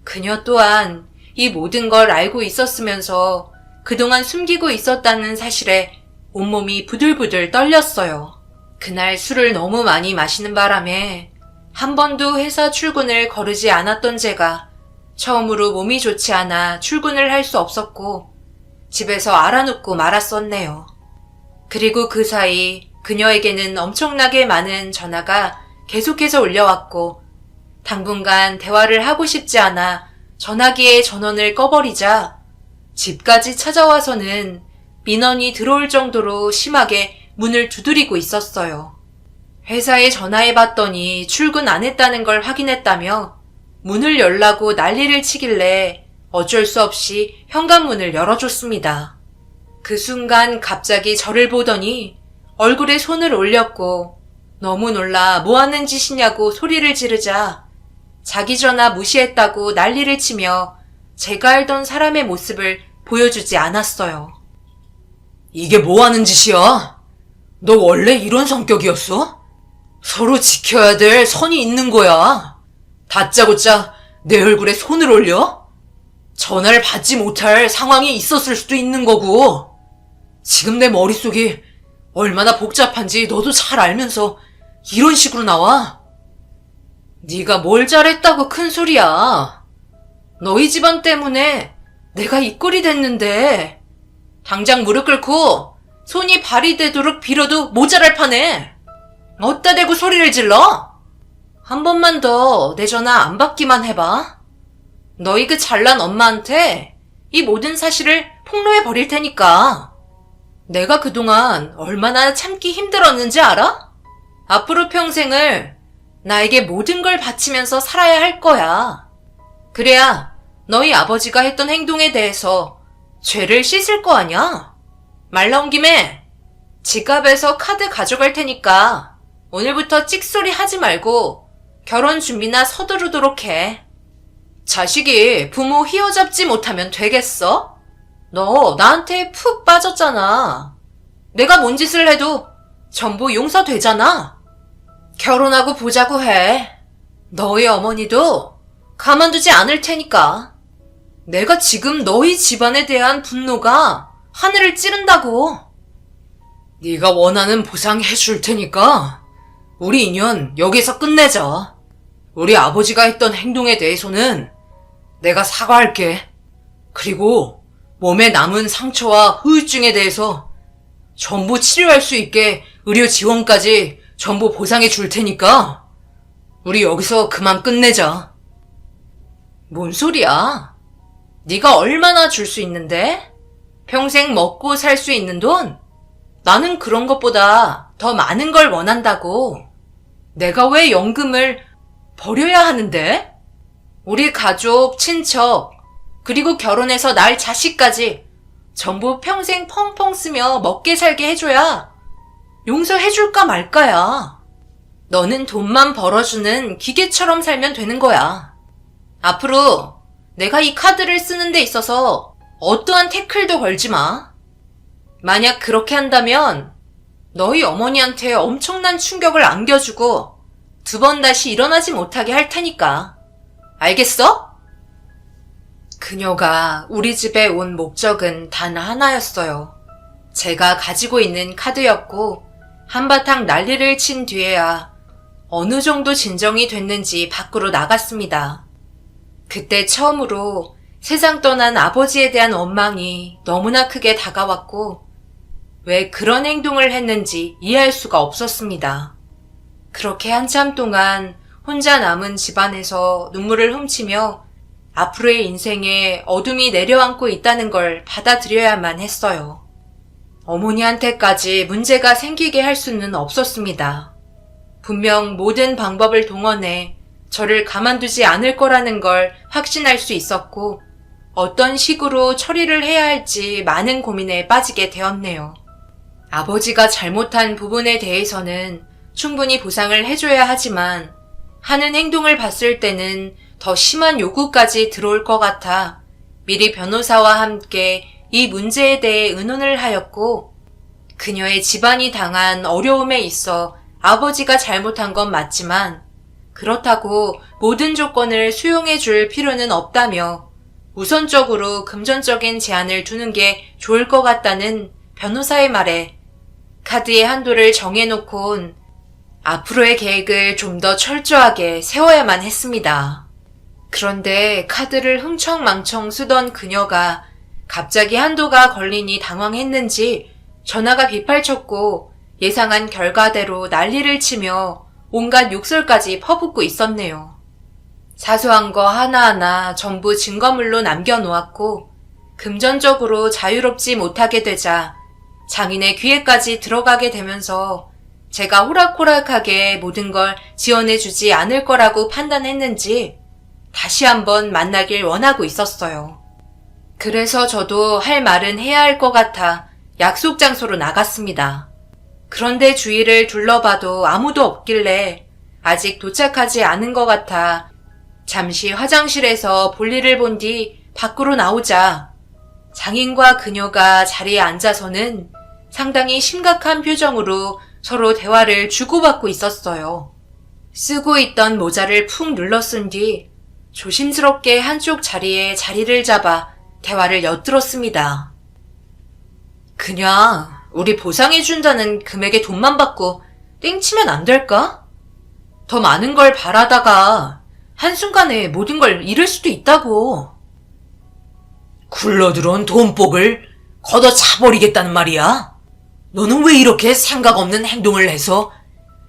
그녀 또한 이 모든 걸 알고 있었으면서 그동안 숨기고 있었다는 사실에 온몸이 부들부들 떨렸어요. 그날 술을 너무 많이 마시는 바람에 한 번도 회사 출근을 거르지 않았던 제가 처음으로 몸이 좋지 않아 출근을 할 수 없었고 집에서 알아눕고 말았었네요. 그리고 그 사이 그녀에게는 엄청나게 많은 전화가 계속해서 올려왔고 당분간 대화를 하고 싶지 않아 전화기의 전원을 꺼버리자 집까지 찾아와서는 민원이 들어올 정도로 심하게 문을 두드리고 있었어요. 회사에 전화해봤더니 출근 안 했다는 걸 확인했다며 문을 열라고 난리를 치길래 어쩔 수 없이 현관문을 열어줬습니다. 그 순간 갑자기 저를 보더니 얼굴에 손을 올렸고 너무 놀라 뭐 하는 짓이냐고 소리를 지르자 자기 전화 무시했다고 난리를 치며 제가 알던 사람의 모습을 보여주지 않았어요. 이게 뭐 하는 짓이야? 너 원래 이런 성격이었어? 서로 지켜야 될 선이 있는 거야. 다짜고짜 내 얼굴에 손을 올려? 전화를 받지 못할 상황이 있었을 수도 있는 거고. 지금 내 머릿속이 얼마나 복잡한지 너도 잘 알면서 이런 식으로 나와? 네가 뭘 잘했다고 큰 소리야. 너희 집안 때문에 내가 이 꼴이 됐는데 당장 무릎 꿇고 손이 발이 되도록 빌어도 모자랄 판에 어디다 대고 소리를 질러? 한 번만 더 내 전화 안 받기만 해봐. 너희 그 잘난 엄마한테 이 모든 사실을 폭로해 버릴 테니까. 내가 그동안 얼마나 참기 힘들었는지 알아? 앞으로 평생을 나에게 모든 걸 바치면서 살아야 할 거야. 그래야 너희 아버지가 했던 행동에 대해서 죄를 씻을 거 아냐? 말 나온 김에 지갑에서 카드 가져갈 테니까 오늘부터 찍소리 하지 말고 결혼 준비나 서두르도록 해. 자식이 부모 휘어잡지 못하면 되겠어? 너 나한테 푹 빠졌잖아. 내가 뭔 짓을 해도 전부 용서되잖아. 결혼하고 보자고 해. 너희 어머니도 가만두지 않을 테니까. 내가 지금 너희 집안에 대한 분노가 하늘을 찌른다고. 네가 원하는 보상 해줄 테니까 우리 인연 여기서 끝내자. 우리 아버지가 했던 행동에 대해서는 내가 사과할게. 그리고 몸에 남은 상처와 후유증에 대해서 전부 치료할 수 있게 의료 지원까지 전부 보상해 줄 테니까 우리 여기서 그만 끝내자. 뭔 소리야? 네가 얼마나 줄 수 있는데? 평생 먹고 살 수 있는 돈? 나는 그런 것보다 더 많은 걸 원한다고. 내가 왜 연금을 버려야 하는데? 우리 가족, 친척, 그리고 결혼해서 낳을 자식까지 전부 평생 펑펑 쓰며 먹게 살게 해줘야 용서해줄까 말까야. 너는 돈만 벌어주는 기계처럼 살면 되는 거야. 앞으로 내가 이 카드를 쓰는 데 있어서 어떠한 태클도 걸지 마. 만약 그렇게 한다면 너희 어머니한테 엄청난 충격을 안겨주고 두 번 다시 일어나지 못하게 할 테니까. 알겠어? 그녀가 우리 집에 온 목적은 단 하나였어요. 제가 가지고 있는 카드였고 한바탕 난리를 친 뒤에야 어느 정도 진정이 됐는지 밖으로 나갔습니다. 그때 처음으로 세상 떠난 아버지에 대한 원망이 너무나 크게 다가왔고 왜 그런 행동을 했는지 이해할 수가 없었습니다. 그렇게 한참 동안 혼자 남은 집안에서 눈물을 훔치며 앞으로의 인생에 어둠이 내려앉고 있다는 걸 받아들여야만 했어요. 어머니한테까지 문제가 생기게 할 수는 없었습니다. 분명 모든 방법을 동원해 저를 가만두지 않을 거라는 걸 확신할 수 있었고 어떤 식으로 처리를 해야 할지 많은 고민에 빠지게 되었네요. 아버지가 잘못한 부분에 대해서는 충분히 보상을 해줘야 하지만 하는 행동을 봤을 때는 더 심한 요구까지 들어올 것 같아 미리 변호사와 함께 이 문제에 대해 의논을 하였고 그녀의 집안이 당한 어려움에 있어 아버지가 잘못한 건 맞지만 그렇다고 모든 조건을 수용해 줄 필요는 없다며 우선적으로 금전적인 제한을 두는 게 좋을 것 같다는 변호사의 말에 카드의 한도를 정해놓곤 앞으로의 계획을 좀 더 철저하게 세워야만 했습니다. 그런데 카드를 흥청망청 쓰던 그녀가 갑자기 한도가 걸리니 당황했는지 전화가 빗발쳤고 예상한 결과대로 난리를 치며 온갖 욕설까지 퍼붓고 있었네요. 사소한 거 하나하나 전부 증거물로 남겨놓았고 금전적으로 자유롭지 못하게 되자 장인의 귀에까지 들어가게 되면서 제가 호락호락하게 모든 걸 지원해주지 않을 거라고 판단했는지 다시 한번 만나길 원하고 있었어요. 그래서 저도 할 말은 해야 할 것 같아 약속 장소로 나갔습니다. 그런데 주위를 둘러봐도 아무도 없길래 아직 도착하지 않은 것 같아 잠시 화장실에서 볼일을 본 뒤 밖으로 나오자 장인과 그녀가 자리에 앉아서는 상당히 심각한 표정으로 서로 대화를 주고받고 있었어요. 쓰고 있던 모자를 푹 눌러 쓴 뒤 조심스럽게 한쪽 자리에 자리를 잡아 대화를 엿들었습니다. 그냥 우리 보상해준다는 금액의 돈만 받고 땡치면 안 될까? 더 많은 걸 바라다가 한순간에 모든 걸 잃을 수도 있다고. 굴러들어온 돈복을 걷어차버리겠다는 말이야? 너는 왜 이렇게 생각 없는 행동을 해서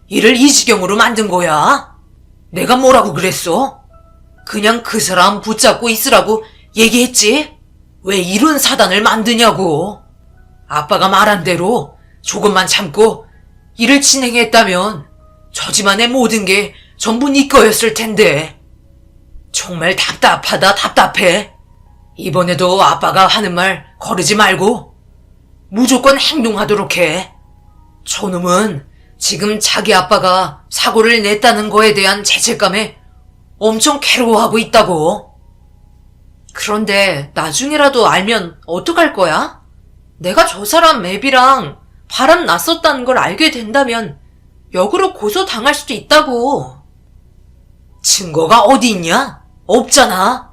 이를 이 지경으로 만든 거야? 내가 뭐라고 그랬어? 그냥 그 사람 붙잡고 있으라고 얘기했지? 왜 이런 사단을 만드냐고. 아빠가 말한 대로 조금만 참고 일을 진행했다면 저 집안의 모든 게 전부 네 거였을 텐데. 정말 답답해. 이번에도 아빠가 하는 말 거르지 말고 무조건 행동하도록 해. 저놈은 지금 자기 아빠가 사고를 냈다는 거에 대한 죄책감에 엄청 괴로워하고 있다고. 그런데 나중에라도 알면 어떡할 거야? 내가 저 사람 애비랑 바람 났었다는 걸 알게 된다면 역으로 고소당할 수도 있다고. 증거가 어디 있냐? 없잖아.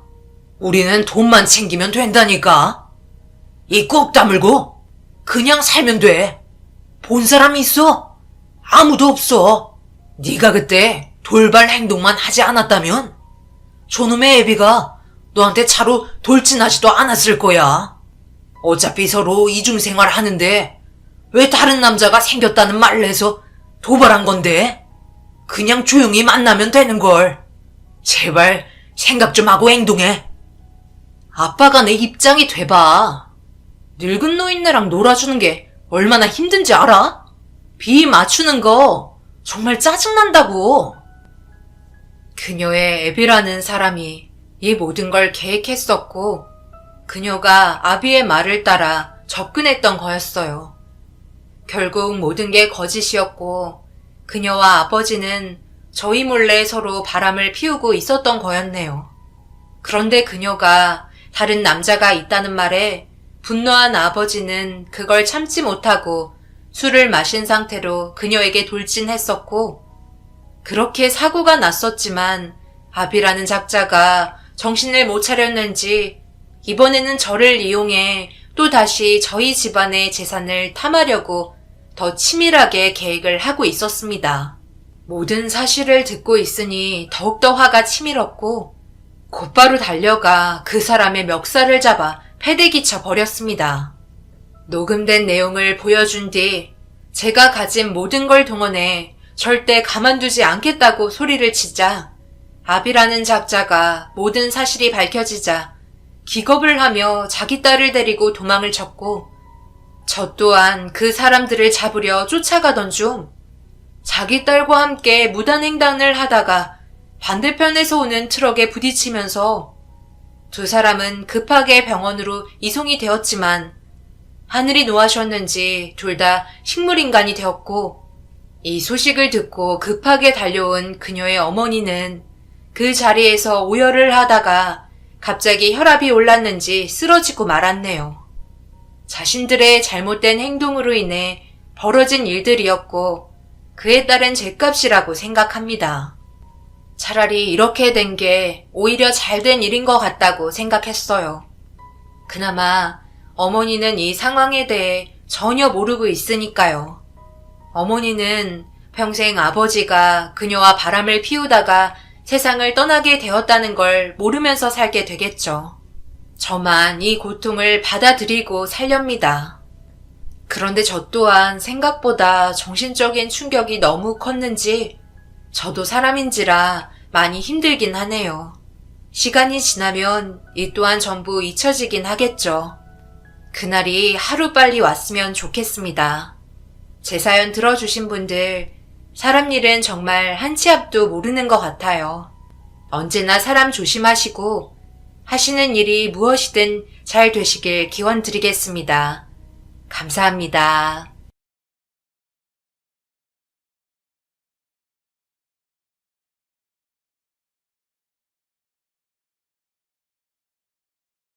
우리는 돈만 챙기면 된다니까. 이 꼭 다물고 그냥 살면 돼. 본 사람이 있어? 아무도 없어. 네가 그때 돌발 행동만 하지 않았다면 저놈의 애비가 너한테 차로 돌진하지도 않았을 거야. 어차피 서로 이중생활 하는데 왜 다른 남자가 생겼다는 말을 해서 도발한 건데? 그냥 조용히 만나면 되는 걸. 제발 생각 좀 하고 행동해. 아빠가 내 입장이 돼봐. 늙은 노인네랑 놀아주는 게 얼마나 힘든지 알아? 비 맞추는 거 정말 짜증난다고. 그녀의 애비라는 사람이 이 모든 걸 계획했었고 그녀가 아비의 말을 따라 접근했던 거였어요. 결국 모든 게 거짓이었고 그녀와 아버지는 저희 몰래 서로 바람을 피우고 있었던 거였네요. 그런데 그녀가 다른 남자가 있다는 말에 분노한 아버지는 그걸 참지 못하고 술을 마신 상태로 그녀에게 돌진했었고 그렇게 사고가 났었지만 아비라는 작자가 정신을 못 차렸는지 이번에는 저를 이용해 또다시 저희 집안의 재산을 탐하려고 더 치밀하게 계획을 하고 있었습니다. 모든 사실을 듣고 있으니 더욱더 화가 치밀었고 곧바로 달려가 그 사람의 멱살을 잡아 패대기쳐 버렸습니다. 녹음된 내용을 보여준 뒤 제가 가진 모든 걸 동원해 절대 가만두지 않겠다고 소리를 치자 아비라는 작자가 모든 사실이 밝혀지자 기겁을 하며 자기 딸을 데리고 도망을 쳤고 저 또한 그 사람들을 잡으려 쫓아가던 중 자기 딸과 함께 무단횡단을 하다가 반대편에서 오는 트럭에 부딪히면서 두 사람은 급하게 병원으로 이송이 되었지만 하늘이 노하셨는지 둘 다 식물인간이 되었고, 이 소식을 듣고 급하게 달려온 그녀의 어머니는 그 자리에서 오열을 하다가 갑자기 혈압이 올랐는지 쓰러지고 말았네요. 자신들의 잘못된 행동으로 인해 벌어진 일들이었고 그에 따른 죗값이라고 생각합니다. 차라리 이렇게 된 게 오히려 잘된 일인 것 같다고 생각했어요. 그나마 어머니는 이 상황에 대해 전혀 모르고 있으니까요. 어머니는 평생 아버지가 그녀와 바람을 피우다가 세상을 떠나게 되었다는 걸 모르면서 살게 되겠죠. 저만 이 고통을 받아들이고 살렵니다. 그런데 저 또한 생각보다 정신적인 충격이 너무 컸는지 저도 사람인지라 많이 힘들긴 하네요. 시간이 지나면 이 또한 전부 잊혀지긴 하겠죠. 그날이 하루빨리 왔으면 좋겠습니다. 제 사연 들어주신 분들, 사람 일은 정말 한 치 앞도 모르는 것 같아요. 언제나 사람 조심하시고 하시는 일이 무엇이든 잘 되시길 기원드리겠습니다. 감사합니다.